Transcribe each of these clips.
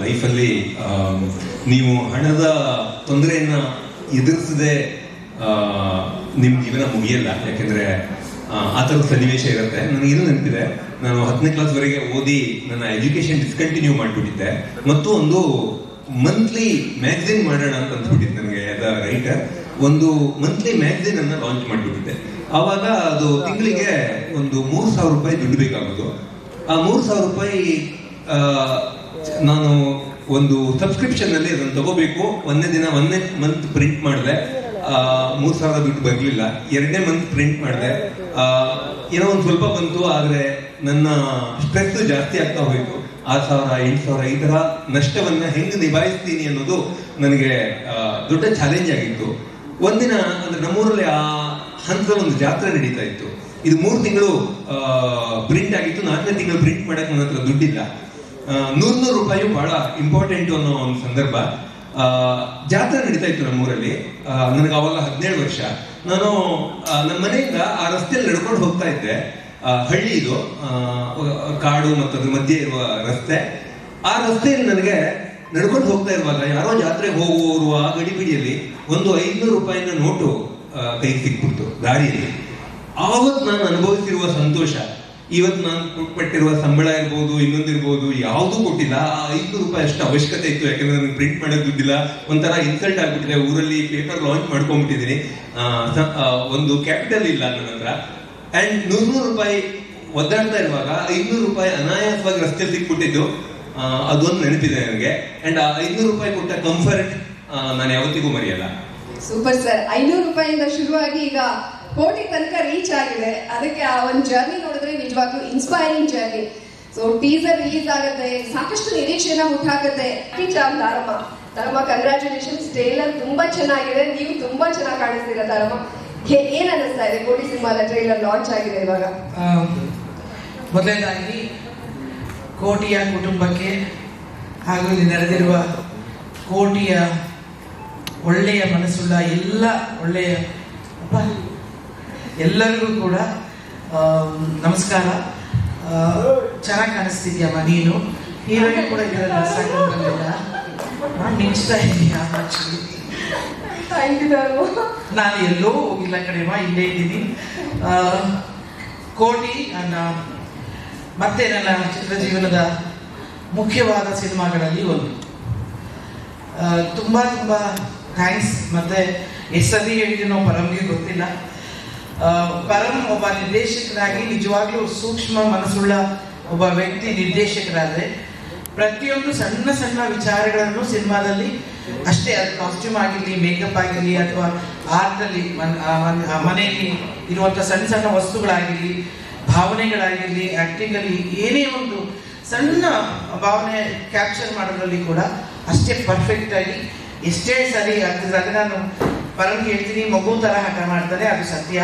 ಲೈಫಲ್ಲಿ ನೀವು ಹಣದ ತೊಂದರೆಯನ್ನು ಎದುರಿಸದೆ ನಿಮ್ಮ ಜೀವನ ಮುಗಿಯಲ್ಲ. ಯಾಕೆಂದರೆ ಆ ಥರದ ಸನ್ನಿವೇಶ ಇರುತ್ತೆ. ನನಗೇನು ನೆನಪಿದೆ, ನಾನು 10ನೇ ಕ್ಲಾಸ್ವರೆಗೆ ಓದಿ ನನ್ನ ಎಜುಕೇಶನ್ ಡಿಸ್ಕಂಟಿನ್ಯೂ ಮಾಡಿಬಿಟ್ಟಿದ್ದೆ. ಮತ್ತು ಒಂದು ಮಂತ್ಲಿ ಮ್ಯಾಗಝಿನ್ ಮಾಡೋಣ ಅಂತ ಅಂದ್ಬಿಟ್ಟಿದ್ದೆ. ನನಗೆ ಆಸ್ ಅ ರೈಟರ್ ಒಂದು ಮಂತ್ಲಿ ಮ್ಯಾಗಝಿನ್ ಅನ್ನು ಲಾಂಚ್ ಮಾಡಿಬಿಟ್ಟಿದ್ದೆ. ಆವಾಗ ಅದು ತಿಂಗಳಿಗೆ ಒಂದು 3,000 ರೂಪಾಯಿ ದುಡ್ಡು ಬೇಕಾಗೋದು. ಆ 3,000 ರೂಪಾಯಿ ನಾನು ಒಂದು ಸಬ್ಸ್ಕ್ರಿಪ್ಷನ್ ಅಲ್ಲಿ ಅದನ್ನು ತಗೋಬೇಕು. ಒಂದೇ ಮಂತ್ ಪ್ರಿಂಟ್ ಮಾಡಿದೆ, 3,000 ದುಡ್ಡು ಬರಲಿಲ್ಲ. 2ನೇ ಮಂತ್ ಪ್ರಿಂಟ್ ಮಾಡಿದೆ, ಏನೋ ಒಂದು ಸ್ವಲ್ಪ ಬಂತು. ಆದರೆ ನನ್ನ ಸ್ಟ್ರೆಸ್ ಜಾಸ್ತಿ ಆಗ್ತಾ ಹೋಯಿತು. 6,000, 8,000 ಈ ತರ ನಷ್ಟವನ್ನ ಹೆಂಗೆ ನಿಭಾಯಿಸ್ತೀನಿ ಅನ್ನೋದು ನನಗೆ ದೊಡ್ಡ ಚಾಲೆಂಜ್ ಆಗಿತ್ತು. ಒಂದಿನ ಅಂದ್ರೆ ನಮ್ಮೂರಲ್ಲಿ ಆ ಹಂತದಲ್ಲಿ ಒಂದು ಜಾತ್ರೆ ನಡೀತಾ ಇತ್ತು. ಇದು 3 ತಿಂಗಳು ಪ್ರಿಂಟ್ ಆಗಿತ್ತು. 4ನೇ ತಿಂಗಳು ಪ್ರಿಂಟ್ ಮಾಡಕ್ ನನ್ನ ಹತ್ರ ದುಡ್ಡಿಲ್ಲ. 100 ರೂಪಾಯಿ ಬಹಳ ಇಂಪಾರ್ಟೆಂಟ್ ಅನ್ನೋ ಒಂದು ಸಂದರ್ಭ. ಜಾತ್ರೆ ನಡೀತಾ ಇತ್ತು ನಮ್ಮೂರಲ್ಲಿ. ನನಗೆ ಅವಾಗ 17 ವರ್ಷ. ನಾನು ನಮ್ಮ ಮನೆಯಿಂದ ಆ ರಸ್ತೆಯಲ್ಲಿ ನಡ್ಕೊಂಡು ಹೋಗ್ತಾ ಇದ್ದೆ. ಹಳ್ಳಿ ಇದು, ಕಾಡು ಮತ್ತು ಅದ್ರ ಮಧ್ಯೆ ಇರುವ ರಸ್ತೆ. ಆ ರಸ್ತೆಯಲ್ಲಿ ನನಗೆ ನಡ್ಕೊಂಡು ಹೋಗ್ತಾ ಇರುವಾಗ ಯಾರೋ ಜಾತ್ರೆಗೆ ಹೋಗುವವರು ಆ ಗಡಿಬಿಡಿಯಲ್ಲಿ ಒಂದು 500 ರೂಪಾಯಿನ ನೋಟು ಕೈಗೆ ಸಿಕ್ಬಿಡ್ತು ದಾರಿಯಲ್ಲಿ. ಆವತ್ತು ನಾನು ಅನುಭವಿಸಿರುವ ಸಂತೋಷ, ಇವತ್ತು ನಾನು ಕೊಟ್ಟಿರುವ ಸಂಬಳ ಇರ್ಬೋದು, ಇನ್ನೊಂದಿರ್ಬೋದು, ಯಾವುದೂ ಕೊಟ್ಟಿಲ್ಲ. 500 ರೂಪಾಯಿ ಅಷ್ಟು ಅವಶ್ಯಕತೆ ಇತ್ತು. ಯಾಕಂದ್ರೆ ನನಗೆ ಪ್ರಿಂಟ್ ಮಾಡೋಕೆ ದುಡ್ಡಿಲ್ಲ. ಒಂಥರ ಇನ್ಸಲ್ಟ್ ಆಗ್ಬಿಟ್ಟಿದೆ. ಊರಲ್ಲಿ ಪೇಪರ್ ಲಾಂಚ್ ಮಾಡ್ಕೊಂಡ್ಬಿಟ್ಟಿದ್ದೀನಿ. ಒಂದು ಕ್ಯಾಪಿಟಲ್ ಇಲ್ಲ ನನ್ನ ಹತ್ರ. ಅಂಡ್ 100 ರೂಪಾಯಿ ಒದ್ದಾಡ್ತಾ ಇರುವಾಗ 500 ರೂಪಾಯಿ ಅನಾಯಾಸವಾಗಿ ರಸ್ತೆಯಲ್ಲಿ ಸಿಕ್ಬಿಟ್ಟಿದ್ದು ಅದೊಂದು ನೆನಪಿದೆ ನನಗೆ. ಅಂಡ್ ಆ 500 ರೂಪಾಯಿ ಕೊಟ್ಟ ಕಂಫರ್ಟ್ ನಾನು ಯಾವತ್ತಿಗೂ ಮರೆಯಲ್ಲ. Super sir. 500 ರೂಪಾಯಿಂದ ಶುರುವಾಗಿ ಈಗ ಕೋಟಿ ತನಕ ರೀಚ್ ಆಗಿದೆ. ಅದಕ್ಕೆ ಆ ಒಂದು ಜರ್ನಿ ನೋಡಿದ್ರೆ ನಿಜವಾಗ್ಲೂ inspiring journey. So teaser release ಆಗುತ್ತೆ, ಸಾಕಷ್ಟು ನಿರೀಕ್ಷೆನ ಹುಟ್ಟಾಗುತ್ತೆ. ತಾರಮ್ಮ ಕಂಗ್ರಾಚುಲೇಷನ್ಸ್. ಟ್ರೇಲರ್ ತುಂಬಾ ಚೆನ್ನಾಗಿದೆ, ನೀವು ತುಂಬಾ ಚೆನ್ನಾಗಿ ಕಾಣಿಸ್ತೀರಾ ತಾರಮ್ಮ. ಏನ್ ಅನ್ನಿಸ್ತಾ ಇದೆ ಕೋಟಿ ಸಿನಿಮಾದ ಟ್ರೇಲರ್ ಲಾಂಚ್ ಆಗಿದೆ ಇವಾಗ? ಮೊದಲನೇದಾಗಿ ಕೋಟಿಯ ಕುಟುಂಬಕ್ಕೆ ಹಾಗೂ ಇಲ್ಲಿ ನಡೆದಿರುವ ಕೋಟಿಯ ಒಳ್ಳೆಯ ಮನಸ್ಸುಳ್ಳ ಎಲ್ಲರಿಗೂ ಕೂಡ ನಮಸ್ಕಾರ. ಚೆನ್ನಾಗಿ ಕಾಣಿಸ್ತಿದ್ಯಮ್ಮ ನೀನು. ಹೀರೋಯಿನ್ ಕೂಡ ನಾನು ಮಿಂಚ್ತಾ ಇದ್ದೀನಿ. ನಾನು ಎಲ್ಲೋ ಹೋಗಿಲ್ಲ ಕಡೆಮ, ಇಲ್ಲೇ ಇದ್ದೀನಿ. ಕೋಟಿ ಮತ್ತೆ ನನ್ನ ಚಿತ್ರ ಜೀವನದ ಮುಖ್ಯವಾದ ಸಿನಿಮಾಗಳಲ್ಲಿ ಒಂದು. ತುಂಬ ಥ್ಯಾಂಕ್ಸ್. ಮತ್ತೆ ಎಷ್ಟದಿ ಹೇಳಿದೀನೋ ಪರಂಗೆ ಗೊತ್ತಿಲ್ಲ. ಪರಂ ಒಬ್ಬ ನಿರ್ದೇಶಕರಾಗಿ ನಿಜವಾಗ್ಲೂ ಸೂಕ್ಷ್ಮ ಮನಸ್ಸುಳ್ಳ ಒಬ್ಬ ವ್ಯಕ್ತಿ ನಿರ್ದೇಶಕರಾದರೆ ಪ್ರತಿಯೊಂದು ಸಣ್ಣ ಸಣ್ಣ ವಿಚಾರಗಳನ್ನು ಸಿನಿಮಾದಲ್ಲಿ ಅಷ್ಟೇ, ಅದು ಕಾಸ್ಟ್ಯೂಮ್ ಆಗಿರಲಿ, ಮೇಕಪ್ ಆಗಿರಲಿ, ಅಥವಾ ಆರ್ಟಲ್ಲಿ ಮನೆಯಲ್ಲಿ ಇರುವಂಥ ಸಣ್ಣ ಸಣ್ಣ ವಸ್ತುಗಳಾಗಿರಲಿ, ಭಾವನೆಗಳಾಗಿರಲಿ, ಆ್ಯಕ್ಟಿಂಗಲ್ಲಿ ಏನೇ ಒಂದು ಸಣ್ಣ ಭಾವನೆ ಕ್ಯಾಪ್ಚರ್ ಮಾಡೋದ್ರಲ್ಲಿ ಕೂಡ ಅಷ್ಟೇ ಪರ್ಫೆಕ್ಟಾಗಿ ಎಷ್ಟೇ ಸರಿ ಆಗ್ತದೆ. ಅದು ನಾನು ಪರಂಗೆ ಹೇಳ್ತೀನಿ, ಮಗು ಥರ ಹಠ ಮಾಡ್ತಾರೆ, ಅದು ಸತ್ಯ.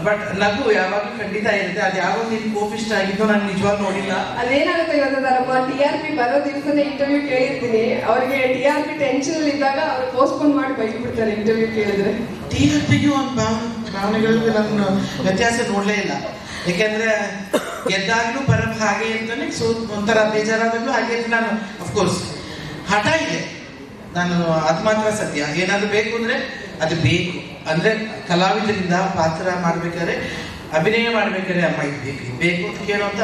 ಬಟ್ ನಗು ಯಾವಾಗಲೂ ಖಂಡಿತ ಇರುತ್ತೆ. ಅದು ಯಾವಾಗ ನಿನ್ ಕೋಪಿಷ್ಟ ಆಗಿದ್ದು ನಾನು ನಿಜವಾಗ ನೋಡಿಲ್ಲ. ಅದೇನಾಗುತ್ತೆ ಗೊತ್ತದಮ್ಮ, TRP ಬರೋ ದಿವಸನೇ ಇಂಟರ್ವ್ಯೂ ಕೇಳಿರ್ತೀನಿ. ಅವ್ರಿಗೆ TRP ಟೆನ್ಷನ್ ಇದ್ದಾಗ ಅವ್ರು ಪೋಸ್ಟ್ಪೋನ್ ಮಾಡಿ ಬೈದ್ಬಿಡ್ತಾರೆ ಇಂಟರ್ವ್ಯೂ ಕೇಳಿದ್ರೆ. TRPಗೂ ಒಂದು ಭಾವನೆಗಳಿಗೆ ನಾನು ವ್ಯತ್ಯಾಸ ನೋಡಲೇ ಇಲ್ಲ. ಯಾಕೆಂದ್ರೆ ಗೆದ್ದಾಗ್ಲೂ ಪರಂ ಹಾಗೆ ಅಂತಾನೆ, ಒಂಥರ ಬೇಜಾರಾದಾಗ್ಲೂ ಹಾಗೆ ಅಂತ. ನಾನು ಅಫ್ಕೋರ್ಸ್ ಹಠ ಇದೆ, ನಾನು ಅದು ಮಾತ್ರ ಸತ್ಯ. ಏನಾದ್ರು ಬೇಕು ಅಂದ್ರೆ ಅದು ಬೇಕು. ಅಂದ್ರೆ ಕಲಾವಿದರಿಂದ ಪಾತ್ರ ಮಾಡ್ಬೇಕಾದ್ರೆ, ಅಭಿನಯ ಮಾಡ್ಬೇಕಾದ್ರೆ ಅಮ್ಮ ಇದು ಬೇಕು ಅಂತ ಕೇಳೋಂತ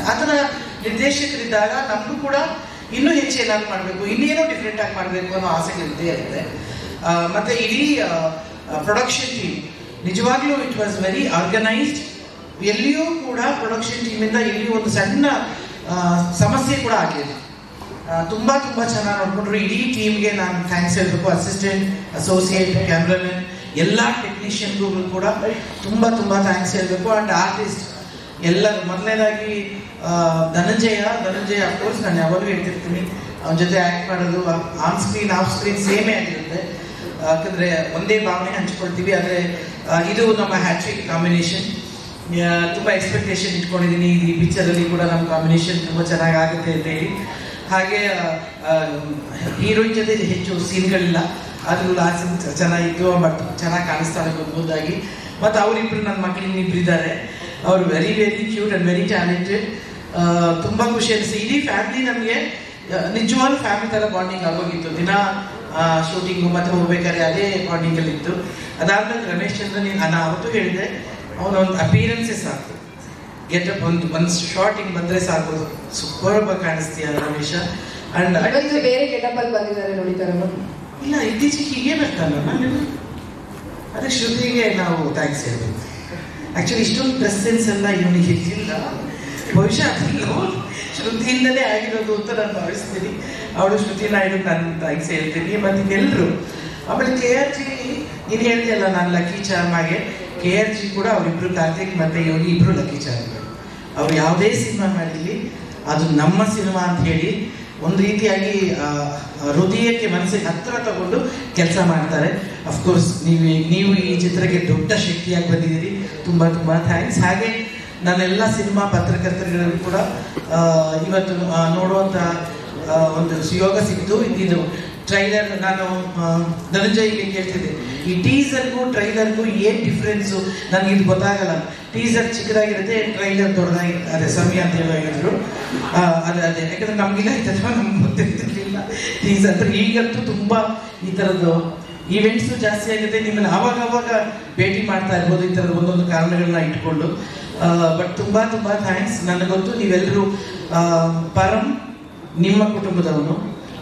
ಆ ಥರ ನಿರ್ದೇಶಕರಿದ್ದಾಗ ನಮಗೂ ಕೂಡ ಇನ್ನೂ ಹೆಚ್ಚು ಏನಾದ್ರು ಮಾಡಬೇಕು, ಇನ್ನೇನೋ ಡಿಫ್ರೆಂಟ್ ಆಗಿ ಮಾಡಬೇಕು ಅನ್ನೋ ಆಸೆಗಳಿದ್ದೇ ಇರುತ್ತೆ. ಮತ್ತೆ ಇಡೀ ಪ್ರೊಡಕ್ಷನ್ ಟೀಮ್ ನಿಜವಾಗ್ಲೂ ಇಟ್ ವಾಸ್ ವೆರಿ ಆರ್ಗನೈಸ್ಡ್. ಎಲ್ಲಿಯೂ ಕೂಡ ಪ್ರೊಡಕ್ಷನ್ ಟೀಮಿಂದ ಎಲ್ಲಿಯೂ ಒಂದು ಸಣ್ಣ ಸಮಸ್ಯೆ ಕೂಡ ಆಗಿಲ್ಲ. ತುಂಬ ಚೆನ್ನಾಗಿ ನೋಡ್ಕೊಂಡ್ರು. ಇಡೀ ಟೀಮ್ಗೆ ನಾನು ಥ್ಯಾಂಕ್ಸ್ ಹೇಳಬೇಕು. ಅಸಿಸ್ಟೆಂಟ್, ಅಸೋಸಿಯೇಟ್, ಕ್ಯಾಮ್ರಾಮನ್, ಎಲ್ಲ ಟೆಕ್ನಿಷಿಯನ್ಗೂ ಕೂಡ ತುಂಬ ಥ್ಯಾಂಕ್ಸ್ ಹೇಳಬೇಕು. ಆ್ಯಂಡ್ ಆರ್ಟಿಸ್ಟ್ ಎಲ್ಲರೂ. ಮೊದಲನೇದಾಗಿ ಧನಂಜಯ ಅಫ್ಕೋರ್ಸ್ ನಾನು ಯಾವಾಗಲೂ ಹೇಳ್ತಿರ್ತೀನಿ, ಅವನ ಜೊತೆ ಆ್ಯಕ್ಟ್ ಮಾಡೋದು ಆನ್ ಸ್ಕ್ರೀನ್ ಆಫ್ ಸ್ಕ್ರೀನ್ ಸೇಮೇ ಆಗಿರುತ್ತೆ. ಯಾಕಂದರೆ ಒಂದೇ ಭಾವನೆ ಹಂಚ್ಕೊಳ್ತೀವಿ. ಆದರೆ ಇದು ನಮ್ಮ ಹ್ಯಾಟ್ರಿಕ್ ಕಾಂಬಿನೇಷನ್. ತುಂಬ ಎಕ್ಸ್ಪೆಕ್ಟೇಷನ್ ಇಟ್ಕೊಂಡಿದ್ದೀನಿ ಈ ಪಿಕ್ಚರಲ್ಲಿ ಕೂಡ ನಮ್ಮ ಕಾಂಬಿನೇಷನ್ ತುಂಬ ಚೆನ್ನಾಗಿ ಆಗುತ್ತೆ ಅಂತ ಹೇಳಿ. ಹಾಗೆ ಹೀರೋಯಿನ್ ಜೊತೆ ಹೆಚ್ಚು ಸೀನ್ಗಳಿಲ್ಲ, ಆದರೂ ಆ ಸೀನ್ ಚೆನ್ನಾಗಿತ್ತು. ಬಟ್ ಚೆನ್ನಾಗಿ ಕಾಣಿಸ್ತಾರೆ ಗೊತ್ತಾಗಿ. ಮತ್ತು ಅವರಿಬ್ಬರು ನನ್ನ ಮಕ್ಕಳಿಗೆ ಇಬ್ಬರಿದ್ದಾರೆ. ಅವರು very cute and very talented. ತುಂಬ ಖುಷಿ ಅನಿಸ್ತು. ಇಡೀ ಫ್ಯಾಮಿಲಿ ನಮಗೆ ನಿಜವಾಗ್ಲೂ ಫ್ಯಾಮಿಲಿ ಥರ ಬಾಂಡಿಂಗ್ ಆಗೋಗಿತ್ತು. ದಿನ ಶೂಟಿಂಗು ಮತ್ತೆ ಹೋಗ್ಬೇಕಾದ್ರೆ ಅದೇ ಬಾಂಡಿಂಗ್ ಅಲ್ಲಿ ಇತ್ತು. ಅದಾದ್ಮೇಲೆ ರಮೇಶ್ ಚಂದ್ರ ನಾನು ಅವತ್ತು ಹೇಳಿದೆ, ಅವನೊಂದು ಅಪಿಯರೆನ್ಸೇ ಸಾಕು, ಗೆಟಪ್ ಒಂದು ಶಾರ್ಟ್ ಹಿಂಗ್ ಬಂದ್ರೆ ಸಾಕು, ಸೂಪರ್ ಕಾಣಿಸ್ತೀಯ ರಮೇಶ. ಅಂಡ್ ಬೇರೆ ಗೆಟಪ್ ಅಲ್ಲಿ ಬಂದಿದ್ದಾರೆ ನೋಡಿದಾರಲ್ಲ. ಇಲ್ಲ, ಇತ್ತೀಚೆಗೆ ಹೀಗೆ ಬರ್ತಾನಲ್ಲ. ಅದೇ ಶ್ರುತಿಗೆ ನಾವು ಥ್ಯಾಂಕ್ಸ್ ಹೇಳ್ಬೇಕು. ಆಕ್ಚುಲಿ ಇಷ್ಟೊಂದು ಡ್ರೆಸ್ ಸೆನ್ಸ್ ಎಲ್ಲ ಇವನಿಗೆ ಇರಲಿಲ್ಲ, ಬಹುಶಃ ಶ್ರುತಿಯಿಂದಲೇ ಆಗಿರೋದು ಅಂತ ನಾನು ಭಾವಿಸ್ತೀನಿ. ಅವಳು ಶ್ರುತಿ ನಾಯ್ಡು ನಾನು ಥ್ಯಾಂಕ್ಸ್ ಹೇಳ್ತೀನಿ. ಮತ್ತೆ ಇನ್ನೆಲ್ಲರೂ. ಆಮೇಲೆ KRG ನೀನು ಹೇಳಿದೆಯಲ್ಲ, ನಾನು ಲಕ್ಕಿ ಚಾರ್ಮ್ ಹಾಗೆ KRG ಕೂಡ ಅವರಿಬ್ರು, ಕಾರ್ತಿಕ್ ಮತ್ತೆ ಇವನು ಇಬ್ರು ಲಕ್ಕಿ ಚಾರ್ಮ್ಗಳು. ಅವ್ರು ಯಾವುದೇ ಸಿನಿಮಾ ಮಾಡಿರಲಿ ಅದು ನಮ್ಮ ಸಿನಿಮಾ ಅಂತ ಹೇಳಿ ಒಂದು ರೀತಿಯಾಗಿ ಹೃದಯಕ್ಕೆ ಮನಸ್ಸಿಗೆ ಹತ್ತಿರ ತಗೊಂಡು ಕೆಲಸ ಮಾಡ್ತಾರೆ. ಅಫ್ಕೋರ್ಸ್ ನೀವು ಈ ಚಿತ್ರಕ್ಕೆ ದೊಡ್ಡ ಶಕ್ತಿಯಾಗಿ ಬಂದಿದ್ದೀರಿ. ತುಂಬ ಥ್ಯಾಂಕ್ಸ್. ಹಾಗೆ ನನ್ನೆಲ್ಲ ಸಿನಿಮಾ ಪತ್ರಕರ್ತರಿಗೂ ಕೂಡ ಇವತ್ತು ನೋಡುವಂಥ ಒಂದು ಸುಯೋಗ ಸಿಕ್ತು. ಇದು ಟ್ರೈಲರ್ ನಾನು ಧನಂಜಯ್ಗೆ ಕೇಳ್ತಿದ್ದೆ, ಈ ಟೀಸರ್ಗೂ ಟ್ರೈಲರ್ಗೂ ಏನು ಡಿಫ್ರೆನ್ಸು ನನಗೆ ಇದು ಗೊತ್ತಾಗಲ್ಲ. ಟೀಸರ್ ಚಿಕ್ಕದಾಗಿರುತ್ತೆ, ಟ್ರೈಲರ್ ದೊಡ್ಡದಾಗಿರುತ್ತೆ. ಅದೇ ಸಮಯ ಅಂತ ಹೇಳಿದ್ರು. ಅದೇ ಯಾಕಂದ್ರೆ ನಮಗಿಲ್ಲ ಅಥವಾ ನಮ್ಗೆ ಗೊತ್ತಿರ್ತಿರ್ಲಿಲ್ಲ ಟೀಸರ್ ಅಂತ. ಈಗಂತೂ ತುಂಬ ಈ ಥರದ್ದು ಈವೆಂಟ್ಸು ಜಾಸ್ತಿ ಆಗುತ್ತೆ. ನಿಮ್ಮನ್ನು ಆವಾಗ ಭೇಟಿ ಮಾಡ್ತಾ ಇರ್ಬೋದು ಈ ಥರದ ಒಂದೊಂದು ಕಾರಣಗಳನ್ನ ಇಟ್ಕೊಂಡು. ಬಟ್ ತುಂಬ ಥ್ಯಾಂಕ್ಸ್. ನನಗೆ ಗೊತ್ತು ನೀವೆಲ್ಲರೂ ಪರಂ ನಿಮ್ಮ ಕುಟುಂಬದವನು,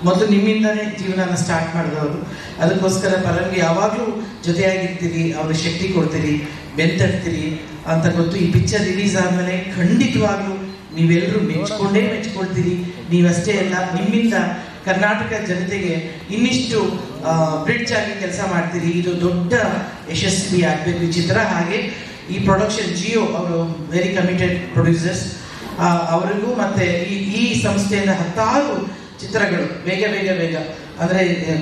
ಮೊದಲು ನಿಮ್ಮಿಂದನೇ ಜೀವನನ ಸ್ಟಾರ್ಟ್ ಮಾಡಿದವರು. ಅದಕ್ಕೋಸ್ಕರ ಪರಂಗೆ ಯಾವಾಗಲೂ ಜೊತೆಯಾಗಿರ್ತೀರಿ, ಅವ್ರಿಗೆ ಶಕ್ತಿ ಕೊಡ್ತೀರಿ, ಬೆಂತಡ್ತೀರಿ ಅಂತ ಗೊತ್ತು. ಈ ಪಿಕ್ಚರ್ ರಿಲೀಸ್ ಆದಮೇಲೆ ಖಂಡಿತವಾಗ್ಲೂ ನೀವೆಲ್ಲರೂ ಮೆಚ್ಕೊಳ್ತೀರಿ. ನೀವಷ್ಟೇ ಅಲ್ಲ, ನಿಮ್ಮಿಂದ ಕರ್ನಾಟಕ ಜನತೆಗೆ ಇನ್ನಿಷ್ಟು ಬ್ರಿಡ್ಜ್ ಆಗಿ ಕೆಲಸ ಮಾಡ್ತೀರಿ. ಇದು ದೊಡ್ಡ ಯಶಸ್ವಿ ಆಗಬೇಕು ಈ ಚಿತ್ರ. ಹಾಗೆ ಈ ಪ್ರೊಡಕ್ಷನ್ ಜಿಯೋ ಅವರು ವೆರಿ ಕಮಿಟೆಡ್ ಪ್ರೊಡ್ಯೂಸರ್ಸ್, ಅವರಿಗೂ ಮತ್ತೆ ಈ ಸಂಸ್ಥೆಯಿಂದ 10 ಚಿತ್ರಗಳು ಬೇಗ ಅಂದ್ರೆ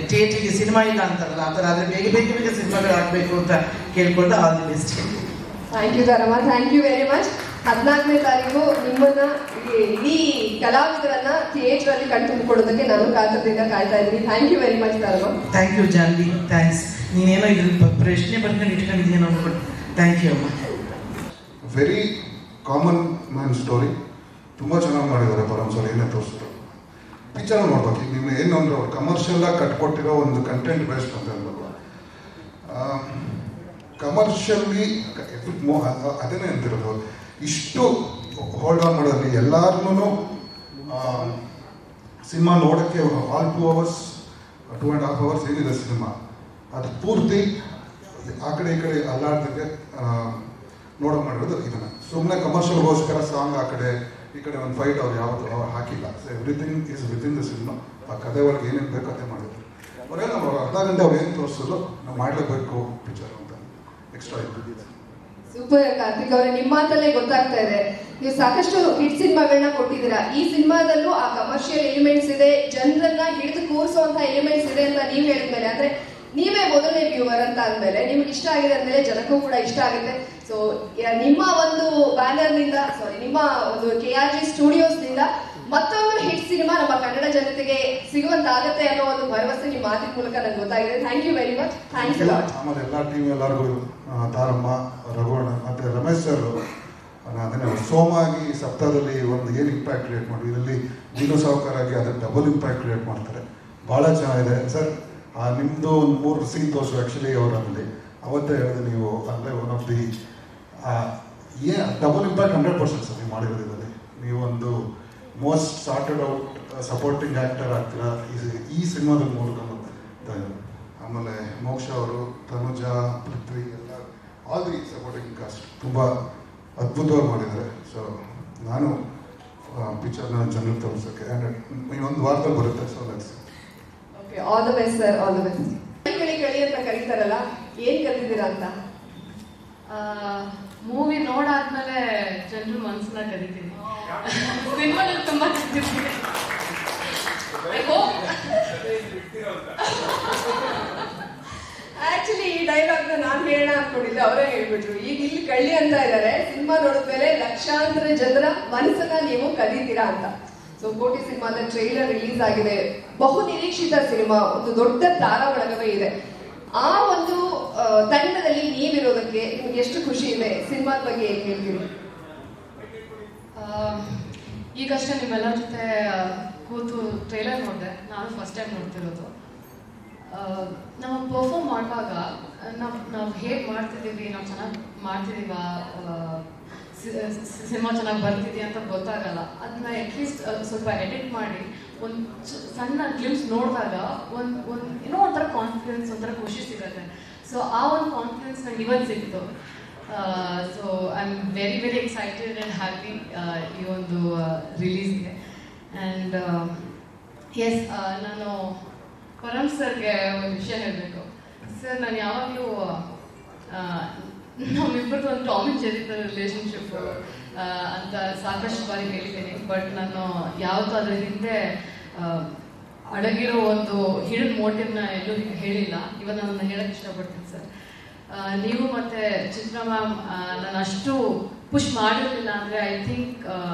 ಥಿಯೇಟರ್ಗೆ ಸಿನಿಮಾ ಇಲ್ಲ ಅಂತಾರಲ್ಲ, ಆ ಥರ ಆದರೆ ಬೇಗ ಸಿನಿಮಾಗಳು ಆಗಬೇಕು ಅಂತ ಕೇಳ್ಕೊಂಡು all the best. Thank you Dharma, thank you very much. 14ನೇ ತಾರೀಕು ನಿಮ್ಮನ್ನ ಇಡೀ ಕಲಾವಿದರನ್ನ ಥಿಯೇಟರ್ ಅಲ್ಲಿ ಕಣ್ತುಂಬಿಕೊಡೋದಕ್ಕೆ ನಾನು ಕಾತರದಿಂದ ಕಾಯ್ತಾ ಇದ್ದೀನಿ. Thank you very much Dharma. Thank you Janvi, thanks. ನೀನೇನೋ ಇದ್ರ ಪ್ರಶ್ನೆ ಬರ್ಕೊಂಡು ಇಟ್ಕೊಂಡಿದ್ದೀನೋ ಅನ್ಕೊಂಡು ಥ್ಯಾಂಕ್ ಯು ಅಮ್ಮ. ವೆರಿ ಕಾಮನ್ ಮ್ಯಾನ್ ಸ್ಟೋರಿ, ತುಂಬ ಚೆನ್ನಾಗಿ ಮಾಡಿದ್ದಾರೆ ಪರಂ ಸರ್. ಏನೇ ತೋರಿಸಿದ್ರು ಪಿಕ್ಚರ್ ನೋಡ್ಬೇಕು. ಈಗ ನೀವು ಏನು ಅಂದ್ರೆ ಅವ್ರು ಕಮರ್ಷಿಯಲ್ ಆಗಿ ಕಟ್ಕೊಟ್ಟಿರೋ ಒಂದು ಕಂಟೆಂಟ್ ಬೇಸ್ಡ್ ಅಂತ ಹೇಳ್ಬೇಕು. ಕಮರ್ಷಿಯಲಿ ಅದೇನೇ ಅಂತಿರೋದು. ಇಷ್ಟು ಹೋಲ್ಡ್ ಆನ್ ಮಾಡೋದ್ರಲ್ಲಿ ಎಲ್ಲಾರನ್ನೂ ಸಿನಿಮಾ ನೋಡೋಕ್ಕೆ ಆಲ್ 2 hours 2.5 hours ಏನಿದೆ ಸಿನಿಮಾ, ಅದು ಪೂರ್ತಿ ಆ ಕಡೆ ಈ ಕಡೆ ಅಲ್ಲಾಡ್ದಕ್ಕೆ ನೋಡೋಕೆ ಮಾಡಿರೋದು ಇದನ್ನು. ಸುಮ್ಮನೆ ಕಮರ್ಷಿಯಲ್ಗೋಸ್ಕರ ಸಾಂಗ್ ಆ ಕಡೆ ಈ ಕಡೆ ಒಂದು ಫೈಟ್ ಅವ್ರು ಅವ್ರು ಹಾಕಿಲ್ಲ. So everything is within the cinema. ಆ ಕಥೆ ಒಳಗೆ ಏನೇನು ಬೇಕು ಅದೇ ಮಾಡಿದ್ರು. ಅವ್ರೇನು ಅವ್ರು ಅರ್ಧ ಗಂಟೆ ಅವ್ರು ಏನು ತೋರಿಸೋದು ನಾವು ಮಾಡಲೇಬೇಕು ಪಿಕ್ಚರ್ ಅಂತ ಎಕ್ಸ್ಟ್ರಾ ಇತ್ತು. ಸೂಪರ್ ಕಾರ್ತಿಕ್ ಅವರೇ, ನಿಮ್ಮ ಮಾತಲ್ಲೇ ಗೊತ್ತಾಗ್ತಾ ಇದೆ ನೀವು ಸಾಕಷ್ಟು ಹಿಟ್ ಸಿನಿಮಾಗಳನ್ನ ಕೊಟ್ಟಿದ್ದೀರಾ. ಈ ಸಿನಿಮಾದಲ್ಲೂ ಆ ಕಮರ್ಷಿಯಲ್ ಎಲಿಮೆಂಟ್ಸ್ ಇದೆ, ಜನರನ್ನ ಹಿಡಿದು ಕೂರಿಸುವಂತ ಎಲಿಮೆಂಟ್ಸ್ ಇದೆ ಅಂತ ನೀವ್ ಹೇಳಿದ್ಮೇಲೆ, ಅಂದ್ರೆ ನೀವೇ ಮೊದಲನೇ ವ್ಯೂವರ್ ಅಂತ ಅಂದ್ಮೇಲೆ ನಿಮ್ಗೆ ಇಷ್ಟ ಆಗಿದೆ ಅಂದ್ಮೇಲೆ ಜನಕ್ಕೂ ಕೂಡ ಇಷ್ಟ ಆಗುತ್ತೆ. ಸೊ ನಿಮ್ಮ ಒಂದು ಬ್ಯಾನರ್ ನಿಂದ ನಿಮ್ಮ ಒಂದು KRG ಸ್ಟುಡಿಯೋಸ್ ನಿಂದ ಮತ್ತೊಂದು ಹಿಟ್ ಸಿನಿಮಾ ನಮ್ಮ ಕನ್ನಡ ಜನತೆಗೆ ಸಿಗುವಂತಾಗತ್ತೆ ಅನ್ನೋ ಒಂದು ಭರವಸೆ ನಿಮ್ಮ ಮಾತಿನ ಮೂಲಕ ನಂಗೆ ಗೊತ್ತಾಗಿದೆ. Thank you very much. Thanks lot. ಆಮೇಲೆ ಎಲ್ಲ ಟೀಮ್ ಎಲ್ಲರಿಗೂ, ತಾರಮ್ಮ, ರಘುವಣ್ಣ ಮತ್ತೆ ರಮೇಶ್ ಸರ್ ಅದನ್ನ ಸೋಮಾಗಿ ಸಪ್ತಾಹದಲ್ಲಿ ಒಂದು ಏನು ಇಂಪ್ಯಾಕ್ಟ್ ಕ್ರಿಯೇಟ್ ಮಾಡಿ, ಇದರಲ್ಲಿ ದೀನು ಸಾವುಕಾರಾಗಿ ಅದನ್ನ ಡಬಲ್ ಇಂಪ್ಯಾಕ್ಟ್ ಕ್ರಿಯೇಟ್ ಮಾಡ್ತಾರೆ. ಭಾಳ ಚೆನ್ನಾಗಿದೆ ಸರ್. ನಿಮ್ಮದು ಒಂದು 3 ಸೀನ್ ತೋರಿಸು ಆ್ಯಕ್ಚುಲಿ ಅವರಲ್ಲಿ ಅವತ್ತೇ ಹೇಳಿದೆ ನೀವು. ಅಂದರೆ one of the double impact 100% sir ನೀವು ಮಾಡಿರೋದು ಇದರಲ್ಲಿ. ನೀವೊಂದು most sorted out supporting actor ಆಗ್ತೀರಾ ಈ ಸಿನಿಮಾದ ಮೂಲಕ. ಆಮೇಲೆ ಮೋಕ್ಷ ಅವರು, ತನುಜಾ, ಪೃಥ್ವಿ ಎಲ್ಲ ಆಲ್ ದಿ ಸಪೋರ್ಟಿಂಗ್ ಕಾಸ್ಟ್ ತುಂಬ ಅದ್ಭುತವಾಗಿ ಮಾಡಿದ್ದಾರೆ. ಸೊ ನಾನು ಪಿಕ್ಚರ್ನ ಜನರಿಗೆ ತೋರಿಸೋಕ್ಕೆ ಇನ್ನೊಂದು ವಾರದಲ್ಲಿ ಬರುತ್ತೆ. So let's all the best sir, all the best. ಕಳಿ ಅಂತ ಕರೀತಾರಲ್ಲ, ಏನ್ ಕಲಿತೀರಾ ಅಂತ? ಮೂವಿ ನೋಡಾದ್ಮೇಲೆ ಜನರು ಮನಸ್ಸನ್ನ ಕಲಿತೀನಿ. ಸಿನಿಮಾದಲ್ಲಿ ತುಂಬಾ ಕಲಿತೀನಿ. ಆಕ್ಚುಲಿ ಈ ಡೈಲಾಗ್ ನಾನು ಹೇಳೋಣ ಅನ್ಕೊಂಡಿದ್ದೆ, ಅವರೇ ಹೇಳ್ಬಿಟ್ರು. ಈಗ ಇಲ್ಲಿ ಕಳ್ಳಿ ಅಂತ ಇದ್ದಾರೆ, ಸಿನಿಮಾ ನೋಡಿದ್ಮೇಲೆ ಲಕ್ಷಾಂತರ ಜನರ ಮನಸ್ಸನ್ನ ನೀವು ಕಲಿತೀರಾ ಅಂತ. ಸೊ ಕೋಟಿ ಸಿನಿಮಾದ ಟ್ರೈಲರ್ ರಿಲೀಸ್ ಆಗಿದೆ. ಬಹು ನಿರೀಕ್ಷಿತ ಸಿನಿಮಾ, ಒಂದು ದೊಡ್ಡ ತಾರಾ ಬಳಗವೇ ಇದೆ. ಆ ಒಂದು ತಂಡದಲ್ಲಿ ನೀವಿರೋದಕ್ಕೆ ನಿಮ್ಗೆ ಎಷ್ಟು ಖುಷಿ ಇದೆ? ಸಿನಿಮಾದ ಬಗ್ಗೆ ಏನ್ ಹೇಳ್ತೀರಿ? ಈಗಷ್ಟೇ ನಿಮ್ಮೆಲ್ಲರ ಜೊತೆ ಕೂತು ಟ್ರೈಲರ್ ನೋಡಿದೆ. ನಾನು ಫಸ್ಟ್ ಟೈಮ್ ನೋಡ್ತಿರೋದು. ನಾವು ಪರ್ಫಾರ್ಮ್ ಮಾಡುವಾಗ ನಾವು ಹೇಗೆ ಮಾಡ್ತಿದ್ದೀವಿ, ನಾವು ಚೆನ್ನಾಗಿ ಮಾಡ್ತಿದ್ದೀವ, ಸಿನಿಮಾ ಚೆನ್ನಾಗಿ ಬರ್ತಿದೆಯಾ ಅಂತ ಗೊತ್ತಾಗಲ್ಲ. ಅದನ್ನ ಅಟ್ಲೀಸ್ಟ್ ಸ್ವಲ್ಪ ಎಡಿಟ್ ಮಾಡಿ ಒಂದು ಸಣ್ಣ ಗ್ಲಿಮ್ಸ್ ನೋಡಿದಾಗ ಏನೋ ಒಂಥರ ಕಾನ್ಫಿಡೆನ್ಸ್, ಒಂಥರ ಖುಷಿ ಸಿಗುತ್ತೆ. ಸೊ ಆ ಒಂದು ಕಾನ್ಫಿಡೆನ್ಸ್ ನಂಗೆ ಇವತ್ತು ಸಿಕ್ತು. So I am very very excited and happy ಈ ಒಂದು ರಿಲೀಸ್ಗೆ. ಆ್ಯಂಡ್ ಎಸ್, ನಾನು ಪರಮ್ ಸರ್ಗೆ ಒಂದು ವಿಷಯ ಹೇಳಬೇಕು. ಸರ್, ನಾನು ಯಾವಾಗಲೂ ನಮ್ಮಿಬ್ಬರದ್ದು ಒಂದು ಟಾಮ್ ಅಂಡ್ ಜೆರ್ರಿ ಥರ ರಿಲೇಷನ್ಶಿಪ್ ಅಂತ ಸಾಕಷ್ಟು ಬಾರಿ ಹೇಳಿದ್ದೀನಿ. ಬಟ್ ನಾನು ಯಾವತ್ತೂ ಅದ್ರ ಹಿಂದೆ ಅಡಗಿರೋ ಒಂದು ಹಿಡನ್ ಮೋಟಿವ್ನ ಎಲ್ಲೂ ಹೇಳಿಲ್ಲ. ಇವತ್ತು ನಾನು ಹೇಳಕ್ಕೆ ಇಷ್ಟಪಡ್ತೀನಿ ಸರ್. ನೀವು ಮತ್ತು ಚಿತ್ರ ಮ್ಯಾಮ್ ನಾನು ಅಷ್ಟು ಪುಷ್ ಮಾಡಿರಲಿಲ್ಲ ಅಂದರೆ ಐ ಥಿಂಕ್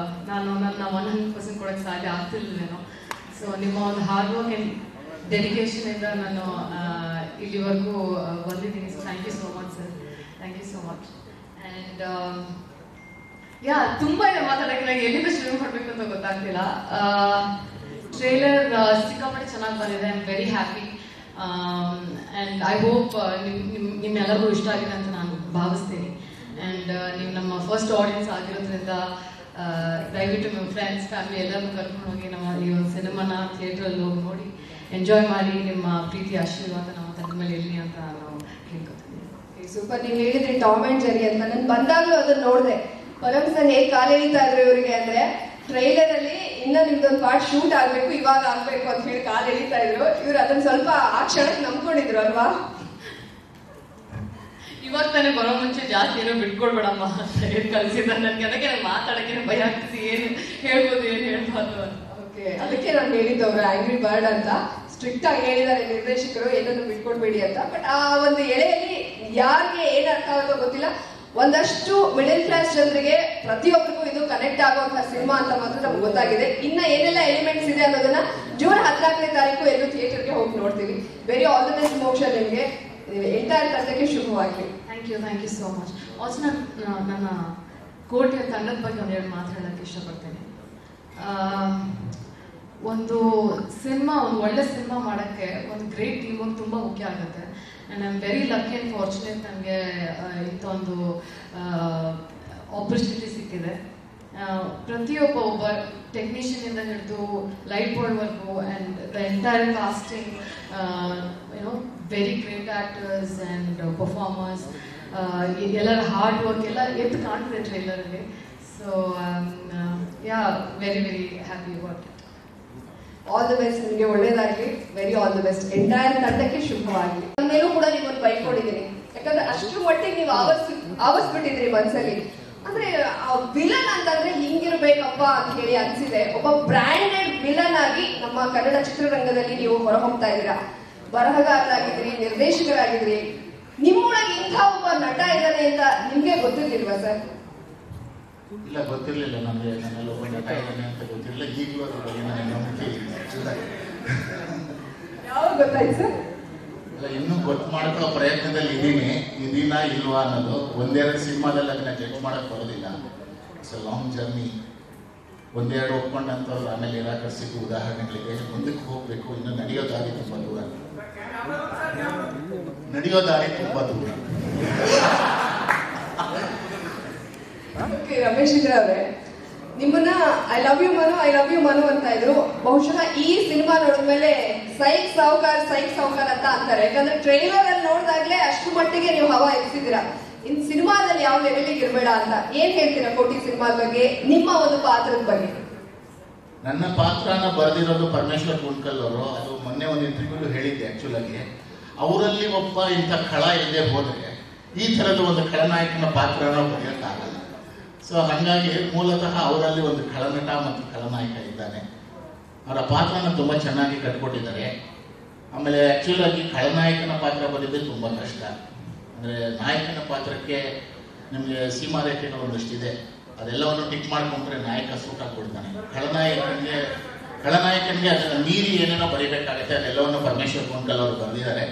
ನಾನು ನನ್ನ 100% ಕೊಡೋಕ್ಕೆ ಸಾಧ್ಯ ಆಗ್ತಿರ್ಲಿಲ್ಲೇನೋ. ಸೊ ನಿಮ್ಮ ಒಂದು ಹಾರ್ಡ್ ವರ್ಕ್ ಆ್ಯಂಡ್ ಡೆಡಿಕೇಶನಿಂದ ನಾನು ಇಲ್ಲಿವರೆಗೂ ಬಂದಿದ್ದೀನಿ. So thank you so much sir, thank you so much. And ತುಂಬ ಇದೆ ಮಾತಾಡೋಕ್ಕೆ. ನನಗೆ ಎಲ್ಲಿಂದ ಶುರು ಮಾಡಬೇಕು ಅಂತ ಗೊತ್ತಾಗ್ತಿಲ್ಲ. ಟ್ರೇಲರ್ ಸಿಕ್ಕಾಪಟ್ಟೆ ಚೆನ್ನಾಗಿ ಬಂದಿದೆ. I am very happy. And I hope ನಿಮ್ಮೆಲ್ಲರಿಗೂ ಇಷ್ಟ ಆಗಿದೆ ಅಂತ ನಾನು ಭಾವಿಸ್ತೀನಿ. ಆ್ಯಂಡ್ ನೀವು ನಮ್ಮ ಫಸ್ಟ್ ಆಡಿಯನ್ಸ್ ಆಗಿರೋದ್ರಿಂದ ದಯವಿಟ್ಟು ನಿಮ್ಮ ಫ್ರೆಂಡ್ಸ್, ಫ್ಯಾಮಿಲಿ ಎಲ್ಲರನ್ನೂ ಕರ್ಕೊಂಡು ಹೋಗಿ ನಮ್ಮ ಈ ಒಂದು ಸಿನಿಮಾನ ಥಿಯೇಟ್ರಲ್ಲಿ ಹೋಗಿ ನೋಡಿ ಎಂಜಾಯ್ ಮಾಡಿ. ನಿಮ್ಮ ಪ್ರೀತಿ ಆಶೀರ್ವಾದ ನಮ್ಮ ತಂಡ ಮೇಲೆ ಇರಲಿ ಅಂತ ನಾನು ಹೇಳ್ಕೊತೀನಿ. ಸೂಪರ್. ನೀವು ಹೇಳಿದ್ರಿ ಟಾಮ್ ಅಂಡ್ ಜೆರ್ರಿ ಅಂತ. ನಾನು ಬಂದಾಗಲೂ ಅದನ್ನ ನೋಡಿದೆ. ಪರಮ್ ಸರ್ ಹೇಗೆ ಕಾಲು ಎಳಿತಾ ಇದ್ರು ಇವರಿಗೆ ಅಂದ್ರೆ, ಟ್ರೈಲರ್ ಅಲ್ಲಿ ಇನ್ನ ನಿಮ್ದೊಂದು ಪಾರ್ಟ್ ಶೂಟ್ ಆಗ್ಬೇಕು, ಇವಾಗ ಆಗ್ಬೇಕು ಅಂತ ಹೇಳಿ ಕಾಲು ಎಳಿತಾ ಇದ್ರು. ಇವ್ರು ಅದನ್ನ ಸ್ವಲ್ಪ ಆ ಕ್ಷಣಕ್ಕೆ ನಂಬ್ಕೊಂಡಿದ್ರು ಅಲ್ವಾ? ಇವಾಗ ತಾನೇ ಬರೋ ಮುಂಚೆ ಜಾಸ್ತಿ ಏನೋ ಬಿಟ್ಕೊಡ್ಬೇಡಮ್ಮ ಅಂತ ಹೇಳಿ ಕಲಿಸಿದ ನನಗೆ. ಅದಕ್ಕೆ ನನಗೆ ಮಾತಾಡೋಕ್ಕೆ ಭಯ ಆಗ್ತಿದೆ, ಏನು ಹೇಳ್ಬೋದು ಏನು ಹೇಳ್ಬಾರ್ದು ಅಂತ. ಓಕೆ, ಅದಕ್ಕೆ ನಾನು ಹೇಳಿದ್ದವ್ರು ಆಂಗ್ರಿ ಬರ್ಡ್ ಅಂತ ಸ್ಟ್ರಿಕ್ಟ್ ಆಗಿ ಹೇಳಿದ್ದಾರೆ ನಿರ್ದೇಶಕರು, ಏನನ್ನು ಬಿಟ್ಕೊಡ್ಬೇಡಿ ಅಂತ. ಬಟ್ ಆ ಒಂದು ಎಳೆಯಲ್ಲಿ ಯಾರಿಗೆ ಏನ್ ಅರ್ಥ ಆಗುತ್ತೋ ಗೊತ್ತಿಲ್ಲ, ಒಂದಷ್ಟು ಮಿಡಲ್ ಕ್ಲಾಸ್ ಜನರಿಗೆ ಪ್ರತಿಯೊಬ್ಬರಿಗೂ ಇದು ಕನೆಕ್ಟ್ ಆಗುವಂತಹ ಸಿನಿಮಾ ಅಂತ ಮಾತ್ರ ನಮ್ಗೆ ಗೊತ್ತಾಗಿದೆ. ಇನ್ನ ಏನೆಲ್ಲ ಎಲಿಮೆಂಟ್ಸ್ ಇದೆ ಅನ್ನೋದನ್ನ ಜೂನ್ 14ನೇ ತಾರೀಕು ಎಲ್ಲರೂ ಥಿಯೇಟರ್ಗೆ ಹೋಗಿ ನೋಡ್ತೀವಿ. ವೆರಿ ಆಲ್ ದ ಬೆಸ್ಟ್ ಮೋಕ್ಷ ನಿಮಗೆ, ಎಂಟೈರ್ ತಂಡಕ್ಕೆ ಶುಭವಾಗಲಿ. Thank you so much. Also ನನ್ನ ಕೋಟೆಯ ತಂಡದ ಬಗ್ಗೆ ಒಂದೆರಡು ಮಾತಾಡೋಕ್ಕೆ ಇಷ್ಟಪಡ್ತೇನೆ. ಒಂದು ಸಿನಿಮಾ, ಒಂದು ಒಳ್ಳೆ ಸಿನಿಮಾ ಮಾಡೋಕ್ಕೆ ಒಂದು ಗ್ರೇಟ್ ಟೀಮ್ ವರ್ಕ್ ತುಂಬ ಮುಖ್ಯ ಆಗುತ್ತೆ. And I am very lucky and fortunate. ನನಗೆ ಇಂಥ ಒಂದು ಆಪರ್ಚುನಿಟಿ ಸಿಕ್ಕಿದೆ. ಪ್ರತಿಯೊಬ್ಬ ಟೆಕ್ನಿಷಿಯನಿಂದ ಹಿಡಿದು ಲೈಟ್ ಬೋರ್ಡ್ವರೆಗೂ and the entire casting, you know very great actors and performers, ಎಲ್ಲರ ಹಾರ್ಡ್ ವರ್ಕ್ ಎಲ್ಲ ಎದ್ದು ಕಾಣ್ತಿದೆ ಟ್ರೈಲರಲ್ಲಿ. So yeah, very very happy about it. All the best, ನಿಮಗೆ ಒಳ್ಳೇದಾಗ್ಲಿ. Very all the best. Entire ತಂಡಕ್ಕೆ ಶುಭವಾಗಲಿ. ಮೇಲೂ ಕೂಡ ನಿಮ್ಮನ್ನು ಬೈಕೊಂಡಿದ್ದೀನಿ, ಯಾಕಂದ್ರೆ ಅಷ್ಟು ಮಟ್ಟಿಗೆ ನೀವು ಆವರಿಸ್ಬಿಟ್ಟಿದ್ರಿ ಮನ್ಸಲ್ಲಿ. ಅಂದ್ರೆ ವಿಲನ್ ಅಂತಂದ್ರೆ ಹಿಂಗಿರ್ಬೇಕಪ್ಪ ಅಂತ ಹೇಳಿ ಅನ್ಸಿದೆ. ಒಬ್ಬ ಬ್ರ್ಯಾಂಡೆಡ್ ವಿಲನ್ ಆಗಿ ನಮ್ಮ ಕನ್ನಡ ಚಿತ್ರರಂಗದಲ್ಲಿ ನೀವು ಹೊರಹೊಮ್ತಾ ಇದ್ದೀರಾ. ಬರಹಗಾರರಾಗಿದ್ರಿ, ನಿರ್ದೇಶಕರಾಗಿದ್ರಿ. ನಿಮ್ಮೊಳಗೆ ಇಂಥ ಒಬ್ಬ ನಟ ಇದ್ದಾನೆ ಅಂತ ನಿಮ್ಗೆ ಗೊತ್ತಿರ್ಲಿಲ್ವಾ ಸರ್? ಇಲ್ಲ, ಗೊತ್ತಿರಲಿಲ್ಲ ನನಗೆ. ನನ್ನಲ್ಲಿ ಒಬ್ಬ ನಟ ಇದ್ದಾನೆ ಅಂತ ಗೊತ್ತಿರಲಿಲ್ಲ. ಈಗಲೂ ಅದ್ರ ಬಗ್ಗೆ ನನಗೆ ನಂಬಿಕೆ ಇಲ್ಲ. ಯಾವಾಗ ಗೊತ್ತಾಯ್ತು ಸರ್? ಇಲ್ಲ, ಇನ್ನೂ ಗೊತ್ತು ಮಾಡ್ಕೊಳ್ಳೋ ಪ್ರಯತ್ನದಲ್ಲಿ ಇದ್ದೀನಿ. ಇದೀನಾ ಇಲ್ವಾ ಅನ್ನೋದು ಒಂದೆರಡು ಸಿನಿಮಾದಲ್ಲಿ ಅದನ್ನ ಜಡ್ಜ್ ಮಾಡೋಕ್ಕೆ ಬರೋದಿಲ್ಲ. It's a long journey. ಒಂದೆರಡು ಒಪ್ಕೊಂಡಂಥವ್ರು ಆಮೇಲೆ ನಿರಾಕರಿಸಿದ್ದು ಉದಾಹರಣೆಗಳಿಗೆ. ಮುಂದಕ್ಕೆ ಹೋಗಬೇಕು. ಇನ್ನು ನಡೆಯೋ ದಾರಿ ತುಂಬ ದೂರ. ಓಕೆ, ರಮೇಶ್ ಇದ್ರ ಅವರೇ, ನಿಮ್ಮನ್ನ ಐ ಲವ್ ಯು ಮನು ಅಂತ ಇದ್ರು. ಬಹುಶಃ ಈ ಸಿನಿಮಾ ನೋಡಿದ್ಮೇಲೆ ಸೈಕ್ ಸಾವುಕಾರ್ ಅಂತ ಅಂತಾರೆ. ಯಾಕಂದ್ರೆ ಟ್ರೈಲರ್ ಅಲ್ಲಿ ನೋಡಿದಾಗ್ಲೇ ಅಷ್ಟು ಮಟ್ಟಿಗೆ ನೀವು ಹವಾ ಎಬ್ಸಿದ್ದೀರಾ. ಇನ್ ಸಿನಿಮಾದಲ್ಲಿ ಯಾವ ಲೆವೆಲಿಗೆ ಇರಬೇಡ ಅಂತ ಏನ್ ಹೇಳ್ತೀರಾ ಕೋಟಿ ಸಿನಿಮಾದ ಬಗ್ಗೆ, ನಿಮ್ಮ ಒಂದು ಪಾತ್ರದ ಬಗ್ಗೆ? ನನ್ನ ಪಾತ್ರನ ಬರೆದಿರೋದು ಪರಮೇಶ್ವರ್ ಗುಂಡ್ಕಲ್ ಅವರು. ಅದು ಮೊನ್ನೆ ಒಂದು ಇಂಟರ್ವ್ಯೂ ಹೇಳಿದ್ದೆ. ಆಕ್ಚುಲಾಗಿ ಅವರಲ್ಲಿ ಒಬ್ಬ ಇಂಥ ಖಳ ಇಲ್ಲದೆ ಹೋದರೆ ಈ ಥರದ ಒಂದು ಖಳನಾಯಕನ ಪಾತ್ರನ ಬರೆಯೋಕ್ಕಾಗಲ್ಲ. ಸೊ ಹಾಗಾಗಿ ಮೂಲತಃ ಅವರಲ್ಲಿ ಒಂದು ಖಳನಟ ಮತ್ತು ಖಳನಾಯಕ ಇದ್ದಾನೆ. ಅವರ ಪಾತ್ರನ ತುಂಬ ಚೆನ್ನಾಗಿ ಕಟ್ಕೊಟ್ಟಿದ್ದಾರೆ. ಆಮೇಲೆ ಆ್ಯಕ್ಚುಲಾಗಿ ಖಳನಾಯಕನ ಪಾತ್ರ ಬರೆಯೋದೇ ತುಂಬ ಕಷ್ಟ. ಅಂದರೆ ನಾಯಕನ ಪಾತ್ರಕ್ಕೆ ನಿಮಗೆ ಸೀಮಾರೇಖೆಗಳು ಒಂದಷ್ಟಿದೆ. ಅದೆಲ್ಲವನ್ನು ಟಿಕ್ ಮಾಡ್ಕೊಂಡ್ರೆ ನಾಯಕ ಸೂಟ್ ಆಗಿಬಿಡ್ತಾನೆ. ಖಳನಾಯಕನಿಗೆ ಅದನ್ನು ಮೀರಿ ಏನೇನೋ ಬರೀಬೇಕಾಗುತ್ತೆ. ಅದೆಲ್ಲವನ್ನು ಪರಮೇಶ್ವರ್ ಗುಂಡ್ಕಲ್ ಅವರು ಬರೆದಿದ್ದಾರೆ.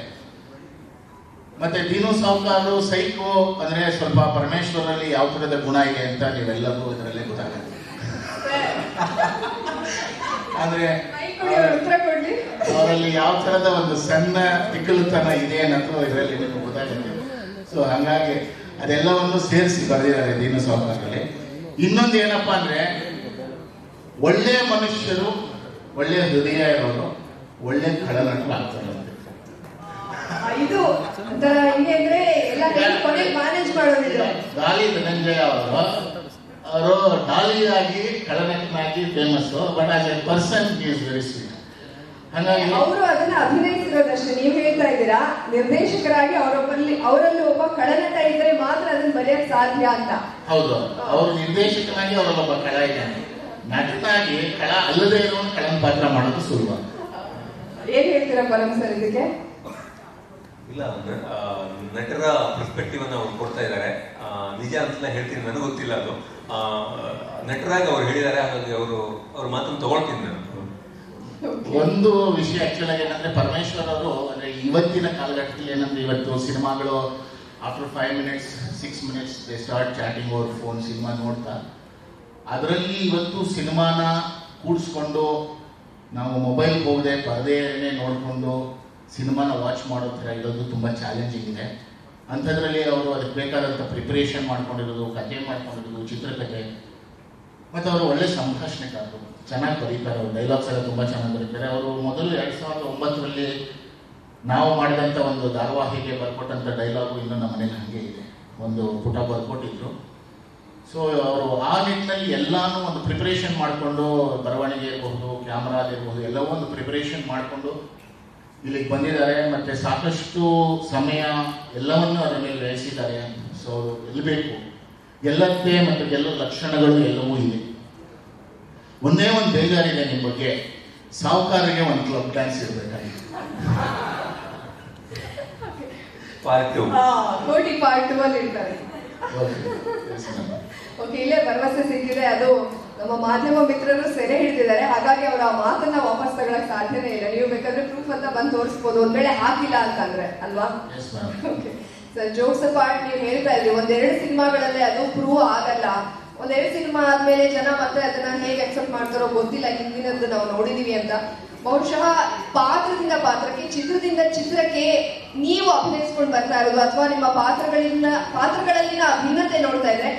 ಮತ್ತೆ ದೀನು ಸಾವ್ಕಾರು ಸೈಕೋ ಅಂದ್ರೆ ಸ್ವಲ್ಪ ಪರಮೇಶ್ವರಲ್ಲಿ ಯಾವ ಥರದ ಗುಣ ಇದೆ ಅಂತ ನೀವೆಲ್ಲರೂ ಇದರಲ್ಲೇ ಗೊತ್ತಾಗುತ್ತೆ. ಅಂದ್ರೆ ಅವರಲ್ಲಿ ಯಾವ ಥರದ ಒಂದು ಸಣ್ಣ ತಿಕ್ಕಲುತನ ಇದೆ ಅನ್ನೋದು ಇದರಲ್ಲಿ ನಿಮಗೆ ಗೊತ್ತಾಗುತ್ತೆ. ಸೊ ಹಾಗಾಗಿ ಅದೆಲ್ಲವನ್ನು ಸೇರಿಸಿ ಬರೆದಿದ್ದಾರೆ ದೀನ ಸಾವುಕಾರರಲ್ಲಿ. ಇನ್ನೊಂದು ಏನಪ್ಪಾ ಅಂದ್ರೆ, ಒಳ್ಳೆಯ ಮನುಷ್ಯರು, ಒಳ್ಳೆಯ ಹೃದಯ ಇರೋರು ಒಳ್ಳೆ ಖಳನಟರು ಆಗ್ತಾರೆ. ಇದು ಒಂಥರ ಹಿಂಗೆ ಅಂದ್ರೆ ಎಲ್ಲ ಕೊನೆಗೆ ಮ್ಯಾನೇಜ್ ಮಾಡೋದಿಲ್ಲ. ಗಾಲಿ ಧನಂಜಯ ಅವರು ಡಾಲಿಯಾಗಿ ಖಳನಟನಾಗಿ famous, but as a person he is very sweet. ಹಾಗಾಗಿ ಅವರು ಅದನ್ನ ಅಭಿನಯಿಸಿರೋದಷ್ಟೇ. ನೀವು ಹೇಳ್ತಾ ಇದ್ದೀರಾ ನಿರ್ದೇಶಕರಾಗಿ ಅವರಲ್ಲಿ ಒಬ್ಬ ಖಳನಟ ಇದ್ರೆ ಮಾತ್ರ ಅದನ್ನ ಬರೆಯಕ್ ಸಾಧ್ಯ ಅಂತ. ಹೌದು, ಅವರು ನಿರ್ದೇಶಕನಾಗಿ ಅವರಲ್ಲೊಬ್ಬ ಖಳ ಇದ್ದಾನೆ. ನಟನಾಗಿ ಖಳ ಅಲ್ಲದೆ ಇರೋ ಖಳನ ಪಾತ್ರ ಮಾಡೋದು ಸುಲಭ. ಏನ್ ಹೇಳ್ತೀರಾ ಪರಮ್ ಸರ್ ಇದಕ್ಕೆ? ಇಲ್ಲ, ನಟರ ಪರ್ಸ್ಪೆಕ್ಟಿವ್ ಅನ್ನ ಅವ್ರು ಕೊಡ್ತಾ ಇದ್ದಾರೆ. ನಿಜ ಅಂತ ಹೇಳ್ತೀನಿ, ನನಗೆ ಗೊತ್ತಿಲ್ಲ ಅದು. ನಟರಾಗಿ ಅವ್ರು ಹೇಳಿದ್ದಾರೆ, ಹಾಗಾಗಿ ಅವ್ರ ಮಾತನ್ನು ತಗೊಳ್ತೀನಿ ನಾನು. ಒಂದು ವಿಷಯ ಆಕ್ಚುಲ್ ಆಗಿ ಏನಂದ್ರೆ, ಪರಮೇಶ್ವರ್ ಅವರು ಅಂದ್ರೆ ಇವತ್ತಿನ ಕಾಲಘಟ್ಟದಲ್ಲಿ ಏನಂದ್ರೆ, ಇವತ್ತು ಸಿನಿಮಾಗಳು after 5 minutes 6 minutes they start chatting over phone, cinema ನೋಡ್ತಾ. ಅದರಲ್ಲಿ ಇವತ್ತು ಸಿನಿಮಾನ ಕೂಡಿಸ್ಕೊಂಡು ನಾವು ಮೊಬೈಲ್ ಹೋಗದೆ ಪರದೆಯನ್ನೇ ನೋಡಿಕೊಂಡು ಸಿನಿಮಾನ ವಾಚ್ ಮಾಡೋ ಥರ ಇರೋದು ತುಂಬ ಚಾಲೆಂಜಿಂಗ್ ಇದೆ. ಅಂಥದ್ರಲ್ಲಿ ಅವರು ಅದಕ್ಕೆ ಬೇಕಾದಂಥ ಪ್ರಿಪರೇಷನ್ ಮಾಡ್ಕೊಂಡಿರೋದು, ಕಥೆ ಮಾಡ್ಕೊಂಡಿರೋದು, ಚಿತ್ರಕಥೆ, ಮತ್ತು ಅವರು ಒಳ್ಳೆ ಸಂಭಾಷಣೆಕಾರರು, ಚೆನ್ನಾಗಿ ಬರೀತಾರೆ. ಅವರು ಡೈಲಾಗ್ಸ್ ಎಲ್ಲ ತುಂಬ ಚೆನ್ನಾಗಿ ಬರೀತಾರೆ. ಅವರು ಮೊದಲು 2009ರಲ್ಲಿ ನಾವು ಮಾಡಿದಂಥ ಒಂದು ಧಾರಾವಾಹಿಗೆ ಬರ್ಕೊಟ್ಟಂಥ ಡೈಲಾಗು ಇನ್ನೂ ನಮ್ಮ ಮನೇಲಿ ಹಾಗೆ ಇದೆ, ಒಂದು ಪುಟ ಬರ್ಕೊಟ್ಟಿದ್ರು. ಸೊ ಅವರು ಆ ನಿಟ್ಟಿನಲ್ಲಿ ಎಲ್ಲಾನು ಒಂದು ಪ್ರಿಪರೇಷನ್ ಮಾಡಿಕೊಂಡು, ಬರವಣಿಗೆ ಇರಬಹುದು, ಕ್ಯಾಮ್ರಾ ಇರಬಹುದು, ಎಲ್ಲವೂ ಒಂದು ಪ್ರಿಪರೇಷನ್ ಮಾಡಿಕೊಂಡು ಇಲ್ಲಿಗೆ ಬಂದಿದ್ದಾರೆ. ಮತ್ತು ಸಾಕಷ್ಟು ಸಮಯ ಎಲ್ಲವನ್ನೂ ಅದರ ಮೇಲೆ ವ್ಯಯಿಸಿದ್ದಾರೆ. ಸೊ ಎಲ್ಲಿ ಬೇಕು ಎಲ್ಲತ್ತೆ ಮತ್ತು ಗೆಲ್ಲೋ ಲಕ್ಷಣಗಳು ಎಲ್ಲವೂ ಇದೆ. ಒಂದೇ ಒಂದು ಬೇಜಾರಿದೆ ನಿಮ್ಮ ಬಗ್ಗೆ, ಸಾವುಕಾರರಿಗೆ ಒಂದು ಕ್ಲಬ್ ಡ್ಯಾನ್ಸ್ ಇರಬೇಕಾಗಿದೆ. ಕೋಟಿ ಪಾರ್ಟ್ 2 ಅಲ್ಲಿ ಇರ್ತಾರೆ. ಓಕೆ, ಇಲ್ಲೇ ಭರವಸೆ ಸಿಕ್ಕಿದೆ. ಅದು ನಮ್ಮ ಮಾಧ್ಯಮ ಮಿತ್ರರು ಸೆರೆ ಹಿಡಿದಿದ್ದಾರೆ, ಹಾಗಾಗಿ ಅವರು ಆ ಮಾತನ್ನ ವಾಪಸ್ ತಗೊಳಕ್ ಸಾಧ್ಯನೇ ಇಲ್ಲ. ನೀವು ಬೇಕಾದ್ರೆ ಪ್ರೂಫ್ ಅಂತ ಬಂದು ತೋರಿಸ್ಬೋದು, ಒಂದ್ ವೇಳೆ ಹಾಕಿಲ್ಲ ಅಂತಂದ್ರೆ ಅಲ್ವಾ? ಓಕೆ ಸರ್, ಜೋಕ್ಸ್ ಪಾರ್ಟ್ ನೀವು ಹೇಳ್ತಾ ಇದ್ರಿ, 1-2 ಸಿನಿಮಾಗಳಲ್ಲೇ ಅದು ಪ್ರೂವ್ ಆಗಲ್ಲ. 1-2 ಸಿನಿಮಾ ಆದ್ಮೇಲೆ ಜನ ಮತ್ತೆ ಅದನ್ನ ಹೇಗೆ ಅಕ್ಸೆಪ್ಟ್ ಮಾಡ್ತಾರೋ ಗೊತ್ತಿಲ್ಲ. ಹಿಂದಿನದ್ದು ನಾವು ನೋಡಿದೀವಿ ಅಂತ. ಬಹುಶಃ ಪಾತ್ರದಿಂದ ಪಾತ್ರಕ್ಕೆ, ಚಿತ್ರದಿಂದ ಚಿತ್ರಕ್ಕೆ ನೀವು ಅಭಿನಯಿಸ್ಕೊಂಡು ಬರ್ತಾ ಇರೋದು, ಅಥವಾ ನಿಮ್ಮ ಪಾತ್ರಗಳಲ್ಲಿನ ಭಿನ್ನತೆ ನೋಡ್ತಾ ಇದ್ರೆ,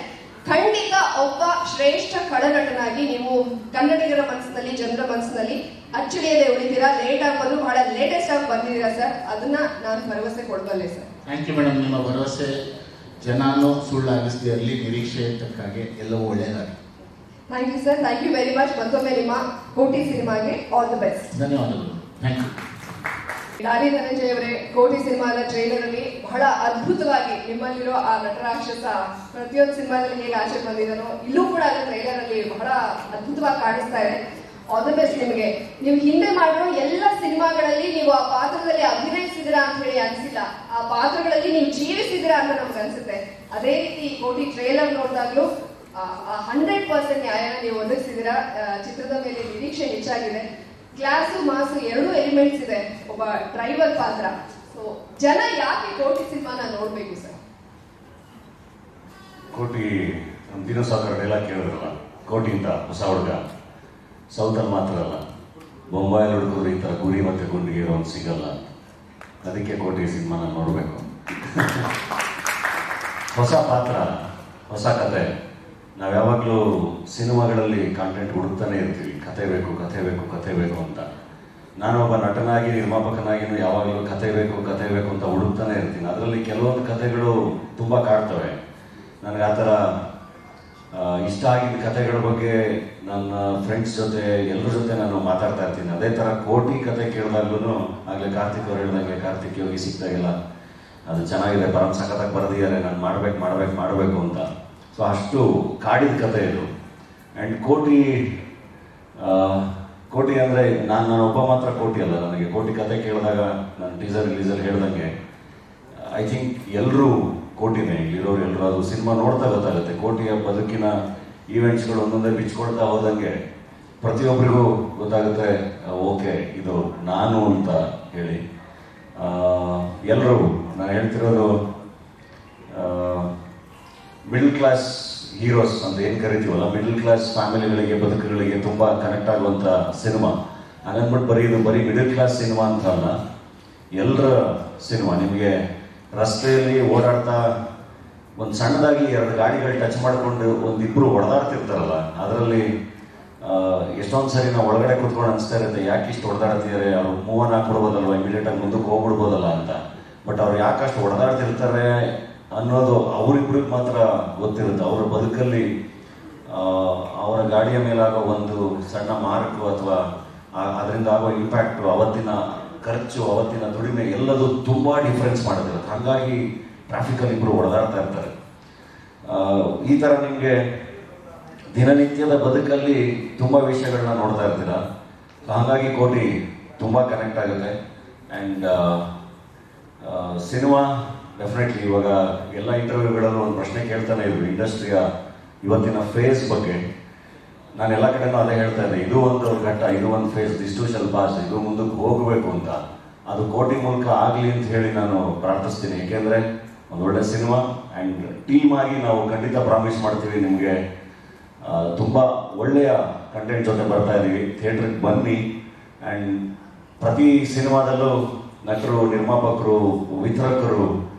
ಖಂಡಿತ ಒಬ್ಬ ಶ್ರೇಷ್ಠ ಖಳನಟನಾಗಿ ನೀವು ಕನ್ನಡಿಗರ ಮನಸ್ಸಿನಲ್ಲಿ, ಜನರ ಮನಸ್ಸಿನಲ್ಲಿ ಅಚ್ಚಳಿಯದೆ ಉಳಿತೀರಾ. ಲೇಟ್ ಆಗ್ಬೋದು, ಬಹಳ ಲೇಟೆಸ್ಟ್ ಆಗಿ ಬಂದಿದ್ದೀರಾ ಸರ್. ಅದನ್ನ ನಾನು ಭರವಸೆ ಕೊಡಬಲ್ಲೆ ಸರ್. Thank you madam. ನಿಮ್ಮ ಭರವಸೆ ಜನಾನು ಸುಳ್ಳಾಗಿಸದೇ ಇರಲಿ, ನಿರೀಕ್ಷೆ ತಕ್ಕಾಗೆ ಎಲ್ಲವೂ ಒಳ್ಳೆಯದಾಗಿ. Thank you sir, thank you very much. ಮತ್ತೊಮ್ಮೆ ನಿಮ್ಮ ಕೋಟಿ ಸಿನಿಮಾಗೆ ಆಲ್ ದ ಬೆಸ್ಟ್. ಧನ್ಯವಾದಗಳು. Thank you. ಗಾಲಿ ಧನಂಜಯ ಅವರೇ, ಕೋಟಿ ಸಿನಿಮಾದ ಟ್ರೈಲರ್ ಅಲ್ಲಿ ಬಹಳ ಅದ್ಭುತವಾಗಿ ನಿಮ್ಮಲ್ಲಿರೋ ಆ ನಟರಾಕ್ಷಸ ಪ್ರತಿಯೊಂದು ಸಿನಿಮಾದಲ್ಲಿ ಹೇಗೆ ಆಚೆ ಬಂದಿದ್ದಾನೋ, ಇಲ್ಲೂ ಕೂಡ ಅದರ ಟ್ರೈಲರ್ ಅಲ್ಲಿ ಬಹಳ ಅದ್ಭುತವಾಗಿ ಕಾಣಿಸ್ತಾ ಇದೆ. ಆಲ್ ದ ಬೆಸ್ಟ್ ನಿಮಗೆ. ನೀವು ಹಿಂದೆ ಮಾಡಿರೋ ಎಲ್ಲ ಸಿನಿಮಾಗಳಲ್ಲಿ ನೀವು ಆ ಪಾತ್ರದಲ್ಲಿ ಅಭಿನಯಿಸಿದಿರಾ ಅಂತ ಹೇಳಿ ಅನ್ಸಿಲ್ಲ, ಆ ಪಾತ್ರಗಳಲ್ಲಿ ನೀವು ಜೀವಿಸಿದಿರಾ ಅಂತ ನಮ್ಗೆ ಅನ್ಸುತ್ತೆ. ಅದೇ ರೀತಿ ಕೋಟಿ ಟ್ರೈಲರ್ ನೋಡಿದಾಗ್ಲೂ 100% ನ್ಯಾಯನ ನೀವು ಒದಗಿಸಿದಿರಾ. ಚಿತ್ರದ ಮೇಲೆ ನಿರೀಕ್ಷೆ ಹೆಚ್ಚಾಗಿದೆ. ಕ್ಲಾಸು ಮಾಸು 2 ಎಲಿಮೆಂಟ್ಸ್ ಇದೆ, ಒಬ್ಬ ಡ್ರೈವರ್ ಪಾತ್ರ. ಸೊ ಜನ ಯಾಕೆ ಕೋಟಿ ಸಿನಿಮಾನ ನೋಡ್ಬೇಕು ಸರ್? ಕೋಟಿ ನಮ್ಮ ದೀನ ಸಾವುಕಾರ ಡೈಲಾಗ್ ಕೇಳಿದ್ರಲ್ಲ, ಕೋಟಿಯಿಂದ ಹೊಸ ಹುಡುಗ ಸೌತಲ್ಲಿ ಮಾತ್ರ ಅಲ್ಲ, ಬೊಂಬಾಯಲ್ಲಿ ಹುಡುಗರು ಈ ಥರ ಗುರಿ ಮತ್ತು ಗುಂಡಿಗೆ ಇರೋದು ಸಿಗಲ್ಲ. ಅದಕ್ಕೆ ಕೋಟಿ ಸಿನಿಮಾನ ನೋಡಬೇಕು. ಹೊಸ ಪಾತ್ರ, ಹೊಸ ಕತೆ. ನಾವು ಯಾವಾಗಲೂ ಸಿನಿಮಾಗಳಲ್ಲಿ ಕಾಂಟೆಂಟ್ ಹುಡುಕ್ತಾನೆ ಇರ್ತೀವಿ, ಕತೆ ಬೇಕು ಕತೆ ಬೇಕು ಕತೆ ಬೇಕು ಅಂತ. ನಾನೊಬ್ಬ ನಟನಾಗಿ, ನಿರ್ಮಾಪಕನಾಗಿನೂ ಯಾವಾಗಲೂ ಕತೆ ಬೇಕು ಅಂತ ಹುಡುಕ್ತಾನೆ ಇರ್ತೀನಿ. ಅದರಲ್ಲಿ ಕೆಲವೊಂದು ಕತೆಗಳು ತುಂಬ ಕಾಡ್ತವೆ ನನಗೆ. ಆ ಥರ ಇಷ್ಟ ಆಗಿದ್ದ ಕತೆಗಳ ಬಗ್ಗೆ ನನ್ನ ಫ್ರೆಂಡ್ಸ್ ಜೊತೆ, ಎಲ್ಲರ ಜೊತೆ ನಾನು ಮಾತಾಡ್ತಾ ಇರ್ತೀನಿ. ಅದೇ ಥರ ಕೋಟಿ ಕತೆ ಕೇಳಿದಾಗ್ಲೂ, ಆಗಲೇ ಕಾರ್ತಿಕ್ ಅವ್ರು ಹೇಳ್ದಂಗೆ, ಕಾರ್ತಿಕ್ ಯೋಗಿ ಸಿಕ್ತಾಗಿಲ್ಲ, ಅದು ಚೆನ್ನಾಗಿದೆ, ಪರಮ ಸಖತ್ತಾಗಿ ಬರೆದಿದ್ದಾರೆ, ನಾನು ಮಾಡಬೇಕು ಅಂತ. ಸೊ ಅಷ್ಟು ಕಾಡಿದ ಕತೆ ಇದು. ಆ್ಯಂಡ್ ಕೋಟಿ ಅಂದರೆ ನಾನೊಬ್ಬ ಮಾತ್ರ ಕೋಟಿ ಅಲ್ಲ. ನನಗೆ ಕೋಟಿ ಕತೆ ಕೇಳಿದಾಗ, ನಾನು ಟೀಸರ್ ರಿಲೀಸಲ್ಲಿ ಹೇಳ್ದಂಗೆ, ಐ ಥಿಂಕ್ ಎಲ್ಲರೂ ಕೋಟಿನೇ, ಇಲ್ಲಿರೋರು ಎಲ್ಲರೂ. ಅದು ಸಿನಿಮಾ ನೋಡ್ತಾ ಗೊತ್ತಾಗುತ್ತೆ. ಕೋಟಿಯ ಬದುಕಿನ ಈವೆಂಟ್ಸ್ಗಳು ಒಂದೊಂದೇ ಬಿಚ್ಕೊಳ್ತಾ ಹೋದಂಗೆ ಪ್ರತಿಯೊಬ್ಬರಿಗೂ ಗೊತ್ತಾಗುತ್ತೆ, ಓಕೆ ಇದು ನಾನು ಅಂತ ಹೇಳಿ. ಎಲ್ಲರೂ, ನಾನು ಹೇಳ್ತಿರೋದು ಮಿಡಲ್ ಕ್ಲಾಸ್ ಹೀರೋಸ್ ಅಂತ ಏನು ಕರಿತೀವಲ್ಲ, ಮಿಡಲ್ ಕ್ಲಾಸ್ ಫ್ಯಾಮಿಲಿಗಳಿಗೆ, ಬದುಕುಗಳಿಗೆ ತುಂಬ ಕನೆಕ್ಟ್ ಆಗುವಂಥ ಸಿನಿಮಾ. ಹಾಗಂದ್ಬಿಟ್ಟು ಬರೀ ಮಿಡಲ್ ಕ್ಲಾಸ್ ಸಿನಿಮಾ ಅಂತ ಅಲ್ಲ, ಎಲ್ಲರ ಸಿನಿಮಾ. ನಿಮಗೆ ರಸ್ತೆಯಲ್ಲಿ ಓಡಾಡ್ತಾ ಒಂದು ಸಣ್ಣದಾಗಿ 2 ಗಾಡಿಗಳು ಟಚ್ ಮಾಡಿಕೊಂಡು ಒಂದಿಬ್ಬರು ಹೊಡೆದಾಡ್ತಿರ್ತಾರಲ್ಲ, ಅದರಲ್ಲಿ ಎಷ್ಟೊಂದು ಸರಿ ನಾವು ಒಳಗಡೆ ಕೂತ್ಕೊಂಡು ಅನಿಸ್ತಾ ಇರುತ್ತೆ, ಯಾಕೆ ಇಷ್ಟು ಹೊಡೆದಾಡ್ತಿದ್ದಾರೆ, ಅವ್ರು ಮೂವನ್ ಹಾಕ್ಬಿಡ್ಬೋದಲ್ವ, ಇಮಿಡಿಯೇಟಾಗಿ ಮುಂದಕ್ಕೆ ಹೋಗ್ಬಿಡ್ಬೋದಲ್ಲ ಅಂತ. ಬಟ್ ಅವ್ರು ಯಾಕಷ್ಟು ಹೊಡೆದಾಡ್ತಿರ್ತಾರೆ ಅನ್ನೋದು ಅವ್ರಿಬ್ರಿಗೆ ಮಾತ್ರ ಗೊತ್ತಿರುತ್ತೆ. ಅವರ ಬದುಕಲ್ಲಿ ಅವರ ಗಾಡಿಯ ಮೇಲಾಗೋ ಒಂದು ಸಣ್ಣ ಮಾರ್ಕು ಅಥವಾ ಅದರಿಂದ ಆಗೋ ಇಂಪ್ಯಾಕ್ಟು, ಅವತ್ತಿನ ಖರ್ಚು, ಅವತ್ತಿನ ದುಡಿಮೆ ಎಲ್ಲದೂ ತುಂಬ ಡಿಫ್ರೆನ್ಸ್ ಮಾಡೋದಿರುತ್ತೆ. ಹಾಗಾಗಿ ಟ್ರಾಫಿಕಲ್ಲಿ ಇಬ್ಬರು ಹೊಡೆದಾಡ್ತಾ ಇರ್ತಾರೆ. ಈ ಥರ ನಿಮಗೆ ದಿನನಿತ್ಯದ ಬದುಕಲ್ಲಿ ತುಂಬ ವಿಷಯಗಳನ್ನ ನೋಡ್ತಾ ಇರ್ತೀರ. ಹಾಗಾಗಿ ಕೋಟಿ ತುಂಬ ಕನೆಕ್ಟ್ ಆಗುತ್ತೆ. ಆ್ಯಂಡ್ ಸಿನಿಮಾ ಡೆಫಿನೆಟ್ಲಿ ಇವಾಗ ಎಲ್ಲ ಇಂಟರ್ವ್ಯೂಗಳಲ್ಲೂ ಒಂದು ಪ್ರಶ್ನೆ ಕೇಳ್ತಾನೆ ಇದ್ರು ಇಂಡಸ್ಟ್ರಿಯ ಇವತ್ತಿನ ಫೇಸ್ ಬಗ್ಗೆ. ನಾನು ಎಲ್ಲ ಕಡೆನೂ ಅದೇ ಹೇಳ್ತಾ ಇದ್ದೆ, ಇದು ಒಂದು ಘಟ್ಟ, ಇದು ಒಂದು phase, this too shall pass, ಇದು ಮುಂದಕ್ಕೆ ಹೋಗಬೇಕು ಅಂತ. ಅದು ಕೋಟಿ ಮೂಲಕ ಆಗಲಿ ಅಂತ ಹೇಳಿ ನಾನು ಪ್ರಾರ್ಥಿಸ್ತೀನಿ. ಏಕೆಂದರೆ ಒಂದು ಒಳ್ಳೆ ಸಿನಿಮಾ ಆ್ಯಂಡ್ ಟೀಮ್ ಆಗಿ ನಾವು ಖಂಡಿತ ಪ್ರಾಮಿಸ್ ಮಾಡ್ತೀವಿ ನಿಮಗೆ ತುಂಬ ಒಳ್ಳೆಯ ಕಂಟೆಂಟ್ ಜೊತೆ ಬರ್ತಾ ಇದ್ದೀವಿ. ಥಿಯೇಟ್ರಿಗೆ ಬನ್ನಿ. ಆ್ಯಂಡ್ ಪ್ರತಿ ಸಿನಿಮಾದಲ್ಲೂ ನಟರು, ನಿರ್ಮಾಪಕರು, ವಿತರಕರು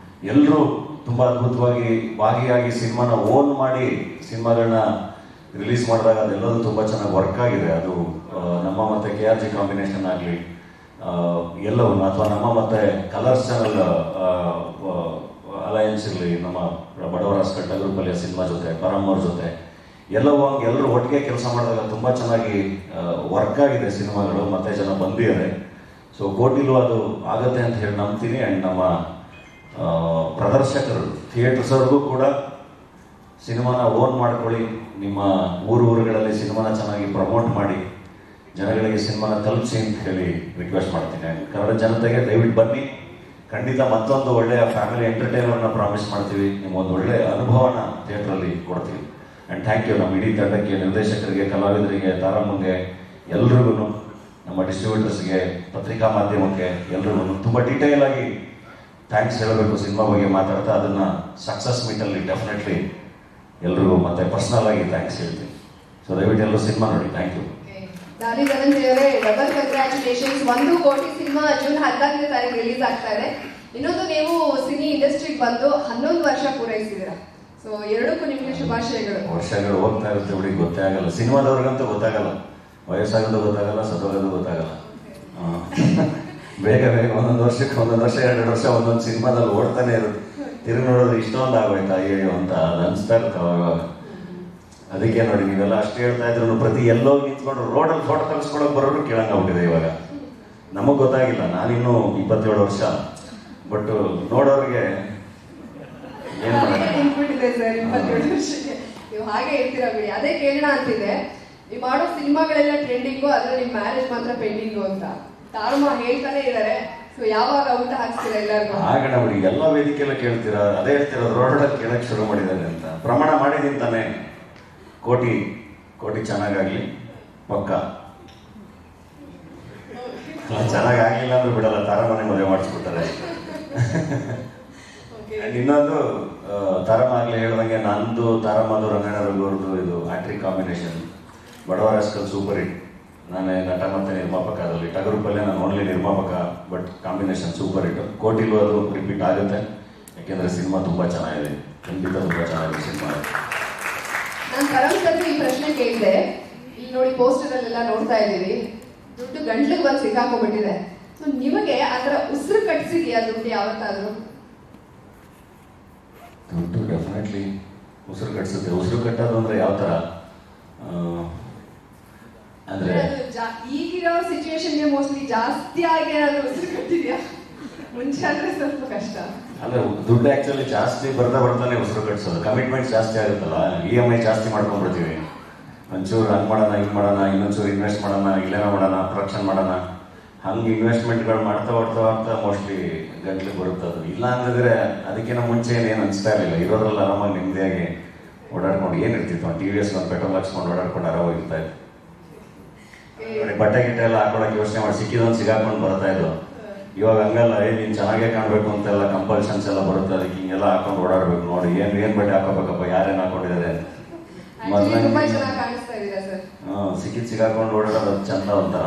ಎಲ್ಲರೂ ತುಂಬ ಅದ್ಭುತವಾಗಿ ಭಾಗಿಯಾಗಿ ಸಿನಿಮಾನ ಓನ್ ಮಾಡಿ ಸಿನಿಮಾಗಳನ್ನ ರಿಲೀಸ್ ಮಾಡಿದಾಗ ಅದೆಲ್ಲದೂ ತುಂಬ ಚೆನ್ನಾಗಿ ವರ್ಕ್ ಆಗಿದೆ. ಅದು ನಮ್ಮ ಮತ್ತು KRG ಕಾಂಬಿನೇಷನ್ ಆಗಲಿ ಎಲ್ಲವೂ, ಅಥವಾ ನಮ್ಮ ಮತ್ತು ಕಲರ್ಸ್ ಚಾನಲ್ ಅಲಯನ್ಸ್ ಇರಲಿ, ನಮ್ಮ ಬಡವರ ಟಗರುಪಲ್ಯ ಸಿನಿಮಾ ಜೊತೆ, ಪರಮ್ ಅವ್ರ ಜೊತೆ ಎಲ್ಲರೂ ಒಟ್ಟಿಗೆ ಕೆಲಸ ಮಾಡಿದಾಗ ತುಂಬ ಚೆನ್ನಾಗಿ ವರ್ಕ್ ಆಗಿದೆ ಸಿನಿಮಾಗಳು, ಮತ್ತೆ ಜನ ಬಂದಿದ್ದಾರೆ. ಸೊ ಕೋಟಿಲೂ ಅದು ಆಗುತ್ತೆ ಅಂತ ಹೇಳಿ ನಂಬ್ತೀನಿ. ಆ್ಯಂಡ್ ನಮ್ಮ ಪ್ರದರ್ಶಕರು, ಥಿಯೇಟರ್ಸವ್ರಿಗೂ ಕೂಡ ಸಿನಿಮಾನ ಓನ್ ಮಾಡ್ಕೊಳ್ಳಿ, ನಿಮ್ಮ ಊರುಗಳಲ್ಲಿ ಸಿನಿಮಾನ ಚೆನ್ನಾಗಿ ಪ್ರಮೋಟ್ ಮಾಡಿ, ಜನಗಳಿಗೆ ಸಿನಿಮಾನ ತಲುಪಿಸಿ ಅಂತ ಹೇಳಿ ರಿಕ್ವೆಸ್ಟ್ ಮಾಡ್ತೀನಿ. ಆ್ಯಂಡ್ ಕನ್ನಡ ಜನತೆಗೆ ದಯವಿಟ್ಟು ಬನ್ನಿ. ಖಂಡಿತ ಮತ್ತೊಂದು ಒಳ್ಳೆಯ ಫ್ಯಾಮಿಲಿ ಎಂಟರ್ಟೈನರ್ನ ಪ್ರಾಮಿಸ್ ಮಾಡ್ತೀವಿ. ನಿಮಗೊಂದು ಒಳ್ಳೆಯ ಅನುಭವನ ಥಿಯೇಟ್ರಲ್ಲಿ ಕೊಡ್ತೀವಿ. ಆ್ಯಂಡ್ ಥ್ಯಾಂಕ್ ಯು ನಮ್ಮ ಇಡೀ ತಂಡಕ್ಕೆ, ನಿರ್ದೇಶಕರಿಗೆ, ಕಲಾವಿದರಿಗೆ, ತಾರಮ್ಮಂಗೆ, ಎಲ್ರಿಗೂ, ನಮ್ಮ ಡಿಸ್ಟ್ರಿಬ್ಯೂಟರ್ಸ್ಗೆ, ಪತ್ರಿಕಾ ಮಾಧ್ಯಮಕ್ಕೆ ಎಲ್ರಿಗೂ ತುಂಬ ಡೀಟೇಲ್ ಆಗಿ ಥ್ಯಾಂಕ್ಸ್ ಹೇಳಬೇಕು ಸಿನಿಮಾ ಬಗ್ಗೆ ಮಾತಾಡ್ತಾ. ಅದನ್ನು ಸಕ್ಸಸ್ ಮೀಟಲ್ಲಿ ಡೆಫಿನೆಟ್ಲಿ ಎಲ್ರಿಗೂ ಮತ್ತೆ ಪರ್ಸನಲ್ ಆಗಿ ಥ್ಯಾಂಕ್ಸ್ ಹೇಳ್ತೀನಿ. ಸೊ ದಯವಿಟ್ಟು ಎಲ್ಲರೂ ಸಿನಿಮಾ ನೋಡಿ. Thank you. ದಾನಿ ಧನಂಜಯ ಅವರೇ, ಡಬಲ್ ಕಂಗ್ರ್ಯಾಚುಲೇಷನ್ಸ್. 1 ಕೋಟಿ ಸಿನಿಮಾ ಜೂನ್ 14ನೇ ತಾರೀಕು ರಿಲೀಸ್ ಆಗ್ತಾ ಇದೆ. ಇನ್ನೊಂದು, ನೀವು ಸಿನಿ ಇಂಡಸ್ಟ್ರಿಗೆ ಬಂದು 11 ವರ್ಷ ಪೂರೈಸಿದ್ದೀರಾ. ಸೊ ಎರಡಕ್ಕೂ ನಿಮಗೆ ಶುಭಾಶಯಗಳು. ವರ್ಷಗಳು ಹೋಗ್ತಾ ಇರುತ್ತೆ ಬಿಡಿ, ಗೊತ್ತೇ ಆಗಲ್ಲ. ಸಿನಿಮಾದವ್ರಿಗಂತೂ ಗೊತ್ತಾಗಲ್ಲ, ವಯಸ್ಸಾಗೋದು ಗೊತ್ತಾಗಲ್ಲ, ಸತ್ತೋಗೋದು ಗೊತ್ತಾಗಲ್ಲ. ಬೇಗ ಒಂದೊಂದು ವರ್ಷಕ್ಕೆ 2 ವರ್ಷ ಒಂದೊಂದು ಸಿನಿಮಾದಲ್ಲಿ ಓಡ್ತಾನೆ ಇರುತ್ತೆ. ತಿರುಗಿ ನೋಡೋದು ಇಷ್ಟೊಂದು ಆಗೋಯ್ತಾ ಅಯ್ಯೋ ಅಂತ ಅದು ಅನಿಸ್ತಾ ಇರುತ್ತೆ ಅವಾಗ. ಅದಕ್ಕೆ ನೋಡಿ, ನೀವೆಲ್ಲ ಅಷ್ಟು ಹೇಳ್ತಾ ಇದ್ರು, ಪ್ರತಿ ಎಲ್ಲೋ ನಿಂತ್ಕೊಂಡು ರೋಡಲ್ಲಿ ಫೋಟೋ ತೆಗೆಸ್ಕೊಳಕ್ ಬರೋರು ಕೇಳಂಗಾಗ್ಬಿಟ್ಟಿದೆ ಇವಾಗ. ನಮಗೆ ಗೊತ್ತಾಗಿಲ್ಲ, ನಾನಿನ್ನೂ 27 ವರ್ಷ, ಬಟ್ ನೋಡೋರಿಗೆ ಏನ್ ನಿಂತ್ಬಿಟ್ಟಿದೆ ಸರ್ 27 ವರ್ಷಕ್ಕೆ. ನೀವು ಹಾಗೆ ಇರ್ತೀರಾ ಬಿಡಿ. ಅದೇ ಕೇಳೋಣ ಅಂತಿದೆ, ನೀವು ಮಾಡೋ ಸಿನಿಮಾಗಳೆಲ್ಲ ಟ್ರೆಂಡಿಂಗು, ಆದ್ರೆ ನಿಮ್ ಮ್ಯಾರೇಜ್ ಮಾತ್ರ ಪೆಂಡಿಂಗು ಅಂತ ತಾರಮ್ಮ ಹೇಳ್ತಾನೆ ಇದ್ದಾರೆ. ಸೊ ಯಾವಾಗ ಊಟ ಹಾಕ್ತೀರಾ ಎಲ್ಲರಿಗೂ? ಆಗೋಣ ಬಿಡಿ, ಎಲ್ಲ ವೇದಿಕೆಲ್ಲ ಕೇಳ್ತೀರಾ, ಅದೇ ಹೇಳ್ತೀರಾ, ರೋಡಲ್ಲಿ ಕೇಳಕ್ ಶುರು ಮಾಡಿದ್ದಾರೆ ಅಂತ. ಪ್ರಮಾಣ ಮಾಡಿದೀನಿ ತಾನೆ, ಕೋಟಿ ಚೆನ್ನಾಗಾಗ್ಲಿ ಪಕ್ಕ. ಚೆನ್ನಾಗಾಗಿಲ್ಲ ಅಂದ್ರೆ ಬಿಡಲ್ಲ, ತಾರಮ್ಮನೆ ಮದುವೆ ಮಾಡಿಸ್ಬಿಡ್ತಾರೆ. ಇನ್ನೊಂದು, ತಾರಮ್ಮ ಆಗ್ಲಿ ಹೇಳ್ದಂಗೆ, ನಂದು ತಾರಮ್ಮದು ರಂಗಣ್ಣ ರಘುವರ್ದು ಇದು ಹ್ಯಾಟ್ರಿಕ್ ಕಾಂಬಿನೇಷನ್. ಬಡವರ ರಾಸ್ಕಲ್ ಸೂಪರ್ ಹಿಟ್. ನಾನೇ ನಟ ಮತ್ತು ನಿರ್ಮಾಪಕ. ಅದರಲ್ಲಿ ಟಗರುಪಲ್ಯ ನಾನು ಓನ್ಲಿ ನಿರ್ಮಾಪಕ, ಬಟ್ ಕಾಂಬಿನೇಷನ್ ಸೂಪರ್ ಹಿಟ್. ಕೋಟಿಲೂ ಅದು ರಿಪೀಟ್ ಆಗುತ್ತೆ, ಯಾಕೆಂದರೆ ಸಿನಿಮಾ ತುಂಬ ಚೆನ್ನಾಗಿದೆ, ಖಂಡಿತ ತುಂಬ ಚೆನ್ನಾಗಿದೆ ಸಿನಿಮಾ. ನಾನು ಪರಮಸದ್ದು ಈ ಪ್ರಶ್ನೆ ಕೇಳಿದೆ. ಇಲ್ಲಿ ನೋಡಿ, ಪೋಸ್ಟರ್ ಅಲ್ಲೆಲ್ಲ ನೋಡ್ತಾ ಇದ್ದೀವಿ, ದುಡ್ಡು ಗಂಟ್ಲಿಗೆ ಬಂದು ಸಿಕ್ಕಾಕೊಂಡ್ಬಿಟ್ಟಿದೆ. ಸೊ ನಿಮಗೆ ಅದರ ಉಸಿರು ಕಟ್ಸಿದ್ಯಾ ದುಡ್ಡು ಯಾವತ್ತಾದ್ರೂ? ದುಡ್ಡು ಡೆಫಿನೆಟ್ಲಿ ಉಸಿರು ಕಟ್ಸುತ್ತೆ. ಉಸಿರು ಕಟ್ಟೋದು ಅಂದ್ರೆ ಯಾವ ಥರ ಅಂದ್ರೆ ಈಗಿರೋ ಸಿಚುವೇಶನ್ಗೆ ಮೋಸ್ಟ್ಲಿ ಜಾಸ್ತಿ ಆಗಿ ಏನಾದ್ರು ಉಸಿರು ಕಟ್ಟಿದ್ಯಾ? ಮುಂಚೆ ಆದ್ರೆ ಸ್ವಲ್ಪ ಕಷ್ಟ. ಅಂದ್ರೆ ದುಡ್ಡು ಆಕ್ಚುಲಿ ಜಾಸ್ತಿ ಬರ್ತಾನೆ ಉಸಿರು ಕಟ್ಸೋದು. ಕಮಿಟ್ಮೆಂಟ್ಸ್ ಜಾಸ್ತಿ ಆಗುತ್ತಲ್ಲ, EMI ಜಾಸ್ತಿ ಮಾಡ್ಕೊಂಡ್ಬಿಡ್ತೀವಿ. ಒಂಚೂರು ಹಂಗೆ ಮಾಡೋಣ, ಹಿಂಗೆ ಮಾಡೋಣ, ಇನ್ನೊಂಚೂರು ಇನ್ವೆಸ್ಟ್ ಮಾಡೋಣ, ಇಲ್ಲೇನೋ ಮಾಡೋಣ, ಪ್ರೊಡಕ್ಷನ್ ಮಾಡೋಣ, ಹಂಗೆ ಇನ್ವೆಸ್ಟ್ಮೆಂಟ್ಗಳು ಮಾಡ್ತಾ ಮೋಸ್ಟ್ಲಿ ಗಂಟ್ಲಿಗೆ ಬರುತ್ತೆ ಅದು. ಇಲ್ಲ ಅಂದಿದ್ರೆ ಅದಕ್ಕಿಂತ ಮುಂಚೆ ಏನು ಅನಿಸ್ತಾ ಇರಲಿಲ್ಲ. ಇರೋದ್ರಲ್ಲಿ ಆರಾಮಾಗಿ ನೆಮ್ಮದಿಯಾಗಿ ಓಡಾಡ್ಕೊಂಡು ಏನಿರ್ತಿತ್ತು, TVS ಒಂದು ಪೆಟ್ರೋಲ್ ಹಾಕ್ಸ್ಕೊಂಡು ಓಡಾಡ್ಕೊಂಡು ಆರಾಮಾಗಿರ್ತಾ ಇತ್ತು. ಬಟ್ಟೆ ಗಿಟ್ಟೆ ಎಲ್ಲ ಹಾಕೊಳಕ್ಕೆ ಯೋಚನೆ ಮಾಡಿ ಸಿಕ್ಕಿದೊಂದು ಸಿಗಾಕೊಂಡು ಬರ್ತಾ ಇದ್ದು. ಇವಾಗ ಹಂಗಲ್ಲ, ನೀನು ಚೆನ್ನಾಗೇ ಕಾಣಬೇಕು ಅಂತೆಲ್ಲ ಕಂಪಲ್ಷನ್ಸ್ ಎಲ್ಲ ಬರುತ್ತೆ, ಅದಕ್ಕೆ ಹಿಂಗೆಲ್ಲ ಹಾಕೊಂಡು ಓಡಾಡ್ಬೇಕು. ನೋಡಿ ಏನು ಬಟ್ಟೆ ಹಾಕೋಬೇಕಪ್ಪ, ಯಾರೇನು ಹಾಕೊಂಡಿದ್ದಾರೆ, ಮೊದಲೇ ಸಿಕ್ಕಿದ್ ಸಿಗಾಕೊಂಡು ಓಡಾಡೋದು ಚಂದ ಒಂಥರ.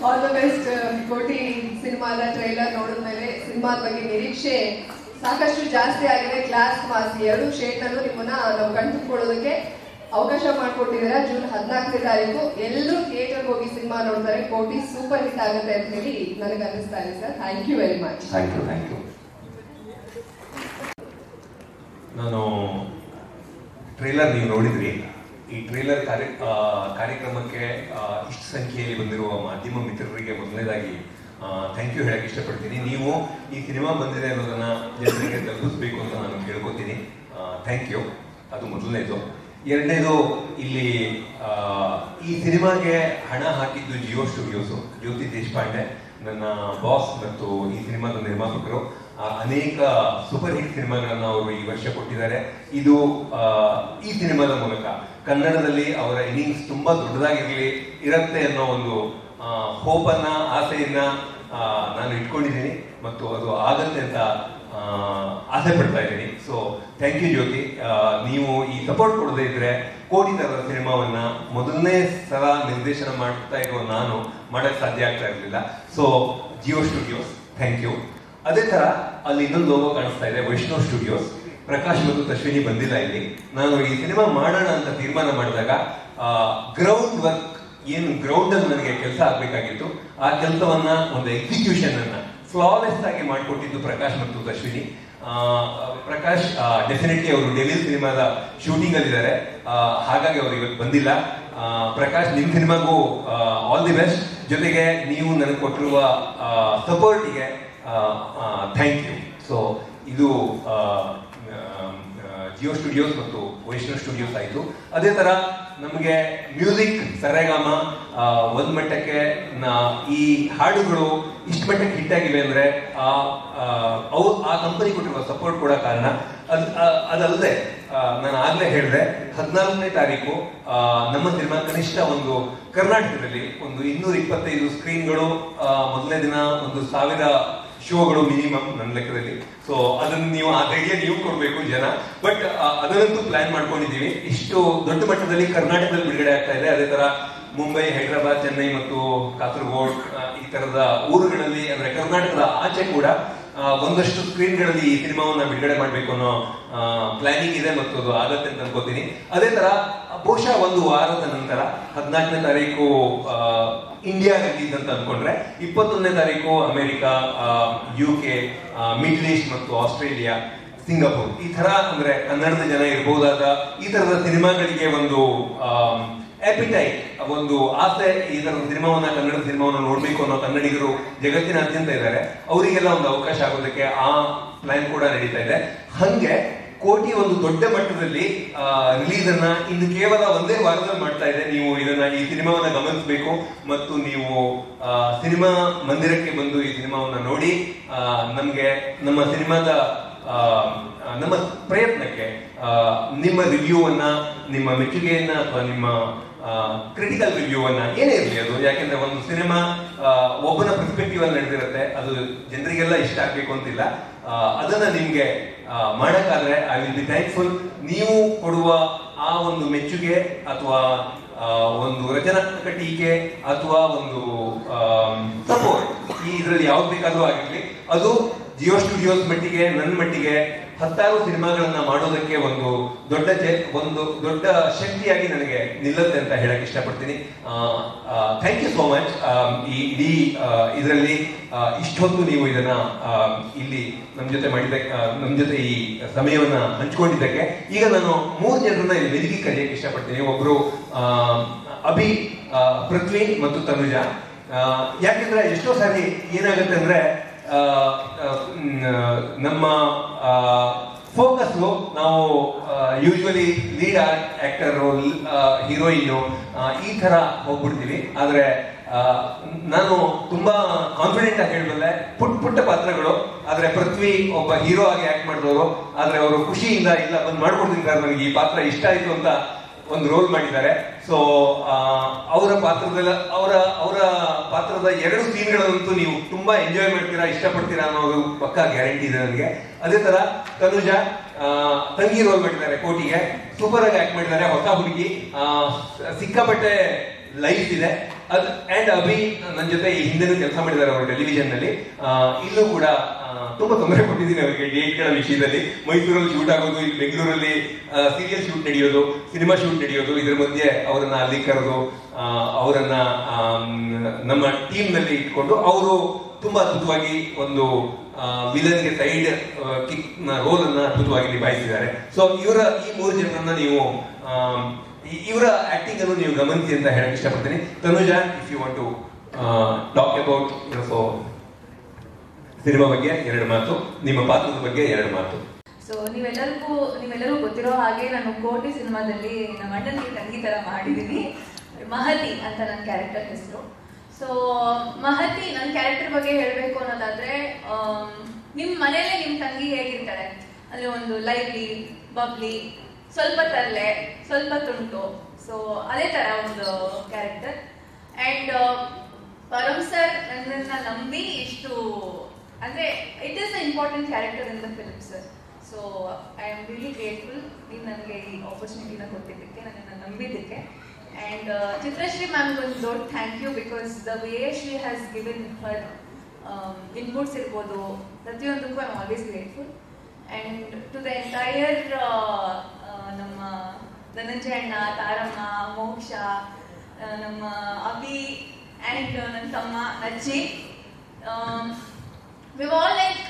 All the best. ಕೋಟಿ ಸಿನಿಮಾದ ಟ್ರೈಲರ್ ನೋಡಿದ್ಮೇಲೆ ಸಿನಿಮಾದ ಬಗ್ಗೆ ನಿರೀಕ್ಷೆ ಸಾಕಷ್ಟು ಜಾಸ್ತಿ ಆಗಿದೆ. ಕ್ಲಾಸ್ ಮಾಸ್ ಎರಡು ಶೇಡ್ನಲ್ಲೂ ನಿಮ್ಮನ್ನ ನಾವು ಕಣ್ತುಕೊಳ್ಳೋದಕ್ಕೆ ಅವಕಾಶ ಮಾಡಿಕೊಟ್ಟಿದ್ದೀರಾ. ಜೂನ್ 14ನೇ ತಾರೀಕು ಎಲ್ಲರೂ ಥಿಯೇಟರ್ಗೆ ಹೋಗಿ ಸಿನಿಮಾ ನೋಡ್ತಾರೆ. ಕೋಟಿ ಸೂಪರ್ ಹಿಟ್ ಆಗುತ್ತೆ ಅಂತ ಹೇಳಿ ನನಗೆ ಅನಿಸ್ತಾ ಇದೆ sir. Thank you very much. Thank you. ನಾನು ಟ್ರೈಲರ್ ನೀವು ನೋಡಿದ್ರಿ. ಈ ಟ್ರೈಲರ್ ಕಾರ್ಯಕ್ರಮಕ್ಕೆ ಇಷ್ಟು ಸಂಖ್ಯೆಯಲ್ಲಿ ಬಂದಿರುವ ಮಾಧ್ಯಮ ಮಿತ್ರರಿಗೆ ಮೊದಲನೇದಾಗಿ ಥ್ಯಾಂಕ್ ಯು ಹೇಳಕ್ಕೆ ಇಷ್ಟಪಡ್ತೀನಿ. ನೀವು ಈ ಸಿನಿಮಾ ಬಂದಿದೆ ಅನ್ನೋದನ್ನ ಜನರಿಗೆ ತಲುಪಿಸ್ಬೇಕು ಅಂತ ನಾನು ಕೇಳ್ಕೊತೀನಿ. Thank you. ಅದು ಮೊದಲನೇದು. ಎರಡನೇದು, ಇಲ್ಲಿ ಈ ಸಿನಿಮಾಗೆ ಹಣ ಹಾಕಿದ್ದು ಜಿಯೋ ಸ್ಟುಡಿಯೋಸು. ಜ್ಯೋತಿ ದೇಶಪಾಂಡೆ ನನ್ನ ಬಾಸ್ ಮತ್ತು ಈ ಸಿನಿಮಾದ ನಿರ್ಮಾಪಕರು. ಅನೇಕ ಸೂಪರ್ ಹಿಟ್ ಸಿನಿಮಾಗಳನ್ನು ಅವರು ಈ ವರ್ಷ ಕೊಟ್ಟಿದ್ದಾರೆ. ಇದು ಈ ಸಿನಿಮಾದ ಮೂಲಕ ಕನ್ನಡದಲ್ಲಿ ಅವರ ಇನ್ನಿಂಗ್ಸ್ ತುಂಬಾ ಇರುತ್ತೆ ಅನ್ನೋ ಒಂದು ಹೋಪನ್ನ, ಆಸೆಯನ್ನ ನಾನು ಇಟ್ಕೊಂಡಿದ್ದೀನಿ ಮತ್ತು ಅದು ಆಗತ್ತೆ ಅಂತ ಆಸೆ ಪಡ್ತಾ ಇದ್ದೀನಿ. ಸೊ ಥ್ಯಾಂಕ್ ಯು ಜ್ಯೋತಿ. ನೀವು ಈ ಸಪೋರ್ಟ್ ಕೊಡದೇ ಇದ್ರೆ ಕೋಟಿ ತರದ ಸಿನಿಮಾವನ್ನ ಮೊದಲನೇ ಸಲ ನಿರ್ದೇಶನ ಮಾಡ್ತಾ ಇರೋ ನಾನು ಮಾಡಕ್ ಸಾಧ್ಯ ಆಗ್ತಾ ಇರಲಿಲ್ಲ. So Jio Studios thank you. ಅದೇ ತರ ಅಲ್ಲಿ ಇನ್ನೊಂದು ಲೋಗೋ ಕಾಣಿಸ್ತಾ ಇದೆ, ವೈಷ್ಣವ್ ಸ್ಟುಡಿಯೋಸ್. ಪ್ರಕಾಶ್ ಮತ್ತು ಅಶ್ವಿನಿ ಬಂದಿಲ್ಲ ಇಲ್ಲಿ. ನಾನು ಈ ಸಿನಿಮಾ ಮಾಡೋಣ ಅಂತ ತೀರ್ಮಾನ ಮಾಡಿದಾಗ ಗ್ರೌಂಡ್ ವರ್ಕ್ ಏನು ಗ್ರೌಂಡ್ ಅಲ್ಲಿ ನನಗೆ ಕೆಲಸ ಆಗ್ಬೇಕಾಗಿತ್ತು, ಆ ಕೆಲಸವನ್ನ ಒಂದು ಎಕ್ಸಿಕ್ಯೂಷನ್ ಅನ್ನ ಫ್ಲಾಲೆಸ್ ಆಗಿ ಮಾಡಿಕೊಟ್ಟಿದ್ದು ಪ್ರಕಾಶ್ ಮತ್ತು ಅಶ್ವಿನಿ. ಪ್ರಕಾಶ್ ಡೆಫಿನೆಟ್ಲಿ ಅವರು ಡೆವಿಲ್ ಸಿನಿಮಾದ ಶೂಟಿಂಗ್ ಅಲ್ಲಿ ಇದ್ದಾರೆ, ಹಾಗಾಗಿ ಅವರು ಇವತ್ತು ಬಂದಿಲ್ಲ. ಪ್ರಕಾಶ್, ನಿಮ್ ಸಿನಿಮಾಗೂ ಆಲ್ ದಿ ಬೆಸ್ಟ್. ಜೊತೆಗೆ ನೀವು ನನಗೆ ಕೊಟ್ಟಿರುವ ಸಪೋರ್ಟಿಗೆ ಥ್ಯಾಂಕ್ ಯು. ಸೊ ಇದು ಜಿಯೋ ಸ್ಟುಡಿಯೋಸ್ ಮತ್ತು ವೈಷ್ಣವ್ ಸ್ಟುಡಿಯೋಸ್ ಆಯಿತು. ಅದೇ ತರ ನಮಗೆ ಮ್ಯೂಸಿಕ್ ಸರೆಗಾಮ ಒಂದ್ ಮಟ್ಟಕ್ಕೆ ಈ ಹಾಡುಗಳು ಇಷ್ಟು ಮಟ್ಟಕ್ಕೆ ಹಿಟ್ ಆಗಿವೆ ಅಂದ್ರೆ ಆ ಕಂಪನಿ ಕೊಟ್ಟಿರುವ ಸಪೋರ್ಟ್ ಕೂಡ ಕಾರಣ. ಅದಲ್ಲದೆ ನಾನು ಆಗ್ಲೇ ಹೇಳಿದೆ, 14ನೇ ತಾರೀಕು ನಮ್ಮ ಸಿನಿಮಾ ಕನಿಷ್ಠ ಒಂದು ಕರ್ನಾಟಕದಲ್ಲಿ ಒಂದು 225 ಸ್ಕ್ರೀನ್ಗಳು, ಮೊದಲನೇ ದಿನ 1000 ಶೋಗಳು ಮಿನಿಮಮ್ ನನ್ನ ಲೆಕ್ಕದಲ್ಲಿ. ಸೊ ಅದನ್ನು ನೀವು ಆ ಧೈರ್ಯ ನೀವು ಕೊಡ್ಬೇಕು ಜನ. ಬಟ್ ಅದನ್ನಂತೂ ಪ್ಲಾನ್ ಮಾಡ್ಕೊಂಡಿದ್ದೀವಿ. ಇಷ್ಟು ದೊಡ್ಡ ಮಟ್ಟದಲ್ಲಿ ಕರ್ನಾಟಕದಲ್ಲಿ ಬಿಡುಗಡೆ ಆಗ್ತಾ ಇದೆ. ಅದೇ ತರ ಮುಂಬೈ, ಹೈದರಾಬಾದ್, ಚೆನ್ನೈ ಮತ್ತು ಕಾಸರಗೋಡ್ ಈ ತರದ ಊರುಗಳಲ್ಲಿ ಅಂದ್ರೆ ಕರ್ನಾಟಕದ ಆಚೆ ಕೂಡ ಒಂದಷ್ಟು ಸ್ಕ್ರೀನ್ಗಳಲ್ಲಿ ಈ ಸಿನಿಮಾವನ್ನ ಬಿಡುಗಡೆ ಮಾಡ್ಬೇಕು ಅನ್ನೋ ಪ್ಲಾನಿಂಗ್ ಇದೆ ಮತ್ತು ಅದು ಆಗತ್ತೆ ಅಂತ ಅನ್ಕೋತೀನಿ. ಅದೇ ತರ ಬಹುಶಃ ಒಂದು ವಾರದ ನಂತರ 14ನೇ ತಾರೀಕು ಇಂಡಿಯಾ ರಿಲೀಸ್ ಅಂತ ಅನ್ಕೊಂಡ್ರೆ 21ನೇ ತಾರೀಕು ಅಮೆರಿಕ, UK, ಮಿಡ್ಲ್ ಈಸ್ಟ್ ಮತ್ತು ಆಸ್ಟ್ರೇಲಿಯಾ, ಸಿಂಗಾಪುರ್ ಈ ತರ ಅಂದ್ರೆ ಕನ್ನಡದ ಜನ ಇರಬಹುದಾದ ಈ ತರದ ಸಿನಿಮಾಗಳಿಗೆ ಒಂದು ಆಪಿಟೈಟ್, ಒಂದು ಆಸೆ, ಈ ತರದ ಸಿನಿಮಾವನ್ನ ಕನ್ನಡ ಸಿನಿಮಾವನ್ನ ನೋಡ್ಬೇಕು ಅನ್ನೋ ಕನ್ನಡಿಗರು ಜಗತ್ತಿನಾದ್ಯಂತ ಇದ್ದಾರೆ. ಅವರಿಗೆಲ್ಲ ಒಂದು ಅವಕಾಶ ಆಗೋದಕ್ಕೆ ಆ ಪ್ಲಾನ್ ಕೂಡ ನಡೀತಾ ಇದೆ. ಹಂಗೆ ಕೋಟಿ ಒಂದು ದೊಡ್ಡ ಮಟ್ಟದಲ್ಲಿ ರಿಲೀಸ್ ಅನ್ನ ಇನ್ನು ಕೇವಲ ಒಂದೇ ವಾರದಲ್ಲಿ ಮಾಡ್ತಾ ಇದೆ. ನೀವು ಈ ಸಿನಿಮಾವನ್ನ ಗಮನಿಸಬೇಕು ಮತ್ತು ನೀವು ಸಿನಿಮಾ ಮಂದಿರಕ್ಕೆ ಬಂದು ಈ ಸಿನಿಮಾವನ್ನ ನೋಡಿ ನಮ್ಗೆ ನಮ್ಮ ಸಿನಿಮಾದ ನಮ್ಮ ಪ್ರಯತ್ನಕ್ಕೆ ನಿಮ್ಮ ರಿವ್ಯೂವನ್ನ, ನಿಮ್ಮ ಮೆಚ್ಚುಗೆಯನ್ನ ಅಥವಾ ನಿಮ್ಮ ಕ್ರಿಟಿಕಲ್ ರಿವ್ಯೂವನ್ನ ಏನೇ ಇರಲಿ ಅದು, ಯಾಕೆಂದ್ರೆ ಒಂದು ಸಿನಿಮಾ ಒಬ್ಬನ ಪರ್ಸ್ಪೆಕ್ಟಿವ್ ಅಲ್ಲಿ ನಡೆದಿರುತ್ತೆ, ಅದು ಜನರಿಗೆಲ್ಲ ಇಷ್ಟ ಆಗ್ಬೇಕು ಅಂತಿಲ್ಲ. ಅದನ್ನ ನಿಮ್ಗೆ ಮಾಡಕ್ಕಾದ್ರೆ ಐ ವಿಲ್ ಬಿ ಥ್ಯಾಂಕ್ಫುಲ್. ನೀವು ಕೊಡುವ ಆ ಒಂದು ಮೆಚ್ಚುಗೆ ಅಥವಾ ಒಂದು ರಚನಾತ್ಮಕ ಟೀಕೆ ಅಥವಾ ಒಂದು ಸಪೋರ್ಟ್, ಈ ಇದರಲ್ಲಿ ಯಾವ್ದು ಬೇಕಾದ್ರೂ ಆಗಿರ್ಲಿ, ಅದು ಜಿಯೋ ಸ್ಟುಡಿಯೋಸ್ ಮಟ್ಟಿಗೆ, ನನ್ನ ಮಟ್ಟಿಗೆ 10 ಸಿನಿಮಾಗಳನ್ನ ಮಾಡೋದಕ್ಕೆ ಒಂದು ದೊಡ್ಡ ಶಕ್ತಿಯಾಗಿ ನನಗೆ ನಿಲ್ಲುತ್ತೆ ಅಂತ ಹೇಳಕ್ ಇಷ್ಟಪಡ್ತೀನಿ. Thank you so much. ಈ ಇಡೀ ಇದರಲ್ಲಿ ಇಷ್ಟೊತ್ತು ನೀವು ಇದನ್ನ ಇಲ್ಲಿ ನಮ್ಮ ಜೊತೆ ಈ ಸಮಯವನ್ನ ಹಂಚ್ಕೊಂಡಿದ್ದಕ್ಕೆ. ಈಗ ನಾನು 3 ಜನರನ್ನ ಇಲ್ಲಿ ವೇದಿಕೆ ಕರೆಯಕ್ಕೆ ಇಷ್ಟಪಡ್ತೀನಿ. ಒಬ್ರು ಅಭಿ, ಪೃಥ್ವಿ ಮತ್ತು ತನುಜಾ. ಯಾಕೆಂದ್ರೆ ಎಷ್ಟೋ ಸಾರಿ ಏನಾಗುತ್ತೆ ಅಂದ್ರೆ ನಮ್ಮ ಫೋಕಸ್ ನಾವು ಯೂಶುವಲಿ ಲೀಡ್ ಆಕ್ಟರ್, ಹೀರೋಯಿನ್ ಈ ತರ ಹೋಗ್ಬಿಡ್ತೀವಿ. ಆದ್ರೆ ನಾನು ತುಂಬಾ ಕಾನ್ಫಿಡೆಂಟ್ ಆಗಿ ಹೇಳಬಲ್ಲೆ, ಪುಟ್ಟ ಪಾತ್ರಗಳು. ಆದ್ರೆ ಪೃಥ್ವಿ ಒಬ್ಬ ಹೀರೋ ಆಗಿ ಆಕ್ಟ್ ಮಾಡಿದವರು. ಆದ್ರೆ ಅವರು ಖುಷಿಯಿಂದ ಇಲ್ಲ ಬಂದು ಮಾಡ್ಕೊಡ್ತೀನಿ ಸರ್, ನನಗೆ ಈ ಪಾತ್ರ ಇಷ್ಟ ಆಯ್ತು ಅಂತ ಒಂದು ರೋಲ್ ಮಾಡಿದ್ದಾರೆ. ಸೊ ಅವರ ಪಾತ್ರದ 2 ಸೀನ್ಗಳಂತೂ ನೀವು ತುಂಬಾ ಎಂಜಾಯ್ ಮಾಡ್ತೀರಾ, ಇಷ್ಟಪಡ್ತೀರಾ ಅನ್ನೋದು ಪಕ್ಕಾ ಗ್ಯಾರಂಟಿ ಇದೆ ನನಗೆ. ಅದೇ ತರ ತನುಜಾ ತಂಗಿ ರೋಲ್ ಮಾಡಿದ್ದಾರೆ ಕೋಟಿಗೆ, ಸೂಪರ್ ಆಗಿ ಆಕ್ಟ್ ಮಾಡಿದ್ದಾರೆ. ಹೊಸ ಹುಡುಗಿ, ಸಿಕ್ಕಾಪಟ್ಟೆ ಲೈಫ್ ಇದೆ. ಅಂಡ್ ಅಭಿ ನನ್ನ ಜೊತೆ ಹಿಂದೆನೂ ಕೆಲಸ ಮಾಡಿದ್ದಾರೆ ಅವರು ಟೆಲಿವಿಷನ್ ನಲ್ಲಿ. ಇಲ್ಲೂ ಕೂಡ ತುಂಬಾ ತೊಂದರೆ ಕೊಟ್ಟಿದ್ದೀನಿ ಅವರಿಗೆ ಡೇಟ್ಗಳ ವಿಷಯದಲ್ಲಿ. ಮೈಸೂರಲ್ಲಿ ಶೂಟ್ ಆಗೋದು, ಇಲ್ಲಿ ಬೆಂಗಳೂರಲ್ಲಿ ಸೀರಿಯಲ್ ಶೂಟ್ ನಡೆಯೋದು, ಸಿನಿಮಾ ಶೂಟ್ ನಡೆಯೋದು, ಇದ್ರ ಮಧ್ಯೆ ಅವರನ್ನ ಅಲ್ಲಿ ಕರೆದು ಅವರನ್ನ ನಮ್ಮ ಟೀಮ್ ನಲ್ಲಿ ಇಟ್ಕೊಂಡು ಅವರು ತುಂಬಾ ಅದ್ಭುತವಾಗಿ ಒಂದು ವಿಲನ್ಗೆ ಸೈಡ್ ಕಿಕ್ ನ ರೋಲ್ ಅನ್ನ ಅದ್ಭುತವಾಗಿ ನಿಭಾಯಿಸಿದ್ದಾರೆ. ಸೊ ಈ 3 ಜನರನ್ನ ನೀವು ಇವರ ಆಕ್ಟಿಂಗ್ ಅನ್ನು ನೀವು ಗಮನಿಸಿ ಅಂತ ಹೇಳಕ್ ಇಷ್ಟಪಡ್ತೀನಿ. Tanuja, if you want to talk about cinema ಬಗ್ಗೆ 2 ಮಾತು, ನಿಮ್ಮ ಪಾತ್ರದ ಬಗ್ಗೆ 2 ಮಾತು. ಸೊ ನೀವೆಲ್ಲರೂ ಗೊತ್ತಿರೋ ಹಾಗೆ ನಾನು ಕೋಟಿ ಸಿನಿಮಾದಲ್ಲಿ ನಮ್ಮ ಅಣ್ಣನಿಗೆ ತಂಗಿ ತರ ಮಾಡಿದ್ದೀನಿ. ಮಹತಿ ಅಂತ ನನ್ನ ಕ್ಯಾರೆಕ್ಟರ್ ಹೆಸರು. ಸೊ ಮಹತಿ ನನ್ನ ಕ್ಯಾರೆಕ್ಟರ್ ಬಗ್ಗೆ ಹೇಳಬೇಕು ಅನ್ನೋದಾದ್ರೆ, ನಿಮ್ಮ ಮನೇಲೆ ನಿಮ್ಮ ತಂಗಿ ಹೇಗಿರ್ತಾಳೆ ಅಂದ್ರೆ ಒಂದು ಲೈವ್ಲಿ, ಬಬ್ಲಿ, ಸ್ವಲ್ಪ ತರಲೆ, ಸ್ವಲ್ಪ ತುಂಟು. ಸೊ ಅದೇ ತರ ಒಂದು ಕ್ಯಾರೆಕ್ಟರ್. ಅಂಡ್ ಪರಮ್ ಸರ್ ನನ್ನನ್ನ ನಂಬಿ ಇಷ್ಟು ಅಂದ್ರೆ it is the important character in the film sir. So I am really grateful ನೀವು ನನಗೆ ಈ ಆಪರ್ಚುನಿಟಿನ ಕೊಟ್ಟಿದ್ದಕ್ಕೆ, ನನ್ನನ್ನು ನಂಬಿದ್ದಕ್ಕೆ. ಅಂಡ್ ಚಿತ್ರಶ್ರೀ ಮ್ಯಾಮ್ಗೆ ಒಂದು ದೊಡ್ಡ thank you, because the way she has given her inputs ಇರ್ಬೋದು, ಪ್ರತಿಯೊಂದಕ್ಕೂ I am always grateful. And to the entire ನಮ್ಮ ಧನಂಜಯ ಅಣ್ಣ, ತಾರಮ್ಮ, ಮೋಕ್ಷ, ನಮ್ಮ ಅಭಿ ಅಂಡ್ ನನ್ನ ತಮ್ಮ ಅಜ್ಜಿ, we all like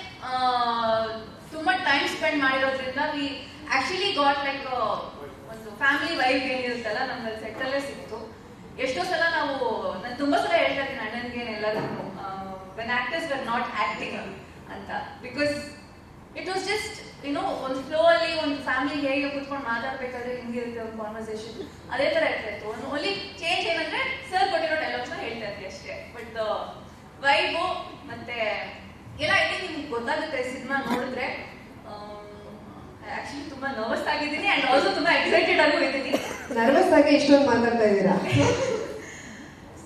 ತುಂಬಾ ಟೈಮ್ ಸ್ಪೆಂಡ್ ಮಾಡಿರೋದ್ರಿಂದ ವಿ ಆಕ್ಚುಲಿ ಗಾಟ್ ಲೈಕ್ ಒಂದು ಫ್ಯಾಮಿಲಿ ವೈಬ್ ಏನಿರುತ್ತಲ್ಲ ನಮ್ಮಲ್ಲಿ ಸೆಟ್ಟಲ್ಲೇ ಸಿಕ್ತು. ಎಷ್ಟೋ ಸಲ ನಾನು ತುಂಬಾ ಸಲ ಹೇಳ್ತಾ ಇದ್ದೀನಿ ಅಣ್ಣನಿಗೆ ಎಲ್ಲರಿಗೂ, when actors were not acting ಅಂತ, ಬಿಕಾಸ್ ಇಟ್ ವಾಸ್ ಜಸ್ಟ್ ಒಂದು ಫ್ಲೋ ಅಲ್ಲಿ ಒಂದು ಫ್ಯಾಮಿಲಿ ಹೇಗೆ ಕುತ್ಕೊಂಡು ಮಾತಾಡ್ಬೇಕಾದ್ರೆ ಹಿಂಗಿರುತ್ತೆ ಒಂದು ಕಾನ್ವರ್ಸೇಷನ್, ಅದೇ ತರ ಇರ್ತಾ ಇತ್ತು. ಒಂದು ಓನ್ಲಿ ಚೇಂಜ್ ಏನಂದ್ರೆ ಸರ್ ಕೊಟ್ಟಿರೋ ಡೈಲಾಗ್ಸ್ನ ಹೇಳ್ತಾ ಇರ್ತೀವಿ ಅಷ್ಟೇ. ಬಟ್ ವೈಬು ಮತ್ತೆ ಎಲ್ಲ ಐ ಥಿಂಕ್ ನಿಮ್ಗೆ ಗೊತ್ತಾಗುತ್ತೆ ಸಿನಿಮಾ ನೋಡಿದ್ರೆ. ಆಕ್ಚುಲಿ ತುಂಬಾ ನರ್ವಸ್ ಆಗಿದ್ದೀನಿ ಅಂಡ್ ಆಲ್ಸೋ ತುಂಬಾ ಎಕ್ಸೈಟೆಡ್ ಆಗೂ ಇದ್ದೀನಿ. ನರ್ವಸ್ ಆಗಿ ಇಷ್ಟೊಂದು ಮಾತಾಡ್ತಾ ಇದ್ದೀರಾ.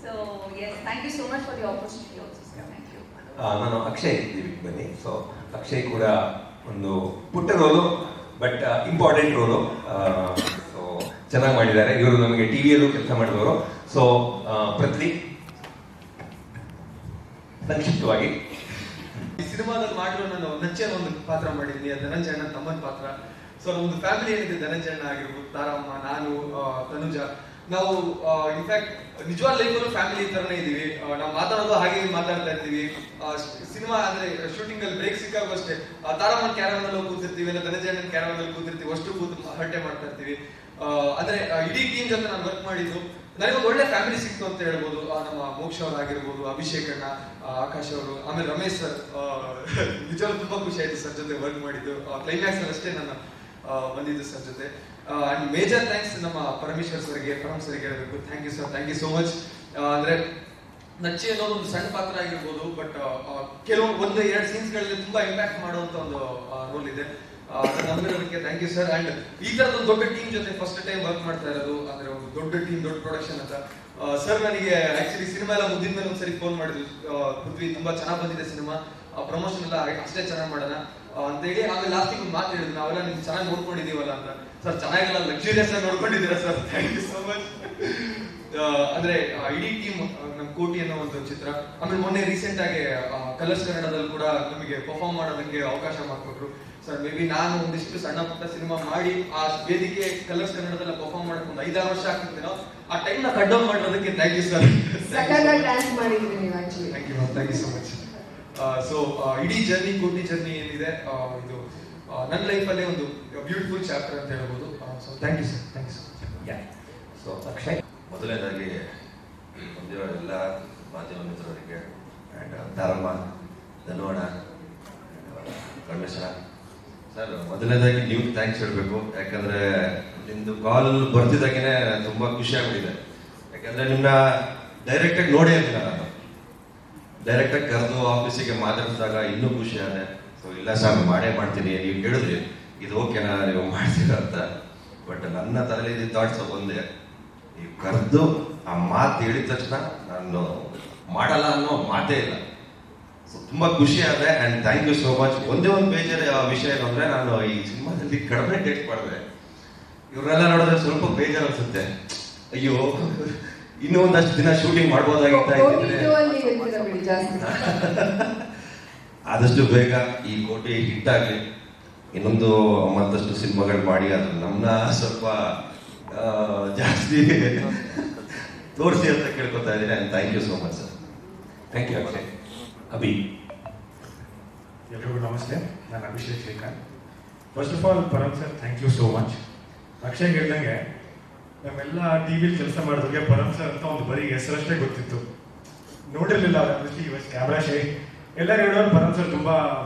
So yes, thank you so much for the opportunity also sir. Thank you. ನಾನು ಅಕ್ಷಯ್ ಇದ್ದೀವಿ ಬನ್ನಿ. ಸೊ ಅಕ್ಷಯ್ ಕೂಡ ಒಂದು ಪುಟ್ಟ role, but important role. So ಚೆನ್ನಾಗಿ ಮಾಡಿದ್ದಾರೆ. ಇವರು ನಮಗೆ ಟಿವಿಯಲ್ಲೂ ಕೆಲಸ ಮಾಡಿದವರು. ಸೊ ಪೃಥ್ವಿ, ಸಂಕ್ಷಿಪ್ತವಾಗಿ ಈ ಸಿನಿಮಾದಲ್ಲಿ ಮಾಡಿರೋ ನಾನು ನಚ್ಚನ ಒಂದು ಪಾತ್ರ ಮಾಡಿದ್ದೀನಿ, ಧನಂಜಯ ಅಣ್ಣ ತಮ್ಮನ ಪಾತ್ರ. ಸೊ ನಮ್ದು ಫ್ಯಾಮಿಲಿ ಏನಿದೆ, ಧನಂಜಯ ಅಣ್ಣ ಆಗಿರ್ಬೋದು, ತಾರಮ್ಮ, ನಾನು, ತನುಜಾ, ನಾವು ಇನ್ಫ್ಯಾಕ್ಟ್ ನಿಜವಾದ ಲೈಫಲ್ಲೂ ಫ್ಯಾಮಿಲಿ ತರನೇ ಇದೀವಿ. ನಾವು ಮಾತಾಡೋದು ಹಾಗೆ ಮಾತಾಡ್ತಾ ಇರ್ತೀವಿ. ಸಿನಿಮಾ ಅಂದ್ರೆ ಶೂಟಿಂಗ್ ಅಲ್ಲಿ ಬ್ರೇಕ್ ಸಿಕ್ಕಾಗೂ ಅಷ್ಟೇ ತಾರಮ್ಮನ ಕ್ಯಾರವನ್ ಅಲ್ಲಿ ಕೂತಿರ್ತೀವಿ, ಇಲ್ಲ ಧನಂಜಯ ಅಣ್ಣನ ಕ್ಯಾರವನ್ ಅಲ್ಲಿ ಕೂತಿರ್ತೀವಿ, ಅಷ್ಟು ಕೂತು ಹರಟೆ ಮಾಡ್ತಾ ಇರ್ತೀವಿ. ಅಂದ್ರೆ ಇಡೀ ಟೀಮ್ ಜೊತೆ ನಾನು ವರ್ಕ್ ಮಾಡಿದ್ದು ನನಗೊಂದು ಒಳ್ಳೆ ಫ್ಯಾಮಿಲಿ ಸಿಕ್ತು ಅಂತ ಹೇಳ್ಬೋದು. ನಮ್ಮ ಮೋಕ್ಷ ಅವ್ರಾಗಿರ್ಬೋದು, ಅಭಿಷೇಕ್ ಅಣ್ಣ, ಆಕಾಶ್ ಅವರು, ಆಮೇಲೆ ರಮೇಶ್ ಸರ್, ನಿಜವಾಗ್ಲೂ ತುಂಬಾ ಖುಷಿ ಆಯ್ತು ಸರ್ ಜೊತೆ ವರ್ಕ್ ಮಾಡಿದ್ದು. ಕ್ಲೈಮ್ಯಾಕ್ಸ್ ಅಲ್ಲಿ ಅಷ್ಟೇ ನಾನು ಬಂದಿದ್ದು ಸರ್ ಜೊತೆ. ಅಂಡ್ ಮೇಜರ್ ಥ್ಯಾಂಕ್ಸ್ ನಮ್ಮ ಪರಮ್ ಸರ್ಗೆ ಹೇಳಬೇಕು. Thank you sir, thank you so much. ಅಂದ್ರೆ ನಚ್ಚಿ ಅನ್ನೋದು ಒಂದು ಸಣ್ಣ ಪಾತ್ರ ಆಗಿರ್ಬೋದು, ಬಟ್ ಕೆಲವೊಂದು 1-2 ಸೀನ್ಸ್ ಗಳಲ್ಲಿ ತುಂಬಾ ಇಂಪ್ಯಾಕ್ಟ್ ಮಾಡುವಂತ ಒಂದು ರೋಲ್ ಇದೆ. ನಂಬಿರೋದಕ್ಕೆ ಥ್ಯಾಂಕ್ ಯು ಸರ್. ಅಂಡ್ ಈ ತರದ ದೊಡ್ಡ ಟೀಮ್ ಜೊತೆ ಫಸ್ಟ್ ಟೈಮ್ ವರ್ಕ್ ಮಾಡ್ತಾ ಇರೋದು, ಅಂದ್ರೆ ಒಂದು ದೊಡ್ಡ ಟೀಮ್, ದೊಡ್ಡ ಪ್ರೊಡಕ್ಷನ್ ಅಂತ. ಸರ್ ನನಗೆ ಆಕ್ಚುಲಿ ಸಿನಿಮಾ ಎಲ್ಲ ಮುಗಿದ ಮೇಲೆ ಒಂದ್ಸರಿ ಫೋನ್ ಮಾಡಿದ್ರು, ಪೃಥ್ವಿ ತುಂಬಾ ಚೆನ್ನಾಗಿ ಬಂದಿದೆ ಸಿನಿಮಾ, ಪ್ರಮೋಷನ್ ಎಲ್ಲ ಅಷ್ಟೇ ಚೆನ್ನಾಗಿ ಮಾಡೋಣ ಅಂತ ಹೇಳಿ. ಆಮೇಲೆ ಲಾಸ್ಟಿಗೆ ಒಂದು ಮಾತು ಹೇಳಿದ್ರು, ನಾವೆಲ್ಲ ನಿಮ್ಗೆ ಚೆನ್ನಾಗಿ ನೋಡ್ಕೊಂಡಿದೀವಲ್ಲ ಅಂತ. ಸರ್ ಚೆನ್ನಾಗೆಲ್ಲ ಲಕ್ಸುರಿಯಸ್ ಆಗಿ ನೋಡ್ಕೊಂಡಿದ್ದೀರಾ sir, thank you so much. ಅಂದ್ರೆ ಇಡೀ ಟೀಮ್ ನಮ್ ಕೋಟಿ ಅನ್ನೋ ಒಂದು ಚಿತ್ರ. ಆಮೇಲೆ ಮೊನ್ನೆ ರೀಸೆಂಟ್ ಆಗಿ ಕಲರ್ಸ್ ಕನ್ನಡದಲ್ಲಿ ಕೂಡ ನಮಗೆ ಪರ್ಫಾರ್ಮ್ ಮಾಡೋದಕ್ಕೆ ಅವಕಾಶ ಮಾಡಿಕೊಟ್ರು ಸರ್. ಮೇ ಬಿ ನಾನು ಒಂದಿಷ್ಟು ಸಣ್ಣ ಪುಟ್ಟ ಸಿನಿಮಾ ಮಾಡಿ ಆ ವೇದಿಕೆ ಕಲರ್ಸ್ ಕನ್ನಡದಲ್ಲಿ ಪರ್ಫಾರ್ಮ್ ಮಾಡಕ್ಕೆ ಒಂದು 5-6 ವರ್ಷ ಆಗ್ತಿದ್ದೇನೋ, ಆ ಟೈಮ್ ನ ಕಟ್ ಡೌನ್ ಮಾಡಿರೋದಕ್ಕೆ thank you sir. Thank you so much. So ಇಡೀ ಜರ್ನಿ, ಕೋಟಿ ಜರ್ನಿ ಏನಿದೆ, ಇದು ನನ್ನ ಲೈಫಲ್ಲೇ ಒಂದು ಬ್ಯೂಟಿಫುಲ್ ಚಾಪ್ಟರ್ ಅಂತ ಹೇಳ್ಬೋದು. So thank you sir, thank you so much. So Akshay, ಮೊದಲನೇದಾಗಿ ಬಂದಿರೋ ಎಲ್ಲ ಮಾಧ್ಯಮ ಮಿತ್ರರಿಗೆ ಆ್ಯಂಡ್ ತಾರಮ್ಮ, ಧನುವಣ, ರಮೇಶ್ ಸರ್, ಮೊದಲನೇದಾಗಿ ನೀವು ಥ್ಯಾಂಕ್ಸ್ ಹೇಳಬೇಕು. ಯಾಕಂದರೆ ನಿಮ್ಮದು ಕಾಲ್ ಬರ್ತಿದ್ದಾಗೇ ತುಂಬ ಖುಷಿ ಆಗ್ಬಿಟ್ಟಿದೆ. ಯಾಕಂದರೆ ನಿಮ್ಮನ್ನ ಡೈರೆಕ್ಟಾಗಿ ನೋಡೇ ಇರ್ಲಿಲ್ಲ ನಾನು. ಡೈರೆಕ್ಟಾಗಿ ಕರೆದು ಆಫೀಸಿಗೆ ಮಾತಾಡಿಸಿದಾಗ ಇನ್ನೂ ಖುಷಿ ಆದೆ. ಸೊ ಇಲ್ಲ ಸರ್ ಮಾಡೇ ಮಾಡ್ತೀನಿ, ನೀವು ಹೇಳಿದ್ರಿ ಇದು ಓಕೆನಾ ನೀವು ಮಾಡ್ತೀರಾ ಅಂತ. ಬಟ್ ನನ್ನ ತಲೆಯಲ್ಲಿ ಥಾಟ್ಸ್ ಒಂದೇ, ಈ ಕರೆದು ಆ ಮಾತು ಹೇಳಿದ ತಕ್ಷಣ ನಾನು ಮಾಡಲ್ಲ ಅನ್ನೋ ಮಾತೇ ಇಲ್ಲ. ಸೊ ತುಂಬ ಖುಷಿ ಆದೆ and thank you so much. ಒಂದೇ ಒಂದು ಬೇಜಾರು ವಿಷಯ ಏನಂದ್ರೆ, ನಾನು ಈ ಸಿನಿಮಾದಲ್ಲಿ ಕಡಿಮೆ ಟೇಸ್ಟ್ ಮಾಡಿದೆ. ಇವ್ರನ್ನೆಲ್ಲ ನೋಡಿದ್ರೆ ಸ್ವಲ್ಪ ಬೇಜಾರು ಅನ್ಸುತ್ತೆ, ಅಯ್ಯೋ ಇನ್ನೂ ಒಂದಷ್ಟು ದಿನ ಶೂಟಿಂಗ್ ಮಾಡ್ಬೋದಾಗಿತ್ತ. ಆದಷ್ಟು ಬೇಗ ಈ ಕೋಟಿ ಹಿಟ್ ಆಗಲಿ, ಇನ್ನೊಂದು ಮತ್ತಷ್ಟು ಸಿನಿಮಾಗಳು ಮಾಡಿ ಅದು ನಮ್ಮನ್ನ ಸ್ವಲ್ಪ ಜಾಸ್ತಿ ತೋರಿಸಿ ಅಂತ ಕೇಳ್ಕೊತಾ ಇದ್ದೀನಿ. And thank you so much sir. Thank you Akshay. Abhi. ಎಲ್ರಿಗೂ ನಮಸ್ತೆ, ನಾನು Abhishek Srikanth. First of all Param sir thank you so much. Akshay ಹೇಳ್ದಂಗೆ ನಮ್ಮೆಲ್ಲ ಟಿ ವಿಲಿ ಕೆಲಸ ಮಾಡಿದ್ರೆ ಪರಮ್ ಸರ್ ಅಂತ ಒಂದು ಬರೀ ಹೆಸರಷ್ಟೇ ಗೊತ್ತಿತ್ತು, ನೋಡಿರ್ಲಿಲ್ಲ. ಕ್ಯಾಮ್ರಾ ಶೈ ಎಲ್ಲರೂ ಹೇಳೋರು ಪರಮ್ ಸರ್ ತುಂಬಾ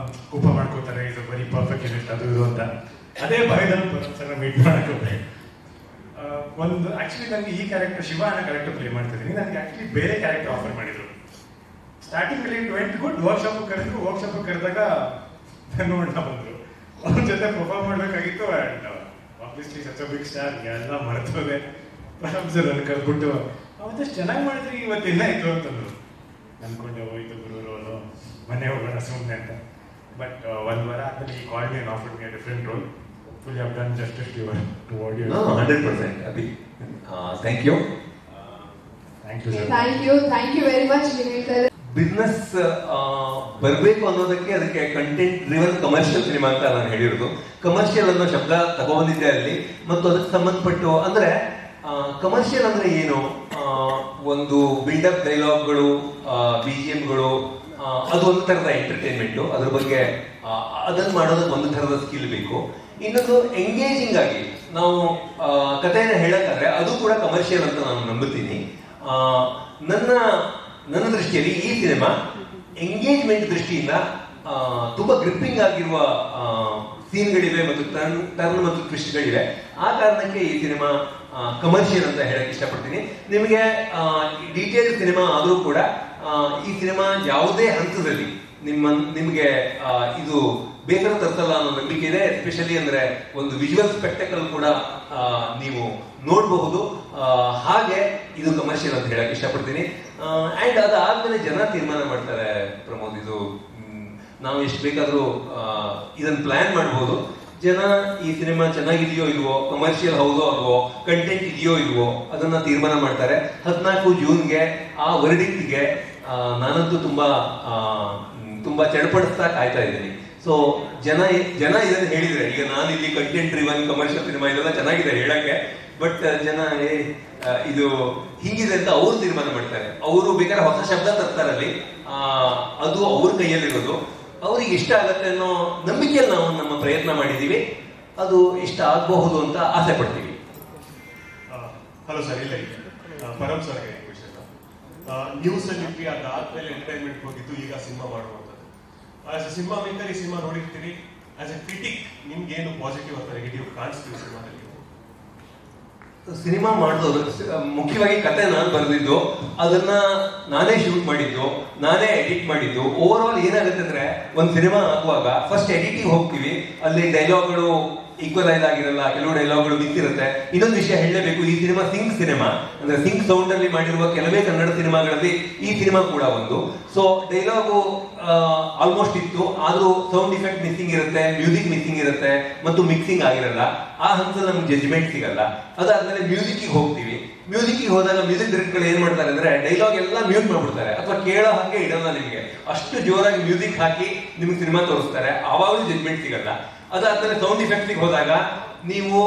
ಕೋಪ ಮಾಡ್ಕೋತಾರೆ, ಇದು ಬರೀ ಪರ್ಫೆಕ್ಷನಿಸ್ಟ್ ಅದು ಇದು ಅಂತ. ಅದೇ ಭಯದಲ್ಲಿ ಪರಮ್ ಸರ್ ಮೀಟ್ ಮಾಡಕ್ಕೆ ಒಂದು ಆಕ್ಚುಲಿ ನನಗೆ ಈ ಕ್ಯಾರೆಕ್ಟರ್ ಶಿವ ಅನ್ನೋ ಕ್ಯಾರೆಕ್ಟರ್ ಪ್ಲೇ ಮಾಡ್ತಿದ್ದೀನಿ. ನನಗೆ ಆಕ್ಚುಲಿ ಬೇರೆ ಕ್ಯಾರೆಕ್ಟರ್ ಆಫರ್ ಮಾಡಿದ್ರು. ಸ್ಟಾರ್ಟಿಂಗ್ ಅಲ್ಲಿ ವೆಂಟ್ ಗುಡ್, ವರ್ಕ್ಶಾಪ್ ಕರೆದ್ರು. ವರ್ಕ್ಶಾಪ್ ಕರೆದಾಗ ನೋಡ್ತಾ ಬಂದ್ರು, ಅವ್ರ ಜೊತೆ ಪರ್ಫಾರ್ಮ್ ಮಾಡ್ಬೇಕಾಗಿತ್ತು. And obviously such a big star, ಎಲ್ಲ ಮರೆತೋದೆ. ಪರಮ್ ಸರ್ ನನ್ನ ಕರ್ಬಿಟ್ಟು ಅವತ್ತಷ್ಟು ಚೆನ್ನಾಗಿ ಮಾಡಿದ್ರಿ, ಇವತ್ತು ಏನಾಯ್ತು ಅಂತಂದ್ರು. ಅನ್ಕೊಂಡೆ ಹೋಯ್ತು ಗುರು ರೋಲು, ಮನೆ ಹೋಗೋಣ ಸುಮ್ಮನೆ ಅಂತ. ಬಟ್ ಒಂದು ವಾರ ಆದ್ಮೇಲೆ ಈ call me and offered me a different role. Hopefully I've done justice to your audience. No, 100%. Abhi. Thank you. Thank you, sir. Thank you very much. Business ಬರಬೇಕು ಅನ್ನೋದಕ್ಕೆ ಅದಕ್ಕೆ ಕಂಟೆಂಟ್ ಡ್ರಿವನ್ ಕಮರ್ಷಿಯಲ್ ಸಿನಿಮಾ ಅಂತ ನಾನು ಹೇಳಿರೋದು. Commercial ಅನ್ನೋ ಶಬ್ದ ತಗೊಂಡಿದ್ದೆ ಅಲ್ಲಿ. ಮತ್ತು ಅದಕ್ಕೆ ಸಂಬಂಧಪಟ್ಟು ಅಂದ್ರೆ ಕಮರ್ಷಿಯಲ್ ಅಂದ್ರೆ ಏನು, ಒಂದು ಬಿಲ್ಡಪ್ ಡೈಲಾಗ್ಗಳು, BGMಗಳು, ಅದು ಒಂದು ಥರದ ಎಂಟರ್ಟೈನ್ಮೆಂಟು. ಅದ್ರ ಬಗ್ಗೆ ಅದನ್ನು ಮಾಡೋದಕ್ಕೆ ಒಂದು ಥರದ ಸ್ಕಿಲ್ ಬೇಕು. ಇನ್ನೊಂದು ಎಂಗೇಜಿಂಗ್ ಆಗಿ ನಾವು ಕಥೆಯನ್ನು ಹೇಳಕ್ಕಾದ್ರೆ ಅದು ಕೂಡ ಕಮರ್ಷಿಯಲ್ ಅಂತ ನಾನು ನಂಬುತ್ತೀನಿ. ನನ್ನ ದೃಷ್ಟಿಯಲ್ಲಿ ಈ ಸಿನಿಮಾ ಎಂಗೇಜ್ಮೆಂಟ್ ದೃಷ್ಟಿಯಿಂದ ತುಂಬಾ ಗ್ರಿಪ್ಪಿಂಗ್ ಆಗಿರುವ ಸೀನ್ಗಳಿವೆ ಮತ್ತು ಟರ್ನ್ ಮತ್ತು ಟ್ವಿಸ್ಟ್ಗಳಿವೆ. ಆ ಕಾರಣಕ್ಕೆ ಈ ಸಿನಿಮಾ ಕಮರ್ಷಿಯಲ್ ಅಂತ ಹೇಳಕ್ ಇಷ್ಟಪಡ್ತೀನಿ. ನಿಮಗೆ ಡೀಟೇಲ್ ಸಿನಿಮಾ ಆದರೂ ಕೂಡ ಈ ಸಿನಿಮಾ ಯಾವುದೇ ಹಂತದಲ್ಲಿ ನಿಮಗೆ ಇದು ಬೇಸರ ತರಿಸಲ್ಲ ಅನ್ನೋ ನಂಬಿಕೆ ಇದೆ. ಎಸ್ಪೆಷಲಿ ಅಂದ್ರೆ ಒಂದು ವಿಜುವಲ್ ಸ್ಪೆಕ್ಟಕಲ್ ಕೂಡ ನೀವು ನೋಡಬಹುದು. ಹಾಗೆ ಇದು ಕಮರ್ಷಿಯಲ್ ಅಂತ ಹೇಳಕ್ ಇಷ್ಟಪಡ್ತೀನಿ. ಅಂಡ್ ಅದಾದ್ಮೇಲೆ ಜನ ತೀರ್ಮಾನ ಮಾಡ್ತಾರೆ ಪ್ರಮೋದ್. ಇದು ನಾವು ಎಷ್ಟು ಬೇಕಾದ್ರೂ ಇದನ್ನ ಪ್ಲಾನ್ ಮಾಡಬಹುದು. ಜನ ಈ ಸಿನಿಮಾ ಚೆನ್ನಾಗಿದೆಯೋ ಇಲ್ವೋ, ಕಮರ್ಷಿಯಲ್ ಹೌದೋ ಅಲ್ವೋ, ಕಂಟೆಂಟ್ ಇದೆಯೋ ಇಲ್ವೋ ಅದನ್ನ ತೀರ್ಮಾನ ಮಾಡ್ತಾರೆ. 14 ಜೂನ್ಗೆ ಆ ವರ್ಡಿಕ್ಟ್ಗೆ ನಾನಂತೂ ತುಂಬಾ ಚಡಪಡಿಸ್ತಾ ಕಾಯ್ತಾ ಇದ್ದೀನಿ. ಸೊ ಜನ ಇದನ್ನ ಹೇಳಿದ್ರೆ, ಈಗ ನಾನು ಇಲ್ಲಿ ಕಂಟೆಂಟ್ ಡ್ರಿವನ್ ಕಮರ್ಷಿಯಲ್ ಸಿನಿಮಾ ಇದೆಲ್ಲ ಚೆನ್ನಾಗಿದೆ ಹೇಳಕ್ಕೆ, ಬಟ್ ಜನ ಇದು ಹಿಂಗಿದೆ ಅಂತ ಅವ್ರು ತೀರ್ಮಾನ ಮಾಡ್ತಾರೆ. ಅವರು ಬೇಕಾದ್ರೆ ಹೊಸ ಶಬ್ದ ತರ್ತಾರಲ್ಲಿ, ಅದು ಅವ್ರ ಕೈಯಲ್ಲಿರೋದು. ಅವ್ರಿಗೆ ಇಷ್ಟ ಆಗತ್ತೆ ಅನ್ನೋ ನಂಬಿಕೆಯಲ್ಲಿ ನಾವು ನಮ್ಮ ಪ್ರಯತ್ನ ಮಾಡಿದೀವಿ. ಅದು ಇಷ್ಟ ಆಗಬಹುದು ಅಂತ ಆಸೆ ಪಡ್ತೀವಿ. ಹಲೋ ಸರ್, ಇಲ್ಲ ಪರಮ್ ಸರ್ಗೆ ನ್ಯೂಸ್ ಅಲ್ಲಿ ಇದ್ವಿ, ಅದಾದ್ಮೇಲೆ ಎಂಟರ್ಟೈನ್ಮೆಂಟ್ ಹೋಗಿದ್ದು, ಈಗ ಸಿನಿಮಾ ಮಾಡುವಂಥದ್ದು. ಆಸ್ ಎ ಸಿನಿಮಾ ಮೇಕರ್ ಈ ಸಿನಿಮಾ ನೋಡಿರ್ತೀರಿ. ಆಸ್ ಎ ಕ್ರಿಟಿಕ್ ನಿಮ್ಗೇನು ಪಾಸಿಟಿವ್ ಅಥವಾ ನೆಗೆಟಿವ್ ಕಾಣಿಸ್ತೀವಿ ಸಿನಿಮಾದಲ್ಲಿ? ಸಿನಿಮಾ ಮಾಡೋದು ಮುಖ್ಯವಾಗಿ ಕತೆ ನಾನು ಬರೆದಿದ್ದು, ಅದನ್ನ ನಾನೇ ಶೂಟ್ ಮಾಡಿದ್ದು, ನಾನೇ ಎಡಿಟ್ ಮಾಡಿದ್ದು. ಓವರ್ ಆಲ್ ಏನಾಗುತ್ತೆ ಅಂದ್ರೆ, ಒಂದು ಸಿನಿಮಾ ಆಗುವಾಗ ಫಸ್ಟ್ ಎಡಿಟಿಂಗ್ ಹೋಗ್ತೀವಿ, ಅಲ್ಲಿ ಡೈಲಾಗ್ಗಳು ಈಕ್ವಲೈಸ್ ಆಗಿರಲ್ಲ, ಕೆಲವು ಡೈಲಾಗ್ಗಳು ಮಿಸ್ ಇರುತ್ತೆ. ಇನ್ನೊಂದು ವಿಷಯ ಹೇಳಲೇಬೇಕು, ಈ ಸಿನಿಮಾ ಸಿಂಕ್ ಸಿನಿಮಾ ಅಂದ್ರೆ ಸಿಂಕ್ ಸೌಂಡ್ ಅಲ್ಲಿ ಮಾಡಿರುವ ಕೆಲವೇ ಕನ್ನಡ ಸಿನಿಮಾಗಳಲ್ಲಿ ಈ ಸಿನಿಮಾ ಕೂಡ ಒಂದು. ಸೊ ಡೈಲಾಗು ಆಲ್ಮೋಸ್ಟ್ ಇತ್ತು, ಆದ್ರೂ ಸೌಂಡ್ ಇಫೆಕ್ಟ್ ಮಿಸ್ಸಿಂಗ್ ಇರುತ್ತೆ, ಮ್ಯೂಸಿಕ್ ಮಿಸ್ಸಿಂಗ್ ಇರುತ್ತೆ ಮತ್ತು ಮಿಕ್ಸಿಂಗ್ ಆಗಿರಲ್ಲ. ಆ ಹಂತದಲ್ಲಿ ನಮ್ಗೆ ಜಡ್ಜ್ಮೆಂಟ್ ಸಿಗಲ್ಲ. ಅದಾದ್ಮೇಲೆ ಮ್ಯೂಸಿಕ್ಗೆ ಹೋಗ್ತೀವಿ. ಮ್ಯೂಸಿಕ್ಗೆ ಹೋದಾಗ ಮ್ಯೂಸಿಕ್ ಡೈರೆಕ್ಟರ್ಗಳು ಏನ್ ಮಾಡ್ತಾರೆ ಅಂದ್ರೆ, ಡೈಲಾಗ್ ಎಲ್ಲ ಮ್ಯೂಟ್ ಮಾಡ್ಬಿಡ್ತಾರೆ ಅಥವಾ ಕೇಳೋ ಹಾಗೆ ಇಡಲ್ಲ ನಿಮ್ಗೆ. ಅಷ್ಟು ಜೋರಾಗಿ ಮ್ಯೂಸಿಕ್ ಹಾಕಿ ನಿಮ್ಗೆ ಸಿನಿಮಾ ತೋರಿಸ್ತಾರೆ, ಆವಾಗಲೂ ಜಡ್ಜ್ಮೆಂಟ್ ಸಿಗಲ್ಲ. ಅದಾದ್ಮೇಲೆ ಸೌಂಡ್ ಇಫೆಕ್ಟ್ಗೆ ಹೋದಾಗ ನೀವು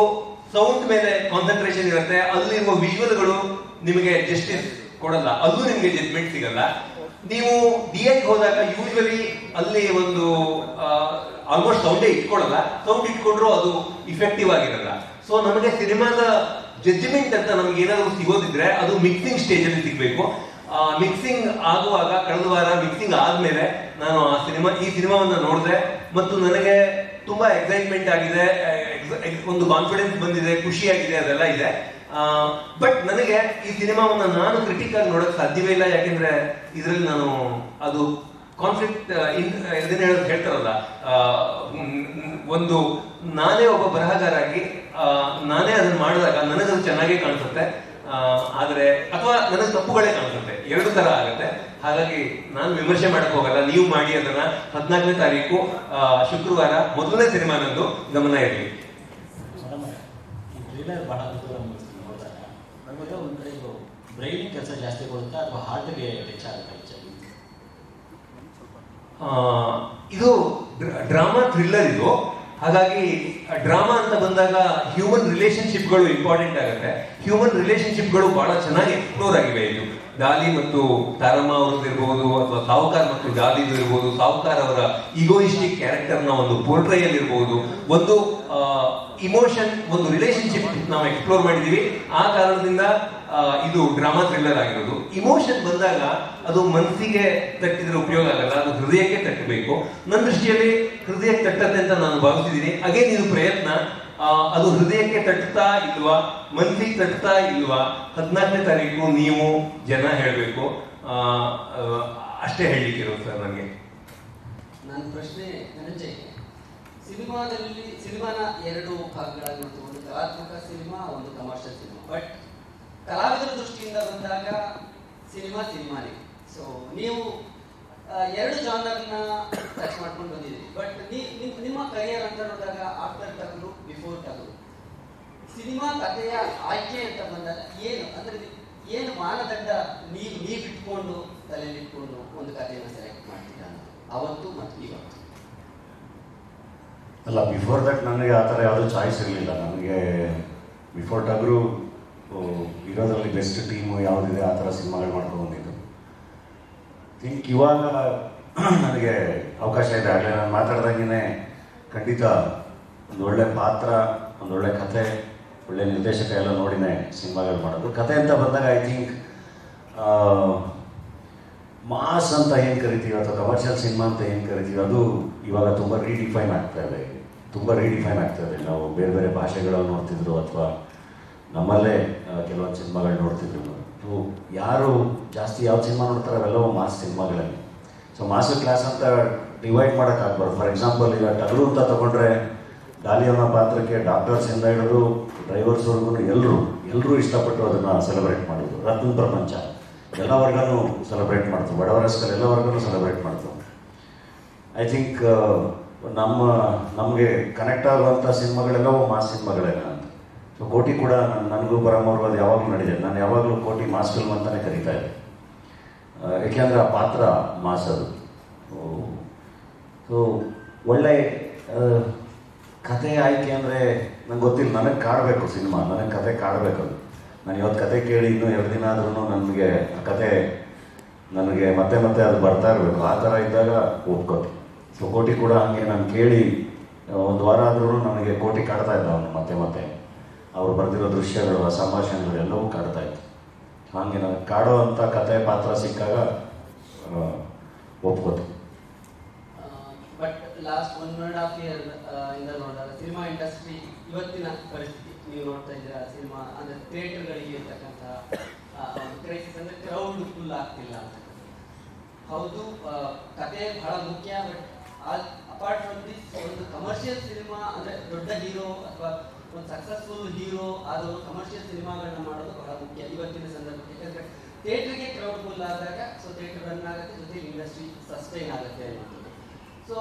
ಸೌಂಡ್ ಮೇಲೆ ಕಾನ್ಸಂಟ್ರೇಷನ್ ಇರುತ್ತೆ, ಅಲ್ಲಿರುವ ವಿಜುವಲ್ಗಳು ನಿಮಗೆ ಜಸ್ಟಿಸ್ ಕೊಡಲ್ಲ, ಅಲ್ಲೂ ನಿಮ್ಗೆ ಜಡ್ಜ್ಮೆಂಟ್ ಸಿಗಲ್ಲ. ನೀವು DI ಹೋದಾಗ ಯೂಶುವಲಿ ಅಲ್ಲಿ ಒಂದು ಆಲ್ಮೋಸ್ಟ್ ಸೌಂಡೇ ಇಟ್ಕೊಡಲ್ಲ, ಸೌಂಡ್ ಇಟ್ಕೊಂಡ್ರು ಅದು ಇಫೆಕ್ಟಿವ್ ಆಗಿರಲ್ಲ. ಸೊ ನಮಗೆ ಸಿನಿಮಾದ ಜಡ್ಜ್ಮೆಂಟ್ ಅಂತ ನಮ್ಗೆ ಏನಾದ್ರು ಸಿಗೋದಿದ್ರೆ ಅದು ಮಿಕ್ಸಿಂಗ್ ಸ್ಟೇಜ್ ಅಲ್ಲಿ ಸಿಗ್ಬೇಕು. ಮಿಕ್ಸಿಂಗ್ ಆಗುವಾಗ, ಕಳೆದ ವಾರ ಮಿಕ್ಸಿಂಗ್ ಆದ್ಮೇಲೆ ನಾನು ಈ ಸಿನಿಮಾವನ್ನ ನೋಡಿದೆ ಮತ್ತು ನನಗೆ ತುಂಬಾ ಎಕ್ಸೈಟ್ಮೆಂಟ್ ಆಗಿದೆ, ಒಂದು ಕಾನ್ಫಿಡೆನ್ಸ್ ಬಂದಿದೆ, ಖುಷಿಯಾಗಿದೆ, ಅದೆಲ್ಲ ಇದೆ. ಬಟ್ ನನಗೆ ಈ ಸಿನಿಮಾವನ್ನ ನಾನು ಕ್ರಿಟಿಕ್ ಆಗಿ ನೋಡಕ್ ಸಾಧ್ಯವೇ ಇಲ್ಲ. ಯಾಕೆಂದ್ರೆ ಇದರಲ್ಲಿ ನಾನು ಅದು ಕಾನ್ಫ್ಲಿಕ್ಟ್ ಇದನ್ನ ಹೇಳ್ತಾರಲ್ಲ, ಒಂದು ನಾನೇ ಒಬ್ಬ ಬರಹಗಾರಾಗಿ ನಾನೇ ಅದನ್ನ ಮಾಡಿದಾಗ ನನಗದು ಚೆನ್ನಾಗೇ ಕಾಣಿಸುತ್ತೆ, ಆದರೆ ಅಥವಾ ನನಗೆ ತಪ್ಪುಗಳೇ ಕಾಣಿಸುತ್ತೆ, ಎರಡು ತರ ಆಗುತ್ತೆ. ಹಾಗಾಗಿ ನಾನು ವಿಮರ್ಶೆ ಮಾಡಕ್ ಹೋಗಲ್ಲ, ನೀವು ಮಾಡಿ ಅದನ್ನ. 14ನೇ ತಾರೀಕು ಶುಕ್ರವಾರ ಮೊದಲನೇ ಸಿನಿಮಾ ನಂದು, ಗಮನ ಇರಲಿ. ಬಹಳ ನೋಡಿದಾಗ ನನಗೆ ಒಂದು ಕಡೆ ಇದು ಬ್ರೈನಿಗೆ ಕೆಲಸ ಜಾಸ್ತಿ ಕೊಡುತ್ತಾ ಅಥವಾ ಹಾರ್ಟ್ಗೆ ಟಚ್ ಆಗುತ್ತೆ? ಇದು ಡ್ರಾಮಾ ಥ್ರಿಲ್ಲರ್ ಇದು. ಹಾಗಾಗಿ ಡ್ರಾಮಾ ಅಂತ ಬಂದಾಗ ಹ್ಯೂಮನ್ ರಿಲೇಶನ್ಶಿಪ್ಗಳು ಇಂಪಾರ್ಟೆಂಟ್ ಆಗುತ್ತೆ. ಹ್ಯೂಮನ್ ರಿಲೇಶನ್ಶಿಪ್ಗಳು ಬಹಳ ಚೆನ್ನಾಗಿ ಎಕ್ಸ್ಪ್ಲೋರ್ ಆಗಿವೆ. ಇದು ಡಾಲಿ ಮತ್ತು ತಾರಮ್ಮ ಅವ್ರದ್ದು ಇರ್ಬೋದು, ಅಥವಾ ಸಾವುಕಾರ್ ಮತ್ತು ಡಾಲಿದು ಇರ್ಬೋದು, ಸಾವುಕಾರ್ ಅವರ ಈಗೋಯಿಸ್ಟಿಕ್ ಕ್ಯಾರೆಕ್ಟರ್ನ ಒಂದು ಪೋರ್ಟ್ರೇಯಲ್ ಇರ್ಬೋದು, ಒಂದು ಇಮೋಷನ್, ಒಂದು ರಿಲೇಶನ್ಶಿಪ್ ನಾವು ಎಕ್ಸ್ಪ್ಲೋರ್ ಮಾಡಿದೀವಿ. ಆ ಕಾರಣದಿಂದ ಇದು ಡ್ರಾಮಾ ಥ್ರಿಲ್ಲರ್ ಆಗಿರೋದು. ಇಮೋಷನ್ ಬಂದಾಗ ಅದು ಮನಸ್ಸಿಗೆ ತಟ್ಟಿದ್ರೆ ಉಪಯೋಗ ಆಗಲ್ಲ, ಅದು ಹೃದಯಕ್ಕೆ ತಟ್ಟಬೇಕು. ನನ್ನ ದೃಷ್ಟಿಯಲ್ಲಿ ಹೃದಯಕ್ಕೆ ತಟ್ಟತ್ತೆ ಅಂತ ನಾನು ಭಾವಿಸಿದ್ದೀನಿ. ಅಗೇನ್ ಇದು ಪ್ರಯತ್ನ, ಅದು ಹೃದಯಕ್ಕೆ ತಟ್ಟುತ್ತಾ ಇಲ್ವಾ, ಮನಸ್ಸಿಗೆ ತಟ್ಟುತ್ತಾ ಇಲ್ವಾ, 14ನೇ ತಾರೀಕು ನೀವು ಜನ ಹೇಳಬೇಕು. ಅಷ್ಟೇ ಹೇಳಲಿಕ್ಕಿರೋದು ಸರ್ ನನಗೆ. ನನ್ನ ಪ್ರಶ್ನೆ ಧನಂಜಯ್, ಸಿನಿಮಾನ ಎರಡು ಭಾಗಗಳಾಗಿ ನೋಡ್ತೀವಿ, ಒಂದು ಕಲಾತ್ಮಕ ಸಿನಿಮಾ, ಒಂದು ಕಮರ್ಷಿಯಲ್ ಸಿನಿಮಾ. ಬಟ್ ಕಲಾವಿದರ ದೃಷ್ಟಿಯಿಂದ ಬಂದಾಗ ಸಿನಿಮಾನೇ. ಸೊ ನೀವು ಎರಡು ಜಾನರ್ನ ಟಚ್ ಮಾಡ್ಕೊಂಡು ಬಂದಿದ್ದೀರಿ. ಬಟ್ ನಿಮ್ಮ ಕರಿಯರ್ ಅಂತ ನೋಡಿದಾಗ ಆಫ್ಟರ್ ಟಗರು, ಬಿಫೋರ್ ಟಗರು, ಸಿನಿಮಾ ಕಥೆಯ ಆಯ್ಕೆ ಅಂತ ಬಂದಾಗ ಏನು ಮಾನದಂಡ ನೀವು ಇಟ್ಕೊಂಡು ತಲೆಯಲ್ಲಿ ಇಟ್ಕೊಂಡು ಒಂದು ಕಥೆಯನ್ನು ಸೆಲೆಕ್ಟ್ ಮಾಡ್ತೀರಾ ಅವತ್ತು ಮತ್ತು ಇವತ್ತು? ಅಲ್ಲ, ಬಿಫೋರ್ ದಟ್ ನನಗೆ ಆ ಥರ ಯಾವುದೂ ಚಾಯ್ಸ್ ಇರಲಿಲ್ಲ. ನನಗೆ ಬಿಫೋರ್ ಟಗರು ಇರೋದ್ರಲ್ಲಿ ಬೆಸ್ಟ್ ಟೀಮು ಯಾವುದಿದೆ ಆ ಥರ ಸಿನಿಮಾಗಳು ಮಾಡ್ಕೊಂಡು ಬಂದಿದ್ದು. ಥಿಂಕ್ ಇವಾಗ ನನಗೆ ಅವಕಾಶ ಇದೆ. ಆಗಲೇ ನಾನು ಮಾತಾಡ್ದಂಗೆ ಖಂಡಿತ ಒಂದು ಒಳ್ಳೆ ಪಾತ್ರ, ಒಂದೊಳ್ಳೆ ಕಥೆ, ಒಳ್ಳೆ ನಿರ್ದೇಶಕ ಎಲ್ಲ ನೋಡಿನೇ ಸಿನಿಮಾಗಳು ಮಾಡೋದು. ಕಥೆ ಅಂತ ಬಂದಾಗ ಐ ಥಿಂಕ್ ಮಾಸ್ ಅಂತ ಏನು ಕರಿತೀವಿ ಅಥವಾ ಕಮರ್ಷಿಯಲ್ ಸಿನಿಮಾ ಅಂತ ಏನು ಕರಿತೀವಿ ಅದು ಇವಾಗ ತುಂಬ ರೀಡಿಫೈನ್ ಆಗ್ತಾ ಇದೆ. ನಾವು ಬೇರೆ ಬೇರೆ ಭಾಷೆಗಳಲ್ಲಿ ನೋಡ್ತಿದ್ರು ಅಥವಾ ನಮ್ಮಲ್ಲೇ ಕೆಲವೊಂದು ಸಿನಿಮಾಗಳು ನೋಡ್ತಿದ್ರು. ಸೊ ಯಾರು ಜಾಸ್ತಿ ಯಾವ ಸಿನಿಮಾ ನೋಡ್ತಾರೆ ಅವೆಲ್ಲವೂ ಮಾಸ್ ಸಿನಿಮಾಗಳಲ್ಲಿ. ಸೊ ಮಾಸ್ ಕ್ಲಾಸ್ ಅಂತ ಡಿವೈಡ್ ಮಾಡೋಕ್ಕಾಗ್ಬಾರ್ದು. ಫಾರ್ ಎಕ್ಸಾಂಪಲ್ ಈಗ ಟಗರು ಅಂತ ತಗೊಂಡ್ರೆ ಡಾಲಿ ಅನ್ನೋ ಪಾತ್ರಕ್ಕೆ ಡಾಕ್ಟರ್ಸಿಂದ ಹಿಡಿದು ಡ್ರೈವರ್ಸ್ವರೆಗೂ ಎಲ್ಲರೂ ಇಷ್ಟಪಟ್ಟು ಅದನ್ನು ಸೆಲೆಬ್ರೇಟ್ ಮಾಡೋದು. ರತ್ನ ಪ್ರಪಂಚ ಎಲ್ಲ ವರ್ಗನೂ ಸೆಲೆಬ್ರೇಟ್ ಮಾಡ್ತಾರೆ, ಬಡವರ ಸ್ಕಲ್ ಎಲ್ಲ ವರ್ಗನೂ ಸೆಲೆಬ್ರೇಟ್ ಮಾಡ್ತಾರೆ. ಐ ಥಿಂಕ್ ನಮಗೆ ಕನೆಕ್ಟ್ ಆಗುವಂಥ ಸಿನಿಮಾಗಳೆಲ್ಲವೂ ಮಾಸ್ ಸಿನಿಮಾಗಳೇನ ಅಂತ. ಸೊ ಕೋಟಿ ಕೂಡ ನನಗೂ ಬರಮವ್ರಿಗೂ ಅದು ಯಾವಾಗಲೂ ನಡೆದಿದೆ. ನಾನು ಯಾವಾಗಲೂ ಕೋಟಿ ಮಾಸ್ ಫಿಲ್ಮ್ ಅಂತಲೇ ಕರೀತಾ ಇದ್ದೆ, ಏಕೆಂದರೆ ಆ ಪಾತ್ರ ಮಾಸ್ ಅದು. ಸೊ ಒಳ್ಳೆ ಕಥೆ ಆಯ್ಕೆ ಅಂದರೆ ನಂಗೆ ಗೊತ್ತಿಲ್ಲ, ನನಗೆ ಕಾಡಬೇಕು ಸಿನಿಮಾ, ನನಗೆ ಕತೆ ಕಾಡಬೇಕು. ಅದು ನಾನು ಇವತ್ತು ಕತೆ ಕೇಳಿ ಇನ್ನೂ 2 ದಿನ ಆದ್ರೂ ನನಗೆ ಆ ಕತೆ ನನಗೆ ಮತ್ತೆ ಅದು ಬರ್ತಾ ಇರಬೇಕು. ಆ ಥರ ಇದ್ದಾಗ ಒಪ್ಕೋತೀನಿ. ಸೊ ಕೋಟಿ ಕೂಡ ಹಾಗೆ ನಾನು ಕೇಳಿ 1 ವಾರ ಆದ್ರೂ ನನಗೆ ಕೋಟಿ ಕಾಡ್ತಾ ಇದ್ದ ಅವನು ಮತ್ತೆ ಅವ್ರು ಬರೆದಿರೋ ದೃಶ್ಯಗಳು, ಆ ಸಂಭಾಷಣೆಗಳು ಎಲ್ಲವೂ ಕಾಡ್ತಾ ಇತ್ತು. ಹಾಗೆ ನನಗೆ ಕಾಡೋ ಅಂಥ ಕತೆ ಪಾತ್ರ ಸಿಕ್ಕಾಗ ಒಪ್ಕೋತೀನಿ. ಬಟ್ ಲಾಸ್ಟ್ 1.5 year ಇಂದ ನೋಡಿದಾಗ ಸಿನಿಮಾ ಇಂಡಸ್ಟ್ರಿ ಇವತ್ತಿನ ಪರಿಸ್ಥಿತಿ ನೀವು ನೋಡ್ತಾ ಇದ್ದೀರಾ. ಸಿನಿಮಾ ಅಂದರೆ ಥಿಯೇಟರ್ಗಳಿಗೆ ಇರ್ತಕ್ಕಂಥ ಕ್ರೈಸಿಸ್ ಅಂದರೆ ಕ್ರೌಡ್ ಫುಲ್ ಆಗ್ತಿಲ್ಲ ಅಂತ. ಹೌದು, ಕತೆ ಬಹಳ ಮುಖ್ಯ. ಬಟ್ ಅಪಾರ್ಟ್ ಫ್ರಮ್ ದಿಸ್, ಒಂದು ಕಮರ್ಷಿಯಲ್ ಸಿನಿಮಾ ಅಂದರೆ ದೊಡ್ಡ ಹೀರೋ ಅಥವಾ ಒಂದು ಸಕ್ಸಸ್ಫುಲ್ ಹೀರೋ ಆದವರು ಕಮರ್ಷಿಯಲ್ ಸಿನಿಮಾಗಳನ್ನ ಮಾಡೋದು ಬಹಳ ಮುಖ್ಯ ಇವತ್ತಿನ ಸಂದರ್ಭಕ್ಕೆ. ಯಾಕಂದರೆ ಥಿಯೇಟ್ರಿಗೆ ಕ್ರೌಡ್ ಫುಲ್ ಆದಾಗ ಸೊ ಥಿಯೇಟರ್ ರನ್ ಆಗುತ್ತೆ, ಜೊತೆಗೆ ಇಂಡಸ್ಟ್ರಿ ಸಸ್ಟೈನ್ ಆಗುತ್ತೆ ಅನ್ನೋದು. ಸೊ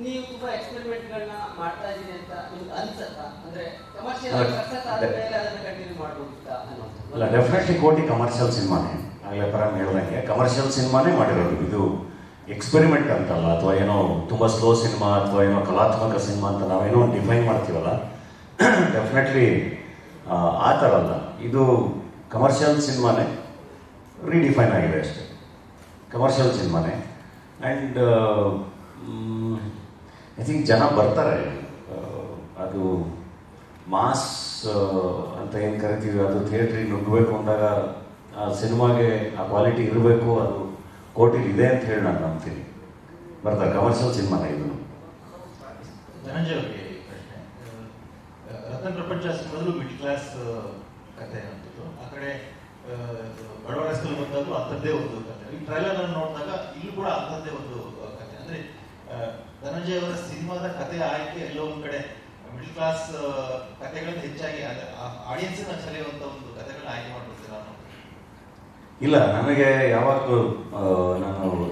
ನೀವು ತುಂಬ ಎಕ್ಸ್ಪೆರಿಮೆಂಟ್ಗಳನ್ನ ಮಾಡ್ತಾ ಇದ್ದೀನಿ ಅಂತ ನಿಮ್ಗೆ ಅನ್ಸತ್ತಾ? ಅಂದರೆ ಕಮರ್ಷಿಯಲ್ ಸಕ್ಸಸ್ ಆದಮೇಲೆ ಅದನ್ನು ಕಂಟಿನ್ಯೂ ಮಾಡ್ಬೋದಿತ್ತಾ ಅನ್ನೋದು? ಅಲ್ಲ, ಡೆಫಿನೆಟ್ಲಿ ಕೋಟಿ ಕಮರ್ಷಿಯಲ್ ಸಿನಿಮಾನೇ. ಆಗಲೇ ಪರಂ ಹೇಳ್ದಂಗೆ ಕಮರ್ಷಿಯಲ್ ಸಿನಿಮಾನೇ ಮಾಡಿರೋದು. ಇದು ಎಕ್ಸ್ಪೆರಿಮೆಂಟ್ ಅಂತಲ್ಲ, ಅಥವಾ ಏನೋ ತುಂಬ ಸ್ಲೋ ಸಿನಿಮಾ ಅಥವಾ ಏನೋ ಕಲಾತ್ಮಕ ಸಿನಿಮಾ ಅಂತ ನಾವೇನೋ ಡಿಫೈನ್ ಮಾಡ್ತೀವಲ್ಲ, ಡೆಫಿನೆಟ್ಲಿ ಆ ಥರ ಅಲ್ಲ. ಇದು ಕಮರ್ಷಿಯಲ್ ಸಿನಿಮಾನೇ, ರೀಡಿಫೈನ್ ಆಗಿದೆ ಅಷ್ಟೇ. ಕಮರ್ಷಿಯಲ್ ಸಿನಿಮಾನೇ. ಆ್ಯಂಡ್ ಐ ಥಿಂಕ್ ಜನ ಬರ್ತಾರೆ. ಅದು ಮಾಸ್ ಅಂತ ಏನು ಕರಿತೀವಿ ಅದು ಥಿಯೇಟ್ರಿಗೆ ನುಗ್ಗಬೇಕು ಅಂದಾಗ ಆ ಸಿನಿಮಾಗೆ ಆ ಕ್ವಾಲಿಟಿ ಇರಬೇಕು. ಅದು ಕೋಟಿಲಿ ಇದೆ ಅಂತ ಹೇಳಿ ನಾನು ನಂಬ್ತೀನಿ. ಬರ್ತಾರೆ, ಕಮರ್ಷಿಯಲ್ ಸಿನಿಮಾನೇ ಇದು. ಧನಂಜಯ ಅವರಿಗೆ ಪ್ರಶ್ನೆ. ರತ್ನ ಪ್ರಪಂಚ ಮೊದಲು ಮಿಡ್ಲ್ ಕ್ಲಾಸ್ ಕಥೆ ಅಂತಿತ್ತು, ಆ ಕಡೆ ಬಡವರ ಸ್ಕೂಲ್ ಬಂದದ್ದು ಅಂಥದ್ದೇ ಒಂದು ಕಥೆ. ಈ ಟ್ರೈಲರ್ ಅನ್ನು ನೋಡಿದಾಗ ಇಲ್ಲಿ ಕೂಡ ಅಂಥದ್ದೇ ಒಂದು ಕಥೆ. ಅಂದ್ರೆ ಧನಂಜಯ ಅವರ ಸಿನಿಮಾದ ಕಥೆ ಆಯ್ಕೆ ಎಲ್ಲೋ ಒಂದ್ ಕಡೆ ಮಿಡಲ್ ಕ್ಲಾಸ್ ಕಥೆಗಳನ್ನು ಹೆಚ್ಚಾಗಿ ಆಡಿಯನ್ಸ್ ಸೆಳೆಯುವಂತ ಒಂದು ಕಥೆಗಳನ್ನ ಆಯ್ಕೆ ಮಾಡ್ಕೊಳ್ತೀರಾ? ಇಲ್ಲ, ನನಗೆ ಯಾವಾಗಲೂ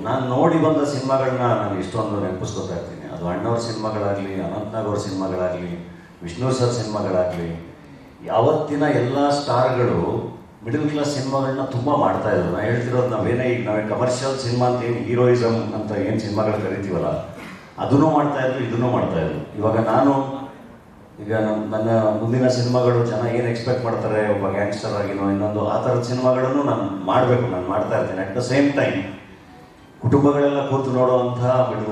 ನಾನು ನೋಡಿ ಬಂದ ಸಿನಿಮಾಗಳನ್ನ ನಾನು ಇಷ್ಟೊಂದು ನೆನಪಿಸ್ಕೊತಾ ಇರ್ತೀನಿ. ಅದು ಅಣ್ಣವ್ರ ಸಿನಿಮಾಗಳಾಗಲಿ, ಅನಂತ್ನಾಗ್ ಅವ್ರ ಸಿನಿಮಾಗಳಾಗಲಿ, ವಿಷ್ಣು ಸರ್ ಸಿನಿಮಾಗಳಾಗಲಿ, ಯಾವತ್ತಿನ ಎಲ್ಲ ಸ್ಟಾರ್ಗಳು ಮಿಡಲ್ ಕ್ಲಾಸ್ ಸಿನಿಮಾಗಳನ್ನ ತುಂಬ ಮಾಡ್ತಾ ಇದ್ರು. ನಾನು ಹೇಳ್ತಿರೋದು ನಾವೇ ಕಮರ್ಷಿಯಲ್ ಸಿನಿಮಾ ಅಂತ ಏನು ಹೀರೋಯಿಸಮ್ ಅಂತ ಏನು ಸಿನಿಮಾಗಳು ಕರಿತೀವಲ್ಲ, ಅದನ್ನೂ ಮಾಡ್ತಾಯಿದ್ರು, ಇದನ್ನೂ ಮಾಡ್ತಾಯಿದ್ರು. ಇವಾಗ ನನ್ನ ಮುಂದಿನ ಸಿನಿಮಾಗಳು ಜನ ಏನು ಎಕ್ಸ್ಪೆಕ್ಟ್ ಮಾಡ್ತಾರೆ, ಒಬ್ಬ ಗ್ಯಾಂಗ್ಸ್ಟರ್ ಆಗಿನೋ ಇನ್ನೊಂದು ಆ ಥರದ ಸಿನಿಮಾಗಳನ್ನು ನಾನು ಮಾಡಬೇಕು, ನಾನು ಮಾಡ್ತಾ ಇರ್ತೀನಿ. ಅಟ್ ದ ಸೇಮ್ ಟೈಮ್ ಕುಟುಂಬಗಳೆಲ್ಲ ಕೂತು ನೋಡುವಂಥ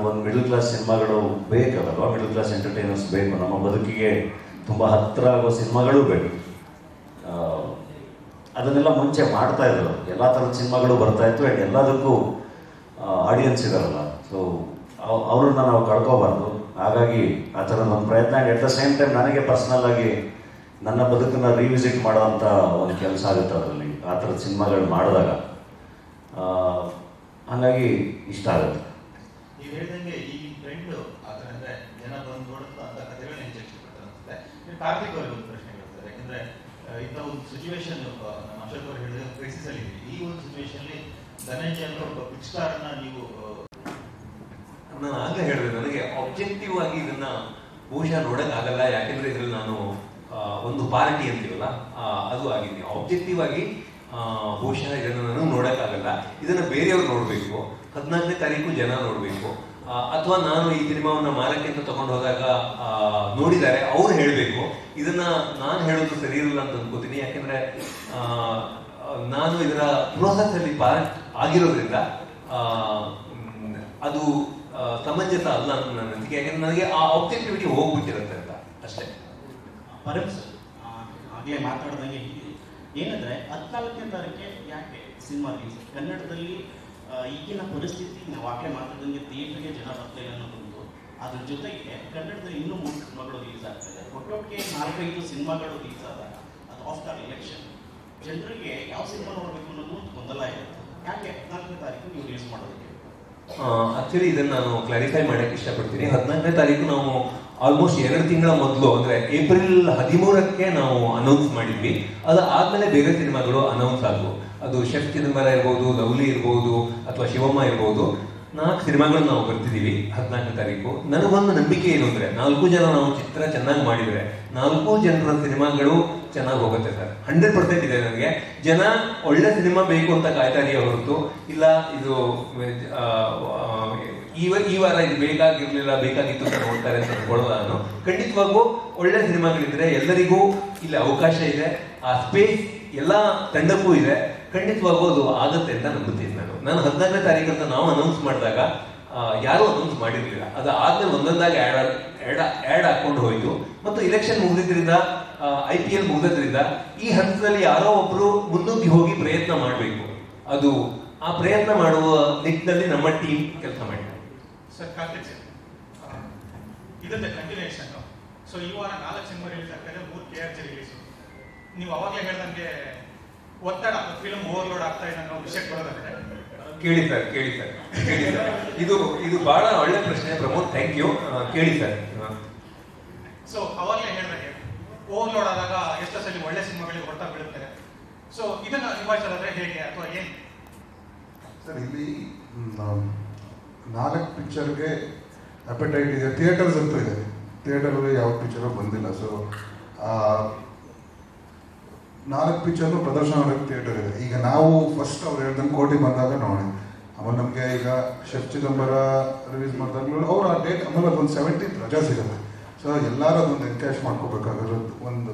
ಒಂದು ಮಿಡಲ್ ಕ್ಲಾಸ್ ಸಿನಿಮಾಗಳು ಬೇಕಲ್ವ, ಮಿಡಲ್ ಕ್ಲಾಸ್ ಎಂಟರ್ಟೈನರ್ಸ್ ಬೇಕು, ನಮ್ಮ ಬದುಕಿಗೆ ತುಂಬ ಹತ್ತಿರ ಆಗೋ ಸಿನಿಮಾಗಳು ಬೇಕು. ಅದನ್ನೆಲ್ಲ ಮುಂಚೆ ಮಾಡ್ತಾಯಿದ್ರು, ಎಲ್ಲ ಥರದ ಸಿನಿಮಾಗಳು ಬರ್ತಾಯಿತ್ತು. ಆ್ಯಂಡ್ ಎಲ್ಲದಕ್ಕೂ ಆಡಿಯನ್ಸ್ ಇದಾರಲ್ಲ, ಸೊ ಅವ್ರನ್ನ ನಾವು ಕಳ್ಕೋಬಾರ್ದು. ಹಾಗಾಗಿ ಆ ಥರದ ಒಂದು ಪ್ರಯತ್ನ. And at the same time ನನಗೆ ಪರ್ಸ್ನಲ್ ಆಗಿ ನನ್ನ ಬದುಕನ್ನು ರಿವಿಸಿಟ್ ಮಾಡೋವಂಥ ಒಂದು ಕೆಲಸ ಆಗುತ್ತೆ ಅದರಲ್ಲಿ, ಆ ಥರದ ಸಿನಿಮಾಗಳು ಮಾಡಿದಾಗ. ಹಾಗಾಗಿ ಇಷ್ಟ ಆಗುತ್ತೆ. ನೀವು ಹೇಳಿದಂಗೆ ಈ ಟ್ರೆಂಡ್ ಆ ಥರ ಅಂದರೆ ಜನ ಬಂದು ನೋಡುತ್ತಾ ಅಂತ ಕಥೆಗಳನ್ನ ಹೆಚ್ಚು ಇಷ್ಟಪಡ್ತಾರೆ ಅನಿಸುತ್ತೆ. ಕಾರ್ತಿಕ್ ಅವರಿಗೆ ಒಂದು ಪ್ರಶ್ನೆ ಇರ್ತದೆ, ಯಾಕೆಂದರೆ ಇಂಥ ಒಂದು ಸಿಚುವೇಶನ್ ನಮ್ಮ ಅಶೋಕ್ ಅವರು ಹೇಳಿದ ಕ್ರೈಸಿಸ್ ಅಲ್ಲಿ ಇದೆ. ಈ ಒಂದು ಸಿಚುವೇಶನ್ಲಿ ಧನಂಜಯ ಅಂತ ಒಬ್ಬ ಬಿಗ್ ಸ್ಟಾರ್ನ ನೀವು ನಾನು ಆಗಲೇ ಹೇಳಿದೆ, ನನಗೆ ಆಬ್ಜೆಕ್ಟಿವ್ ಆಗಿ ಇದನ್ನ ಬಹುಶಃ ನೋಡೋಕ್ಕಾಗಲ್ಲ. ಯಾಕೆಂದ್ರೆ ಇದ್ರಲ್ಲಿ ನಾನು ಒಂದು ಪಾರ್ಟಿ ಅಂತೀವಲ್ಲ ಅದು ಆಗಿದೆ. ಆಬ್ಜೆಕ್ಟಿವ್ ಆಗಿ ಬಹುಶಃ ಇದನ್ನು ನಾನು ನೋಡೋಕ್ಕಾಗಲ್ಲ. ಇದನ್ನ ಬೇರೆಯವ್ರು ನೋಡಬೇಕು, 14ನೇ ತಾರೀಕು ಜನ ನೋಡಬೇಕು, ಅಥವಾ ನಾನು ಈ ಸಿನಿಮಾವನ್ನ ಮಾರಕ್ಕೆ ಅಂತ ತಗೊಂಡು ಹೋದಾಗ ನೋಡಿದ್ದಾರೆ ಅವ್ರು ಹೇಳಬೇಕು. ಇದನ್ನ ನಾನು ಹೇಳೋದು ಸರಿ ಇರಲ್ಲ ಅಂತ ಅನ್ಕೋತೀನಿ. ಯಾಕೆಂದ್ರೆ ನಾನು ಇದರ ಪ್ರೋಸೆಸ್ ಅಲ್ಲಿ ಪಾರ್ಟ್ ಆಗಿರೋದ್ರಿಂದ ಅದು ಸಮಂಜಸ ಅಲ್ಲ ಅಂತ ನನ್ನ ಅನಿಸಿಕೆ. ಯಾಕಂದ್ರೆ ನನಗೆ ಆ ಆಬ್ಜೆಕ್ಟಿವಿಟಿ ಹೋಗ್ಬಿಟ್ಟಿರುತ್ತೆ ಅಂತ ಅಷ್ಟೇ. ಪರಮ್ ಸರ್ ಆಗಲೇ ಮಾತಾಡ್ದಂಗೆ ಏನಂದ್ರೆ 14ನೇ ತಾರೀಕಿಗೆ ಯಾಕೆ ಸಿನಿಮಾ ರಿಲೀಸ್? ಕನ್ನಡದಲ್ಲಿ ಈಗಿನ ಪರಿಸ್ಥಿತಿ ನಾವು ಆಗಲೇ ಮಾತಾಡ್ದಂಗೆ ಥಿಯೇಟರ್ಗೆ ಜನ ಬರ್ತಾ ಇಲ್ಲ ಅನ್ನೋದೊಂದು, ಅದ್ರ ಜೊತೆಗೆ ಕನ್ನಡದಲ್ಲಿ ಇನ್ನೂ 3 ಸಿನಿಮಾಗಳು ರಿಲೀಸ್ ಆಗ್ತದೆ. ಒಟ್ಟೊಟ್ಟಿಗೆ 4-5 ಸಿನಿಮಾಗಳು ರಿಲೀಸ್ ಆದಾಗ ಅದು ಆಫ್ಟರ್ ಎಲೆಕ್ಷನ್ ಜನರಿಗೆ ಯಾವ ಸಿನಿಮಾ ನೋಡಬೇಕು ಅನ್ನೋದು ಗೊಂದಲ ಇರುತ್ತೆ. ಯಾಕೆ 14ನೇ ತಾರೀಕು ನೀವು ರಿಲೀಸ್ ಮಾಡೋದಕ್ಕೆ? ಆಕ್ಚುಲಿ ಇದನ್ನ ನಾನು ಕ್ಲಾರಿಫೈ ಮಾಡಕ್ಕೆ ಇಷ್ಟಪಡ್ತೀನಿ. 14ನೇ ತಾರೀಕು ನಾವು ಆಲ್ಮೋಸ್ಟ್ 2 ತಿಂಗಳ ಮೊದಲು ಅಂದ್ರೆ ಏಪ್ರಿಲ್ 13ಕ್ಕೆ ನಾವು ಅನೌನ್ಸ್ ಮಾಡಿದ್ವಿ. ಅದು ಆದ್ಮೇಲೆ ಬೇರೆ ಸಿನಿಮಾಗಳು ಅನೌನ್ಸ್ ಆದವು. ಅದು ಶೆಫ್ ಚಿದಂಬರ ಇರ್ಬೋದು, ಲವ್ಲಿ ಇರ್ಬೋದು, ಅಥವಾ ಶಿವಮ್ಮ ಇರ್ಬೋದು. 4 ಸಿನಿಮಾಗಳು ನಾವು ಬರ್ತಿದ್ದೀವಿ 14ನೇ ತಾರೀಕು. ನನಗೊಂದು ನಂಬಿಕೆ ಏನು ಅಂದ್ರೆ 4 ಜನ ನಾವು ಚಿತ್ರ ಚೆನ್ನಾಗಿ ಮಾಡಿದ್ರೆ 4 ಜನರ ಸಿನಿಮಾಗಳು ಚೆನ್ನಾಗಿ ಹೋಗುತ್ತೆ ಸರ್. 100% ಇದೆ ನನಗೆ. ಜನ ಒಳ್ಳೆ ಸಿನಿಮಾ ಬೇಕು ಅಂತ ಕಾಯ್ತಾ ಇದೆಯಾ ಹೊರತು ಇಲ್ಲ ಇದು ಈ ವಾರ ಇದು ಬೇಕಾಗಿತ್ತು ಅಂತ ನೋಡ್ತಾರೆ ಅಂತ ಅನ್ಕೊಳ್ಳೋದು ನಾನು. ಖಂಡಿತವಾಗೂ ಒಳ್ಳೆ ಸಿನಿಮಾಗಳಿದ್ರೆ ಎಲ್ಲರಿಗೂ ಇಲ್ಲಿ ಅವಕಾಶ ಇದೆ, ಆ ಸ್ಪೇಸ್ ಎಲ್ಲ ತಂಡಕ್ಕೂ ಇದೆ. ಖಂಡಿತವಾಗೂ ಅದು ಆಗುತ್ತೆ ಅಂತ ನಂಬುತ್ತೀನಿ ನಾನು 14ನೇ ತಾರೀಕು ಅಂತ ನಾವು ಅನೌನ್ಸ್ ಮಾಡಿದಾಗ ಯಾರು ಅನೌನ್ಸ್ ಮಾಡಿರ್ಲಿಲ್ಲ. ಅದು ಆದ್ಮೇಲೆ ಒಂದೊಂದಾಗಿ ಆ್ಯಡ್ ಹಾಕೊಂಡು ಹೋಯ್ತು. ಮತ್ತು ಇಲೆಕ್ಷನ್ ಮುಗಿದ್ರಿಂದ IPL ಮುಗಿದ್ರಿಂದ ಈ ಹಂತದಲ್ಲಿ ಯಾರೋ ಒಬ್ರು ಮುನ್ನುಗ್ಗಿ ಹೋಗಿ ಪ್ರಯತ್ನ ಮಾಡಬೇಕು. ಅದು ಆ ಪ್ರಯತ್ನ ಮಾಡುವ ನಿಟ್ಟಿನಲ್ಲಿ ನಮ್ಮ ಟೀಮ್ ಕೆಲಸ ಮಾಡಿದೆ. ಸರ್ ಕಾರ್ತಿಕ್ ಸರ್, ಇದೊಂದು ಕಂಟಿನ್ಯೂಷನ್. ಸೊ ಈ ವಾರ 4 ಸಿನಿಮಾ ರಿಲೀಸ್ ಆಗ್ತದೆ, 3 KRG ರಿಲೀಸ್. ನೀವು ಅವಾಗಲೇ ಹೇಳ್ದಂಗೆ ಒತ್ತಡ ಫಿಲ್ಮ್ ಓವರ್ಲೋಡ್ ಆಗ್ತಾ ಇದೆ ಅನ್ನೋ ವಿಷಯಕ್ಕೆ ಬರೋದಂದ್ರೆ ಕೇಳಿ ಸರ್ ಇದು ಬಹಳ ಒಳ್ಳೆ ಪ್ರಶ್ನೆ ಪ್ರಮೋದ್, ಥ್ಯಾಂಕ್ ಯು. ಕೇಳಿ ಸರ್. ಸೊ ಅವಾಗಲೇ ಹೇಳ್ದಂಗೆ ಓವರ್ಲೋಡ್ ಆದಾಗ ಎಷ್ಟೋ ಸಲ ಒಳ್ಳೆ ಸಿನಿಮಾಗಳಿಗೆ ಹೊರಟ ಬೀಳುತ್ತೆ. ಸೊ ಇದನ್ನ ನಿಭಾಯಿಸೋದಾದ್ರೆ ಹೇಗೆ ಅಥವಾ ಏನು ಸರ್? ಇಲ್ಲಿ 4 ಪಿಕ್ಚರ್ಗೆ ಅಪೆಟೈಟ್ ಇದೆ, ಥಿಯೇಟರ್ಸ್ ಅಂತೂ ಇದೆ. ಥಿಯೇಟರ್ಗೆ ಯಾವ ಪಿಕ್ಚರು ಬಂದಿಲ್ಲ. ಸೊ 4 ಪಿಕ್ಚರ್ನು ಪ್ರದರ್ಶನ ಮಾಡೋಕ್ಕೆ ಥಿಯೇಟರ್ ಇದೆ. ಈಗ ನಾವು ಫಸ್ಟ್ ಅವ್ರು ಹೇಳ್ದಂಗೆ ಕೋಟಿ ಬಂದಾಗ ನೋಡಿ, ಆಮೇಲೆ ನಮಗೆ ಈಗ ಶೆಫ್ ಚಿದಂಬರ ರಿಲೀಸ್ ಮಾಡಿದಾಗಲೂ ಅವ್ರು ಆ ಡೇಟ್, ಆಮೇಲೆ ಒಂದು 17th ರಜಾ ಸಿಗುತ್ತೆ. ಸೊ ಎಲ್ಲರೂ ಅದೊಂದು ಎನ್ಕ್ಯಾಶ್ ಮಾಡ್ಕೋಬೇಕಾಗಿರೋದು ಒಂದು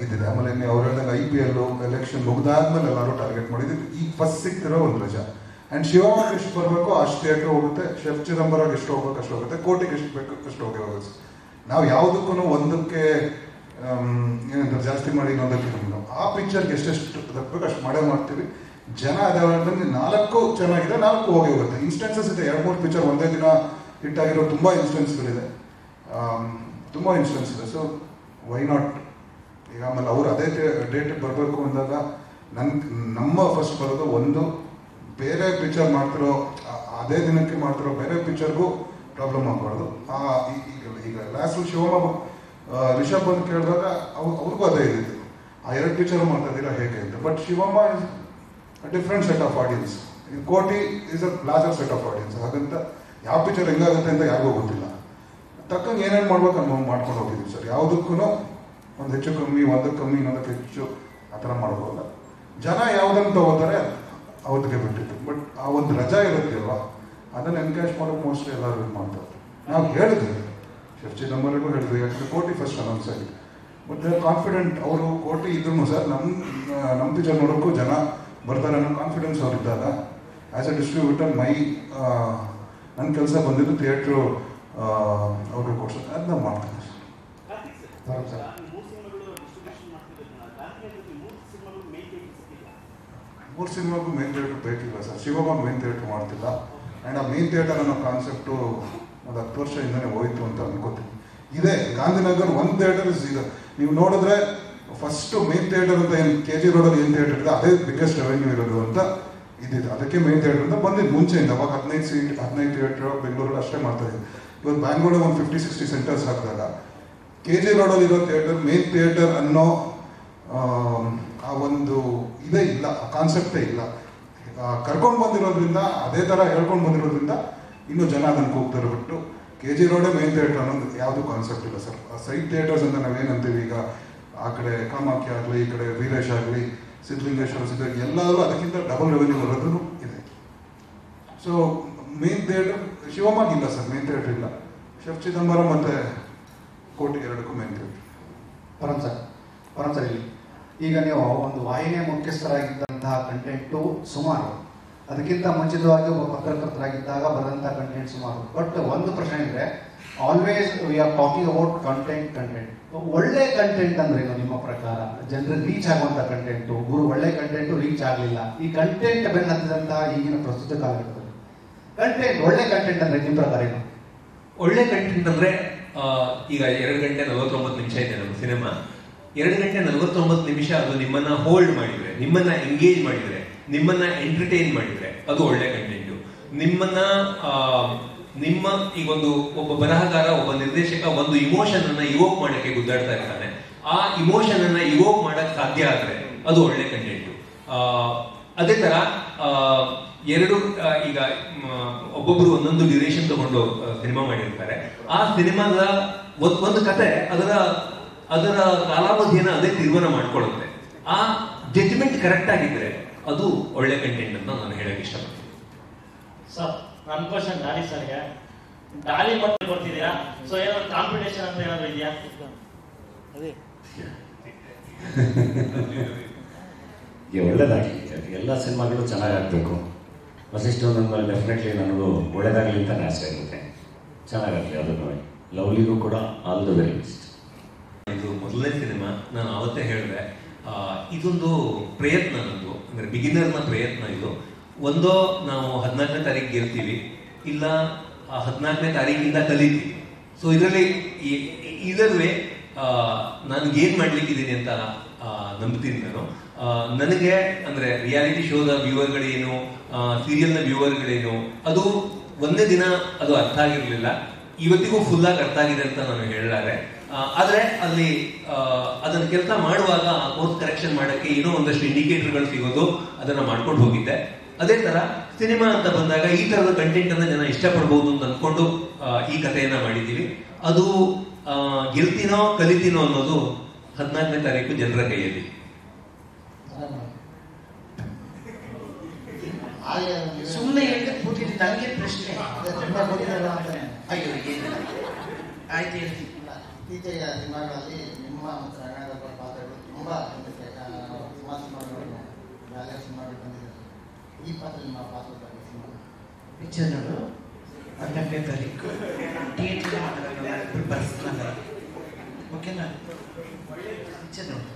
ಇದಿದೆ. ಆಮೇಲೆ ಅವ್ರು ಹೇಳ್ದಂಗೆ IPL ಎಲೆಕ್ಷನ್ ಮುಗ್ದಾದ್ಮೇಲೆ ಎಲ್ಲರೂ ಟಾರ್ಗೆಟ್ ಮಾಡಿದ್ದು ಈಗ ಫಸ್ಟ್ ಸಿಗ್ತಿರೋ ಒಂದು ರಜಾ. ಆ್ಯಂಡ್ ಶಿವಮೊಗ್ಗ ಎಷ್ಟು ಬರಬೇಕು ಅಷ್ಟು ಥಿಯೇಟ್ರ್ ಹೋಗುತ್ತೆ, ಶೆಫ್ ಚಿದಂಬರಾಗ ಎಷ್ಟು ಹೋಗ್ಬೇಕು ಅಷ್ಟು ಹೋಗುತ್ತೆ, ಕೋಟಿಗೆ ಎಷ್ಟು ಬೇಕು ಅಷ್ಟು ಹೋಗುತ್ತೆ. ನಾವು ಯಾವುದಕ್ಕೂ ಒಂದಕ್ಕೆ ಏನಂತ ಜಾಸ್ತಿ ಮಾಡಿ ಇನ್ನೊಂದಕ್ಕೆ ನಾವು ಆ ಪಿಕ್ಚರ್ಗೆ ಎಷ್ಟೆಷ್ಟು ತಪ್ಪಬೇಕು ಅಷ್ಟು ಮಾಡೇ ಮಾಡ್ತೀವಿ. ಜನ ಅದೇ 4 ಚೆನ್ನಾಗಿದೆ, 4 ಹೋಗಿ ಹೋಗುತ್ತೆ. ಇನ್ಸ್ಟೆನ್ಸಸ್ ಇದೆ, 2-3 ಪಿಕ್ಚರ್ ಒಂದೇ ದಿನ ಹಿಟ್ ಆಗಿರೋ ತುಂಬ ಇನ್ಸ್ಟೆನ್ಸ್ಗಳಿದೆ, ತುಂಬ ಇನ್ಸ್ಟೆನ್ಸ್ ಇದೆ. So why not? ಈಗ ಆಮೇಲೆ ಅವ್ರು ಅದೇ ಡೇಟಿಗೆ ಬರಬೇಕು ಅಂದಾಗ ನಮ್ಮ ಫಸ್ಟ್ ಬರೋದು ಒಂದು ಬೇರೆ ಪಿಕ್ಚರ್ ಮಾಡ್ತಿರೋ ಅದೇ ದಿನಕ್ಕೆ ಮಾಡ್ತಿರೋ ಬೇರೆ ಪಿಕ್ಚರ್ಗೂ ಪ್ರಾಬ್ಲಮ್ ಆಗಬಾರ್ದು. ಈಗ ಲಾಸ್ಟ್ ಶಿವಮ್ಮ ರಿಷಬ್ ಅಂತ ಕೇಳಿದಾಗ ಅವ್ರಿಗೂ ಅದೇ ಇದ್ದಿತ್ತು, ಆ 2 ಪಿಕ್ಚರ್ ಮಾಡ್ತಾ ಇದ್ದೀರಾ ಹೇಗೆ ಅಂತ. But Shivamma is different set of audience, Kotee is a larger set of audience. ಹಾಗಂತ ಯಾವ ಪಿಕ್ಚರ್ ಹೆಂಗಾಗುತ್ತೆ ಅಂತ ಯಾರಿಗೂ ಗೊತ್ತಿಲ್ಲ. ತಕ್ಕಂಗೆ ಏನೇನು ಮಾಡ್ಬೇಕು ಅನ್ನೋ ಮಾಡ್ಕೊಂಡು ಹೋಗಿದ್ದೀವಿ ಸರ್. ಯಾವುದಕ್ಕೂ ಒಂದು ಹೆಚ್ಚು ಕಮ್ಮಿ, ಒಂದಕ್ಕೆ ಕಮ್ಮಿ, ಇನ್ನೊಂದಕ್ಕೆ ಹೆಚ್ಚು ಆ ಥರ ಮಾಡ್ಬೋಲ್ಲ. ಜನ ಯಾವುದನ್ನು ತಗೋತಾರೆ ಅವತ್ತಿಗೆ ಬಿಟ್ಟಿತ್ತು. ಬಟ್ ಆ ಒಂದು ರಜಾ ಇರುತ್ತಲ್ವ, ಅದನ್ನು ಎನ್ಕರೇಜ್ ಮಾಡೋಕೆ ಮೋಸ್ಟ್ಲಿ ಎಲ್ಲರೂ ಇದು ಮಾಡ್ತಾರೆ. ನಾವು ಹೇಳಿದ್ವಿ, ಶೆಫ್ ಚಿದಂಬರಿಗೂ ಹೇಳಿದ್ವಿ, ಯಾಕಂದರೆ ಕೋಟಿ ಫಸ್ಟ್ ಅನೌನ್ಸ್ ಆಗಿದೆ. But they are confident. ಅವರು ಕೋಟಿ ಇದ್ರೂ ಸರ್ ನಮ್ಮ ಪಿಕ್ಚರ್ ನೋಡೋಕ್ಕೂ ಜನ ಬರ್ತಾರೆ ಅನ್ನೋ ಕಾನ್ಫಿಡೆನ್ಸ್ ಅವ್ರಿದ್ದಾಗ ಆ್ಯಸ್ ಎ ಡಿಸ್ಟ್ರಿಬ್ಯೂಟರ್ ನನ್ನ ಕೆಲಸ ಬಂದಿದ್ದು ಥಿಯೇಟ್ರು ಅವ್ರಿಗೆ ಕೊಡ್ಸೋದು, ಅದನ್ನ ಮಾಡ್ತೀನಿ ಸರ್. 3 ಸಿನಿಮಾಗೂ ಮೇನ್ ಥಿಯೇಟ್ರ್ ಬೇಕಿಲ್ಲ ಸರ್. ಶಿವಮೊಗ್ಗ ಮೇನ್ ಥಿಯೇಟ್ರ್ ಮಾಡ್ತಿಲ್ಲ. ಆ್ಯಂಡ್ ಆ ಮೇನ್ ಥಿಯೇಟರ್ ಅನ್ನೋ ಕಾನ್ಸೆಪ್ಟು ಒಂದು 10 ವರ್ಷದಿಂದನೇ ಹೋಯ್ತು ಅಂತ ಅನ್ಕೋತೀನಿ. ಇದೆ ಗಾಂಧಿನಗರ್ ಒಂದು ಥಿಯೇಟರ್ ಇದೆ. ನೀವು ನೋಡಿದ್ರೆ ಫಸ್ಟ್ ಮೇನ್ ಥಿಯೇಟರ್ ಅಂತ ಏನು KG ರೋಡಲ್ಲಿ ಏನು ಥಿಯೇಟರ್ ಇದೆ ಅದೇ ಬಿಗ್ಗೆಸ್ಟ್ ರೆವೆನ್ಯೂ ಇರೋದು ಅಂತ ಇದ್ದಿದ್ದು. ಅದಕ್ಕೆ ಮೇನ್ ಥಿಯೇಟರ್ ಅಂತ ಬಂದಿದ್ದು ಮುಂಚೆಯಿಂದ. ಅವಾಗ 15 ಥಿಯೇಟರ್ ಬೆಂಗಳೂರಲ್ಲಿ ಅಷ್ಟೇ ಮಾಡ್ತಾ ಇದ್ದೀವಿ. ಇವತ್ತು ಬ್ಯಾಂಗ್ಳೂರಲ್ಲಿ ಒಂದು 50-60 ಸೆಂಟರ್ಸ್ ಹಾಕಿದಾಗ KG ರೋಡಲ್ಲಿ ಇರೋ ಥಿಯೇಟರ್ ಮೇನ್ ಥಿಯೇಟರ್ ಅನ್ನೋ ಆ ಒಂದು ಇದೇ ಇಲ್ಲ, ಆ ಕಾನ್ಸೆಪ್ಟೇ ಇಲ್ಲ. ಕರ್ಕೊಂಡು ಬಂದಿರೋದ್ರಿಂದ, ಅದೇ ಥರ ಹೇಳ್ಕೊಂಡು ಬಂದಿರೋದ್ರಿಂದ ಇನ್ನೂ ಜನ ಅದನ್ನು ಕೂಗ್ತಾರೆ. ಬಿಟ್ಟು KG ರೋಡೇ ಮೇನ್ ಥಿಯೇಟರ್ ಅನ್ನೋದು ಯಾವುದೂ ಕಾನ್ಸೆಪ್ಟ್ ಇಲ್ಲ ಸರ್. ಸೈಡ್ ಥಿಯೇಟರ್ಸ್ ಅಂತ ನಾವೇನಂತೀವಿ, ಈಗ ಆ ಕಡೆ ಕಾಮಾಖ್ಯ ಆಗಲಿ, ಈ ಕಡೆ ವೀರೇಶ್ ಆಗಲಿ, ಸಿದ್ಧಲಿಂಗೇಶ್ವರ ಸಿದ್ಧ ಎಲ್ಲರೂ ಅದಕ್ಕಿಂತ ಡಬಲ್ ರೆವೆನ್ಯೂ ಬರೋದು ಇದೆ. ಸೊ ಮೇನ್ ಥಿಯೇಟರ್ ಶಿವಮೊಗ್ಗ ಇಲ್ಲ ಸರ್, ಮೇನ್ ಥಿಯೇಟರ್ ಇಲ್ಲ. ಶೆಫ್ ಚಿದಂಬರಂ ಮತ್ತು ಕೋಟಿ 2ಕ್ಕೂ ಮೇನ್ ಥಿಯೇಟರ್. ಪರಂ ಸರ್ ಇಲ್ಲಿ ಈಗ ನೀವು ಒಂದು ವಾಹಿನಿಯ ಮುಖ್ಯಸ್ಥರಾಗಿದ್ದಂತಹ ಕಂಟೆಂಟು ಸುಮಾರು, ಅದಕ್ಕಿಂತ ಮುಂಚಿತವಾಗಿ ಒಬ್ಬ ಪತ್ರಕರ್ತರಾಗಿದ್ದಾಗ ಬರೆದಂಥ ಕಂಟೆಂಟ್ ಸುಮಾರು. ಬಟ್ ಒಂದು ಪ್ರಶ್ನೆ ಅಂದರೆ, always we are talking about content. ಒಳ್ಳೆ ಕಂಟೆಂಟ್ ಅಂದ್ರೆ ನಿಮ್ಮ ಪ್ರಕಾರ ಜನರಿಗೆ ರೀಚ್ ಆಗುವಂಥ ಕಂಟೆಂಟು, ಒಳ್ಳೆ ಕಂಟೆಂಟು ರೀಚ್ ಆಗಲಿಲ್ಲ, ಈ ಕಂಟೆಂಟ್ ಬೆನ್ನ ಹತ್ತಿದಂತಹ ಈಗಿನ ಪ್ರಸ್ತುತ ಕಾಲಘಟ್ಟದಲ್ಲಿ ಒಳ್ಳೆ ಕಂಟೆಂಟ್ ಅಂದ್ರೆ ನಿಮ್ಮ ಪ್ರಕಾರ ಏನು? ಒಳ್ಳೆ ಕಂಟೆಂಟ್ ಅಂದ್ರೆ ಈಗ 2 ಗಂಟೆ 49 ನಿಮಿಷ ಇದೆ ನಮ್ಮ ಸಿನಿಮಾ. 2 ಗಂಟೆ 49 ನಿಮಿಷ ಅದು ನಿಮ್ಮನ್ನ ಹೋಲ್ಡ್ ಮಾಡಿದ್ರೆ, ನಿಮ್ಮನ್ನ ಎಂಗೇಜ್ ಮಾಡಿದ್ರೆ, ನಿಮ್ಮನ್ನ ಎಂಟರ್ಟೈನ್ ಮಾಡಿದ್ರೆ ಅದು ಒಳ್ಳೆ ಕಂಟೆಂಟು. ನಿಮ್ಮ ಈಗೊಂದು ಒಬ್ಬ ಬರಹಗಾರ, ಒಬ್ಬ ನಿರ್ದೇಶಕ ಒಂದು ಇಮೋಷನ್ ಅನ್ನ ಇವೋಕ್ ಮಾಡಕ್ಕೆ ಗುದ್ದಾಡ್ತಾ ಇರ್ತಾನೆ. ಆ ಇಮೋಷನ್ ಅನ್ನ ಇವೋಕ್ ಮಾಡಕ್ ಸಾಧ್ಯ ಆದ್ರೆ ಅದು ಒಳ್ಳೆ ಕಂಟೆಂಟು. ಅದೇ ತರ ಈಗ ಒಬ್ಬೊಬ್ರು ಒಂದೊಂದು ಡ್ಯೂರೇಷನ್ ತಗೊಂಡು ಸಿನಿಮಾ ಮಾಡಿರ್ತಾರೆ. ಆ ಸಿನಿಮಾದ ಒಂದು ಕತೆ ಅದರ ಕಾಲಾವಧಿಯನ್ನ ಅದೇ ತೀರ್ಮಾನ ಮಾಡ್ಕೊಳ್ಳುತ್ತೆ. ಆ ಜಡ್ಜ್ಮೆಂಟ್ ಕರೆಕ್ಟ್ ಆಗಿದ್ರೆ ಅದು ಒಳ್ಳೆ ಕಂಟೆಂಟ್ ಅಂತ ನಾನು ಹೇಳಕ್ ಇಷ್ಟಪಡ್ತೀನಿ. ಸರ್, ನನ್ನ ಕ್ವಶನ್ ಡಾಲಿ ಸರ್ಗೆ. ಡಾಲಿ ಮತ್ತೆ ಬರ್ತಿದ್ದೀರಾ, ಸೊ ಏನಾದ್ರು ಕಾಂಪಿಟೇಷನ್ ಅಂತ ಏನಾದ್ರು ಇದೆಯಾ? ಒಳ್ಳೇದಾಗಲಿ, ಎಲ್ಲ ಸಿನಿಮಾಗಳು ಚೆನ್ನಾಗಾಗಬೇಕು. ವಸಿಷ್ಠ ಮೇಲೆ ಡೆಫಿನೆಟ್ಲಿ ನನಗೂ ಒಳ್ಳೇದಾಗಲಿ ಅಂತಲೇ ಆಸೆ ಇರುತ್ತೆ. ಚೆನ್ನಾಗಾಗಲಿ. ಅದನ್ನು ಲವ್ಲಿಗೂ ಕೂಡ ಆಲ್ ದ ವೆರಿ ಬೆಸ್ಟ್. ಇದು ಮೊದಲನೇ ಸಿನಿಮಾ. ನಾನು ಆವತ್ತೇ ಹೇಳಿದೆ, ಇದೊಂದು ಪ್ರಯತ್ನ, ನಂದು ಅಂದರೆ ಬಿಗಿನರ್ನ ಪ್ರಯತ್ನ ಇದು. ಒಂದೋ ನಾವು 14ನೇ ತಾರೀಕು ಗೆಲ್ತೀವಿ, ಇಲ್ಲ 14ನೇ ತಾರೀಕಿಂದ ಕಲಿತೀವಿ. ಸೊ ಇದರಲ್ಲಿ ಇದರಲ್ಲಿ ನನಗೇನು ಮಾಡ್ಲಿಕ್ಕಿದ್ದೀನಿ ಅಂತ ನಂಬ್ತೀನಿ ನಾನು. ನನಗೆ ಅಂದರೆ ರಿಯಾಲಿಟಿ ಶೋದ ವ್ಯೂವರ್ಗಳೇನು, ಸೀರಿಯಲ್ನ ವ್ಯೂವರ್ಗಳೇನು, ಅದು ಒಂದೇ ದಿನ ಅದು ಅರ್ಥ ಆಗಿರಲಿಲ್ಲ. ಇವತ್ತಿಗೂ ಫುಲ್ಲಾಗಿ ಅರ್ಥ ಆಗಿದೆ ಅಂತ ನಾನು ಹೇಳಲಾರೆ. ಆದರೆ ಅಲ್ಲಿ ಅದನ್ನು ಕೆಲಸ ಮಾಡುವಾಗ ಕೋರ್ಸ್ ಕರೆಕ್ಷನ್ ಮಾಡೋಕ್ಕೆ ಏನೋ ಒಂದಷ್ಟು ಇಂಡಿಕೇಟರ್ಗಳು ಸಿಗೋದು, ಅದನ್ನು ಮಾಡ್ಕೊಂಡು ಹೋಗಿದ್ದೆ. ಅದೇ ಥರ ಸಿನಿಮಾ ಅಂತ ಬಂದಾಗ ಈ ಥರದ ಕಂಟೆಂಟ್ ಅನ್ನ ಜನ ಇಷ್ಟಪಡ್ಬೋದು ಅಂತ ಅಂದ್ಕೊಂಡು ಈ ಕಥೆಯನ್ನ ಮಾಡಿದ್ದೀವಿ. ಅದು ಗೆಲ್ತೀನೋ ಕಲಿತೀನೋ ಅನ್ನೋದು 14ನೇ ತಾರೀಕು ಜನರ ಕೈಯಲ್ಲಿ. ಸುಮ್ಮನೆ ಹೇಳಿದ್ರೆ ಕೂತಿದ್ದು ನನಗೆ ಪ್ರಶ್ನೆ. ಅಯ್ಯೋ ಆಯ್ತು ಹೇಳ್ತೀನಿ. ಇತ್ತೀಚೆಗೆ ಸಿನಿಮಾಗಳಲ್ಲಿ ನಿಮ್ಮ ಮತ್ತು ರಂಗನಾಥಪ್ಪ ಪಾತ್ರಗಳು ತುಂಬ ಸುಮಾರು ಸಿನಿಮಾಗಳು ಯಾವ್ಯಾವ ಸಿನಿಮಾಗಳು ಬಂದಿದ್ದಾರೆ. ಈ ಪಾತ್ರ ನಿಮ್ಮ ಪಾತ್ರ ಬಗ್ಗೆ ಸಿನಿಮಾ ಪಿಕ್ಚರ್ ನೋಡು 14ನೇ ತಾರೀಕು ಥಿಯೇಟರ್ ಮಾತಾಡೋಣ, ಬರ್ಸ್ತಾನೆ. ಓಕೆನಾ? ಪಿಕ್ಚರ್ ನೋಡು.